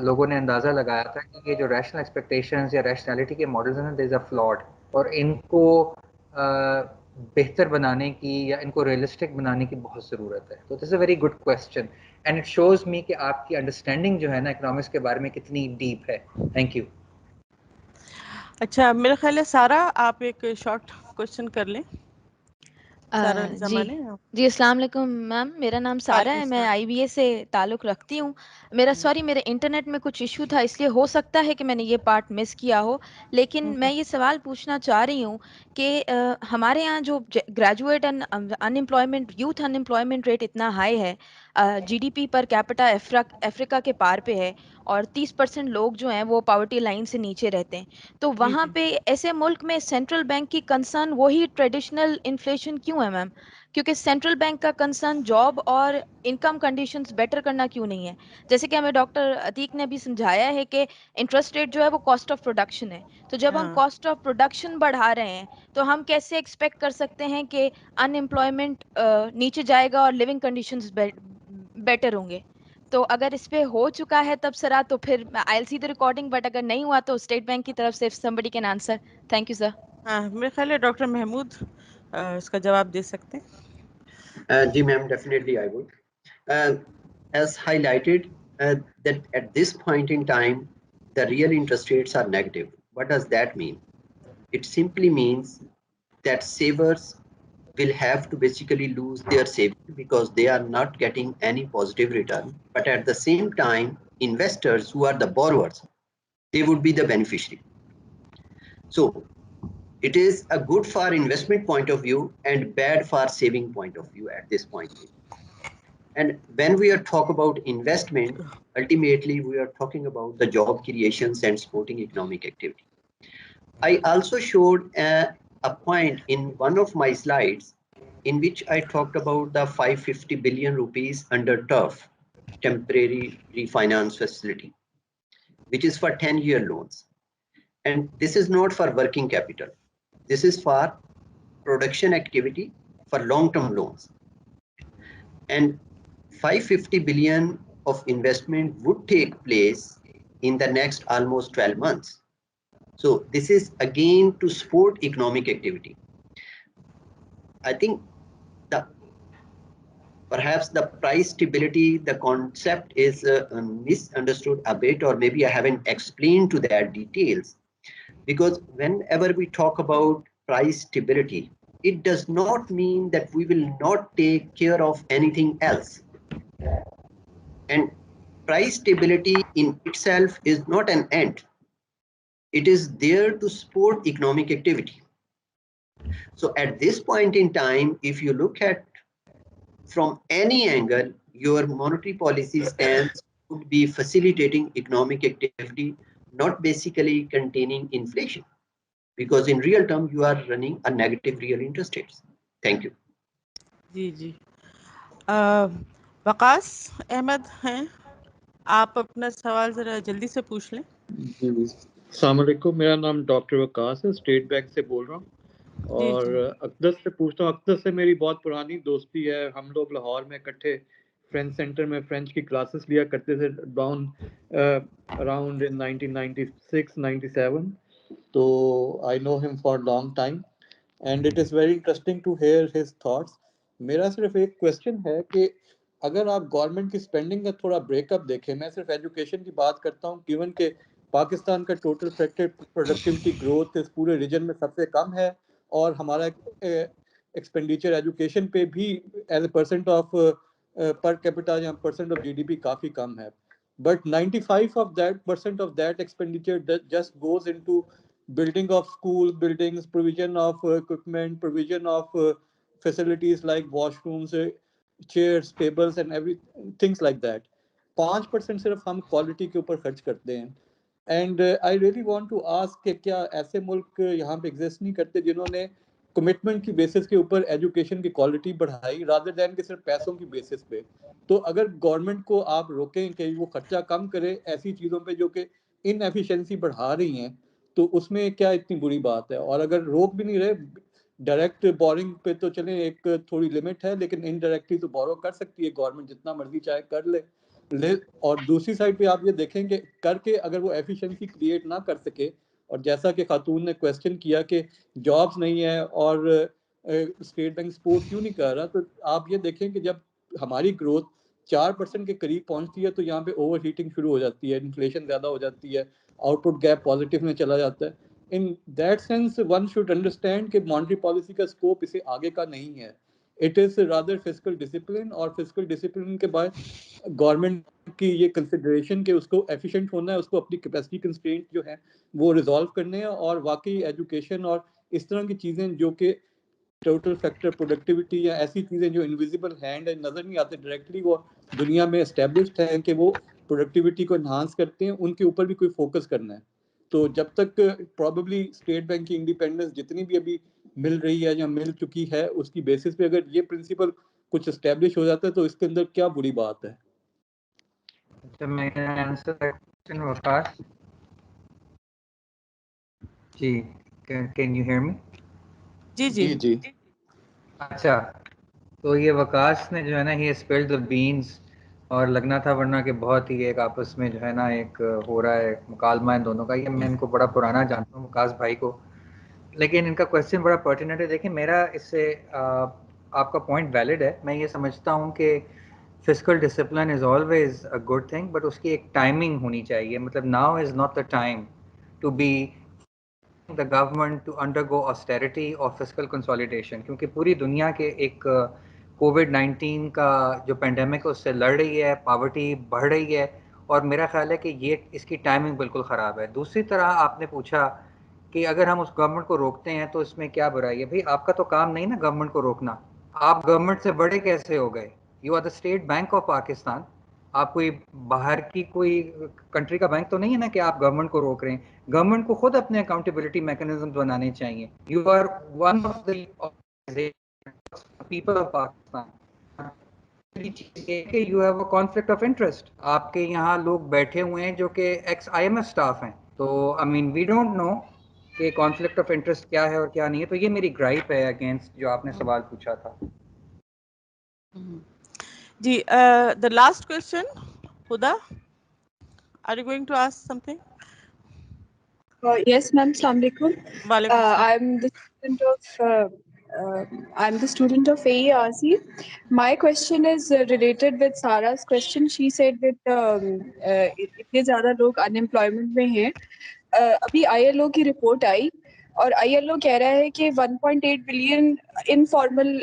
लोगों ने अंदाज़ा लगाया था कि ये जो रैशनल एक्सपेक्टेशंस या रैशनैलिटी के मॉडल्स हैं ना, देयर इज अ फ्लॉड, और इनको बेहतर बनाने की या इनको रियलिस्टिक बनाने की बहुत ज़रूरत है। तो this is a very good question and it shows मी कि आपकी अंडरस्टैंडिंग जो है ना इकोनॉमिक्स के बारे में कितनी डीप है। Thank you. अच्छा, मेरा ख्याल है सारा आप एक शॉर्ट क्वेश्चन कर लें। सारा जी जमाने जी, अस्सलाम वालेकुम मैम, मेरा नाम सारा है, मैं आईबीए से ताल्लुक़ रखती हूँ। मेरा सॉरी मेरे इंटरनेट में कुछ इशू था, इसलिए हो सकता है कि मैंने ये पार्ट मिस किया हो, लेकिन मैं ये सवाल पूछना चाह रही हूँ कि हमारे यहाँ जो graduate and unemployment, youth unemployment rate इतना हाई है, जीडीपी पर कैपिटा अफ्रीका के पार पे है, और 30% लोग जो हैं वो पॉवर्टी लाइन से नीचे रहते हैं। तो वहाँ पे ऐसे मुल्क में सेंट्रल बैंक की कंसर्न वही ट्रेडिशनल इन्फ्लेशन क्यों है मैम? क्योंकि सेंट्रल बैंक का कंसर्न जॉब और इनकम कंडीशंस बेटर करना क्यों नहीं है? जैसे कि हमें डॉक्टर अतीक ने भी समझाया है कि इंटरेस्ट रेट जो है वो कॉस्ट ऑफ प्रोडक्शन है। तो जब हम कॉस्ट ऑफ प्रोडक्शन बढ़ा रहे हैं, तो हम कैसे एक्सपेक्ट कर सकते हैं कि अनएम्प्लॉयमेंट नीचे जाएगा और लिविंग कंडीशंस बेटर होंगे? तो अगर इस पे हो चुका है तब सरा, तो फिर I will see the recording, but अगर नहीं हुआ तो स्टेट बैंक की तरफ से somebody can answer. Thank you sir. हाँ, मेरे ख्याल है डॉक्टर महमूद इसका जवाब दे सकते हैं। जी ma'am, definitely I would. As highlighted, that at this point in time, the real interest rates are negative. What does that mean? It simply means that savers will have to basically lose their savings because they are not getting any positive return. But at the same time, investors who are the borrowers, they would be the beneficiary. So it is a good for investment point of view and bad for saving point of view at this point. And when we are talk about investment, ultimately we are talking about the job creations and supporting economic activity. I also showed a point in one of my slides in which I talked about the 550 billion rupees under TURF, temporary refinance facility, which is for 10-year loans. And this is not for working capital. This is for production activity for long-term loans. And 550 billion of investment would take place in the next almost 12 months. So this is again to support economic activity. I think perhaps the price stability, the concept is misunderstood a bit, or maybe I haven't explained to that details, because whenever we talk about price stability, it does not mean that we will not take care of anything else. And price stability in itself is not an end. It is there to support economic activity. So at this point in time, if you look at from any angle, your monetary policy stance would be facilitating economic activity, not basically containing inflation. Because in real term, you are running a negative real interest rates. Thank you. जी जी वकास अहमद हैं, आप अपना सवाल ज़रा जल्दी से पूछ लें। जी अस्सलाम वालेकुम, मेरा नाम डॉक्टर वकास है, स्टेट बैंक से बोल रहा हूँ जी और जी अक़दस से पूछता हूँ। अक़दस से मेरी बहुत पुरानी दोस्ती है, हम लोग लाहौर में इकट्ठे फ्रेंच सेंटर में फ्रेंच की क्लासेस लिया करते थे डाउन अराउंड इन 1996-97, तो I know him for long time and it is very interesting to hear his thoughts. मेरा सिर्फ एक क्वेश्चन है कि अगर आप गवर्नमेंट की स्पेंडिंग का थोड़ा ब्रेकअप देखें, मैं सिर्फ एजुकेशन की बात करता हूँ, गिवन के पाकिस्तान का टोटल फैक्टर प्रोडक्टिविटी ग्रोथ इस पूरे रीजन में सबसे कम है और हमारा एक्सपेंडिचर एजुकेशन पे भी as a percent of per capita या परसेंट ऑफ जीडीपी काफ़ी कम है, but 95% of that expenditure that just goes into building of school buildings, provision of equipment, provision of facilities like washrooms, chairs, tables and every things like that. 5% सिर्फ हम quality के ऊपर खर्च करते हैं and I really want to ask कि क्या ऐसे मुल्क यहाँ पे एग्जिस्ट नहीं करते जिन्होंने कमिटमेंट की बेसिस के ऊपर एजुकेशन की क्वालिटी बढ़ाई रादर दैन कि सिर्फ पैसों की बेसिस पे। तो अगर गवर्नमेंट को आप रोकें कि वो खर्चा कम करे ऐसी चीज़ों पे जो कि इनएफिशिएंसी बढ़ा रही हैं, तो उसमें क्या इतनी बुरी बात है? और अगर रोक भी नहीं रहे, डायरेक्ट बोरिंग पे तो चलें एक थोड़ी लिमिट है, लेकिन इनडायरेक्टली तो बोरो कर सकती है गवर्नमेंट, जितना मर्जी चाहे कर ले। और दूसरी साइड पे आप ये देखें कि करके अगर वो एफिशिएंसी क्रिएट ना कर सके, और जैसा कि खातून ने क्वेश्चन किया कि जॉब्स नहीं है और स्टेट बैंक सपोर्ट क्यों नहीं कर रहा, तो आप ये देखें कि जब हमारी ग्रोथ 4% के करीब पहुंचती है तो यहाँ पे ओवर हीटिंग शुरू हो जाती है, इन्फ्लेशन ज़्यादा हो जाती है, आउटपुट गैप पॉजिटिव में चला जाता है। In that sense one should understand कि मॉनेटरी पॉलिसी का स्कोप इसे आगे का नहीं है, it is rather physical discipline, और फिजिकल डिसिप्लिन के बाद गवर्नमेंट की ये कंसिडरेशन कि उसको एफिशिएंट होना है, उसको अपनी कैपेसिटी कंस्ट्रेंट जो है वो रिजॉल्व करने हैं, और वाकई एजुकेशन और इस तरह की चीज़ें जो कि टोटल फैक्टर प्रोडक्टिविटी या ऐसी चीज़ें जो इनविजिबल हैंड है, नज़र नहीं आते डायरेक्टली, वो दुनिया में एस्टेब्लिश्ड हैं कि वो प्रोडक्टिविटी को इन्हांस करते हैं, उनके ऊपर भी कोई फोकस करना है। तो जब तक प्रॉबेबली स्टेट बैंक की इंडिपेंडेंस जितनी भी अभी मिल रही है या मिल चुकी है, उसकी बेसिस पे अगर ये प्रिंसिपल कुछ एस्टेब्लिश हो जाता है तो इसके अंदर क्या बुरी बात है? So may I answer that question, Waqas? Ji, can you hear me? जी जी जी अच्छा, तो ये वकास ने जो है ना ये स्पिल्ड द बीन्स, और लगना था वरना कि बहुत ही एक आपस में जो है ना एक हो रहा है मुकालमा इन दोनों का। ये मैं इनको बड़ा पुराना जानता हूँ वकास भाई को, लेकिन इनका क्वेश्चन बड़ा पर्टिनेंट है। देखिए मेरा इससे आपका पॉइंट वैलिड है। मैं ये समझता हूँ कि physical discipline is always a good thing, but उसकी एक टाइमिंग होनी चाहिए। मतलब now is not the time to be the government to undergo austerity और फिजिकल कंसोलिडेशन, क्योंकि पूरी दुनिया के एक कोविड-19 का जो पेंडेमिक है उससे लड़ रही है, पावर्टी बढ़ रही है, और मेरा ख्याल है कि ये इसकी टाइमिंग बिल्कुल ख़राब है। दूसरी तरह आपने पूछा कि अगर हम उस गवर्नमेंट को रोकते हैं तो इसमें क्या बुराई है। भाई आपका तो काम नहीं ना गवर्नमेंट को रोकना, आप गवर्नमेंट से बड़े कैसे हो गए? You are the State Bank of Pakistan. आप कोई बाहर की कोई कंट्री का बैंक तो नहीं है ना कि आप गवर्नमेंट को रोक रहे हैं। गवर्नमेंट को खुद अपने अकाउंटेबिलिटी मैकेनिज्म बनाने चाहिए। You are one of the people of Pakistan. You have a conflict of interest. आपके यहाँ लोग बैठे हुए हैं जो कि एक्स IMF स्टाफ हैं, तो I mean we don't know कि कॉन्फ्लिक्ट ऑफ इंटरेस्ट क्या है और क्या नहीं है। तो ये मेरी ग्राइप है अगेंस्ट जो आपने सवाल पूछा था। जी the last question, Huda, are you going to ask something? Yes, ma'am. Assalamu alaikum. Walaikum salam. I'm the student of AERC. My question is related with Sarah's question. She said that इतने ज़्यादा लोग unemployment में हैं. अभी ILO की report आई और ILO कह रहा है कि 1.8 बिलियन इनफॉर्मल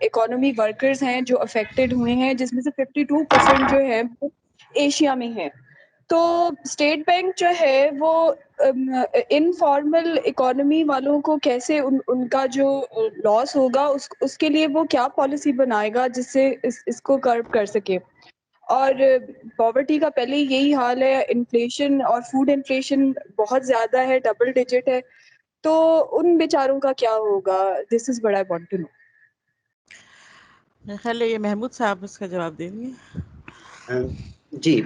इकोनॉमी वर्कर्स हैं जो अफेक्टेड हुए हैं, जिसमें से 52% जो है वो एशिया में है। तो स्टेट बैंक जो है वो इनफॉर्मल इकोनॉमी वालों को कैसे उनका जो लॉस होगा उसके लिए वो क्या पॉलिसी बनाएगा जिससे इसको कर्ब कर सके। और पॉवर्टी का पहले यही हाल है, इन्फ्लेशन और फूड इन्फ्लेशन बहुत ज़्यादा है, डबल डिजिट है, तो उन बेचारों का क्या होगा? This is what I want to know. मेरे ख्याल है ये महमूद साहब इसका जवाब देंगे। Gee,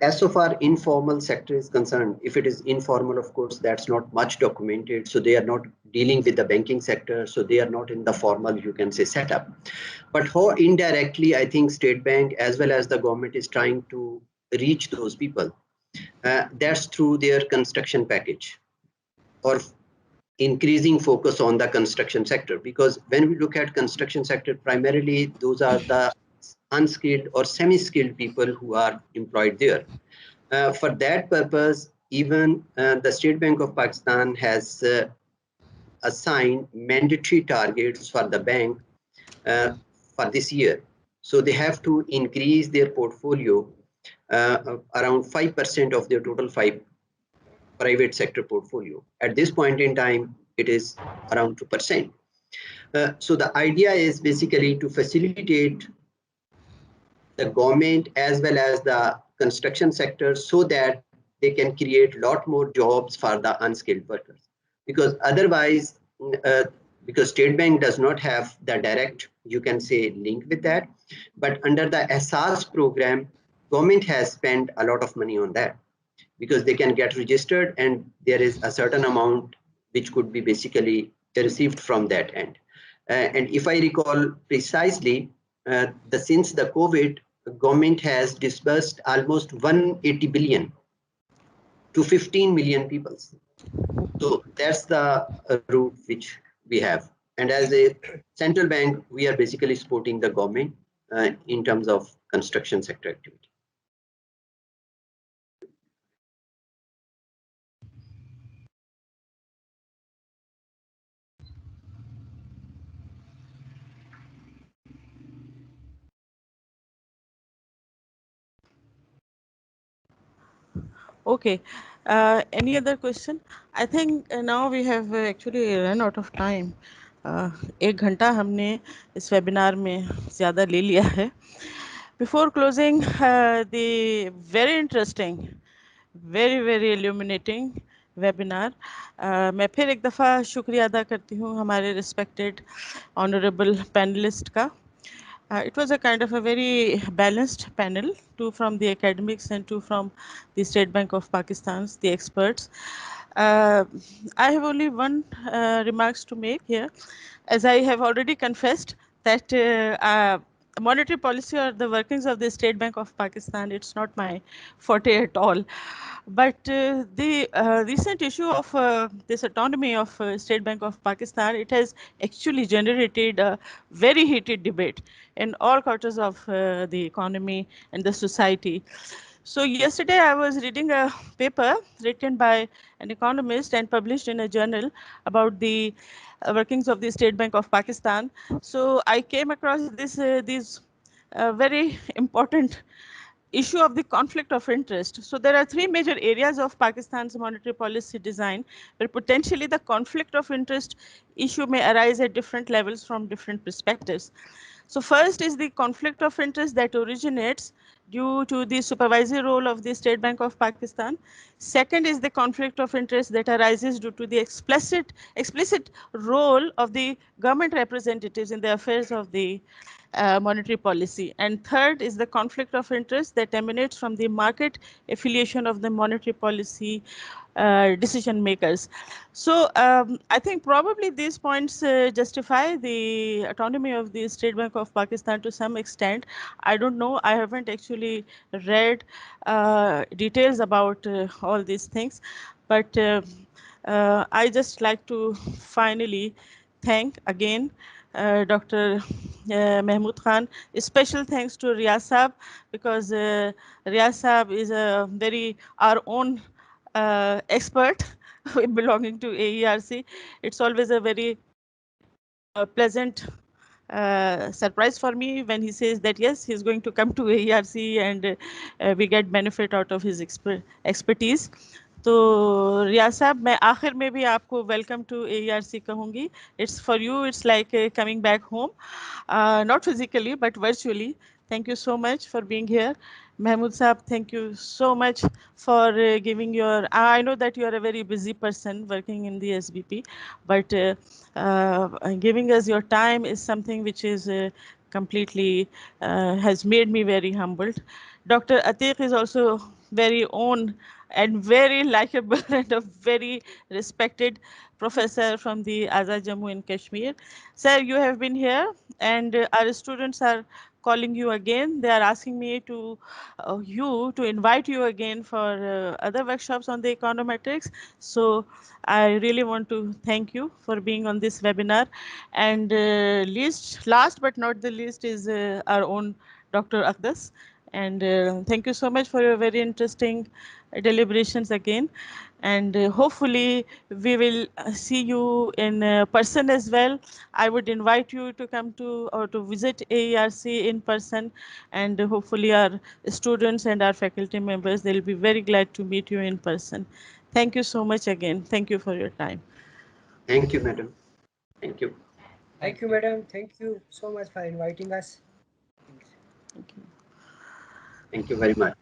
as so far informal sector is concerned, if it is informal, of course, that's not much documented. So they are not dealing with the banking sector. So they are not in the formal, you can say, setup. But how indirectly, I think State Bank as well as the government is trying to reach those people. That's through their construction package or increasing focus on the construction sector. Because when we look at construction sector, primarily those are the unskilled or semi-skilled people who are employed there. For that purpose, even the State Bank of Pakistan has assigned mandatory targets for the bank for this year. So they have to increase their portfolio around 5% of their total private sector portfolio. At this point in time, it is around 2%. So the idea is basically to facilitate the government as well as the construction sector so that they can create a lot more jobs for the unskilled workers. Because otherwise, because State Bank does not have the direct, you can say, link with that. But under the SARS program, government has spent a lot of money on that because they can get registered and there is a certain amount which could be basically received from that end. And if I recall precisely, since the COVID, government has disbursed almost 180 billion to 15 million people. So that's the route which we have. And as a central bank, we are basically supporting the government in terms of construction sector activity. Okay. Any other question? I think now we have actually run out of time. 1 घंटा हमने इस webinar में ज़्यादा ले लिया है. Before closing the very interesting, very illuminating webinar, मैं फिर एक दफ़ा शुक्रिया अदा करती हूँ हमारे respected honorable panelist का. It was a kind of a very balanced panel, two from the academics and two from the State Bank of Pakistan's, the experts. I have only one remarks to make here, as I have already confessed that monetary policy or the workings of the State Bank of Pakistan, it's not my forte at all. But the recent issue of this autonomy of State Bank of Pakistan, it has actually generated a very heated debate in all quarters of the economy and the society. So yesterday I was reading a paper written by an economist and published in a journal about the workings of the State Bank of Pakistan. So I came across these very important issue of the conflict of interest. So there are three major areas of Pakistan's monetary policy design where potentially the conflict of interest issue may arise at different levels from different perspectives. So first is the conflict of interest that originates due to the supervisory role of the State Bank of Pakistan. Second is the conflict of interest that arises due to the explicit role of the government representatives in the affairs of the monetary policy. And third is the conflict of interest that emanates from the market affiliation of the monetary policy decision makers. So I think probably these points justify the autonomy of the State Bank of Pakistan to some extent. I don't know. I haven't actually read details about all these things, but I just like to finally thank again Dr. Mehmood Khan. Special thanks to Riaz Saab, because Riaz Saab is a very our own expert belonging to AERC. It's always a very pleasant surprise for me when he says that yes, he's going to come to AERC and we get benefit out of his expertise. तो रियाज साहब मैं आखिर में भी आपको welcome to AERC कहूँगी. It's for you, it's like coming back home, not physically but virtually. Thank you so much for being here. Mehmood Saab, thank you so much for giving your, I know that you are a very busy person working in the SBP, but giving us your time is something which is completely has made me very humbled. Dr. Atiq is also very own and very likable and a very respected professor from the Azad Jammu and Kashmir. Sir, you have been here and our students are calling you again. They are asking me to invite you again for other workshops on the econometrics. So I really want to thank you for being on this webinar. And last but not the least is our own Dr. Aqdas. And thank you so much for your very interesting deliberations again. And hopefully we will see you in person as well. I would invite you to come to or to visit AERC in person, and hopefully our students and our faculty members, they'll be very glad to meet you in person. Thank you so much again. Thank you for your time. Thank you, madam. Thank you. Thank you, madam. Thank you so much for inviting us. Thank you. Thank you very much.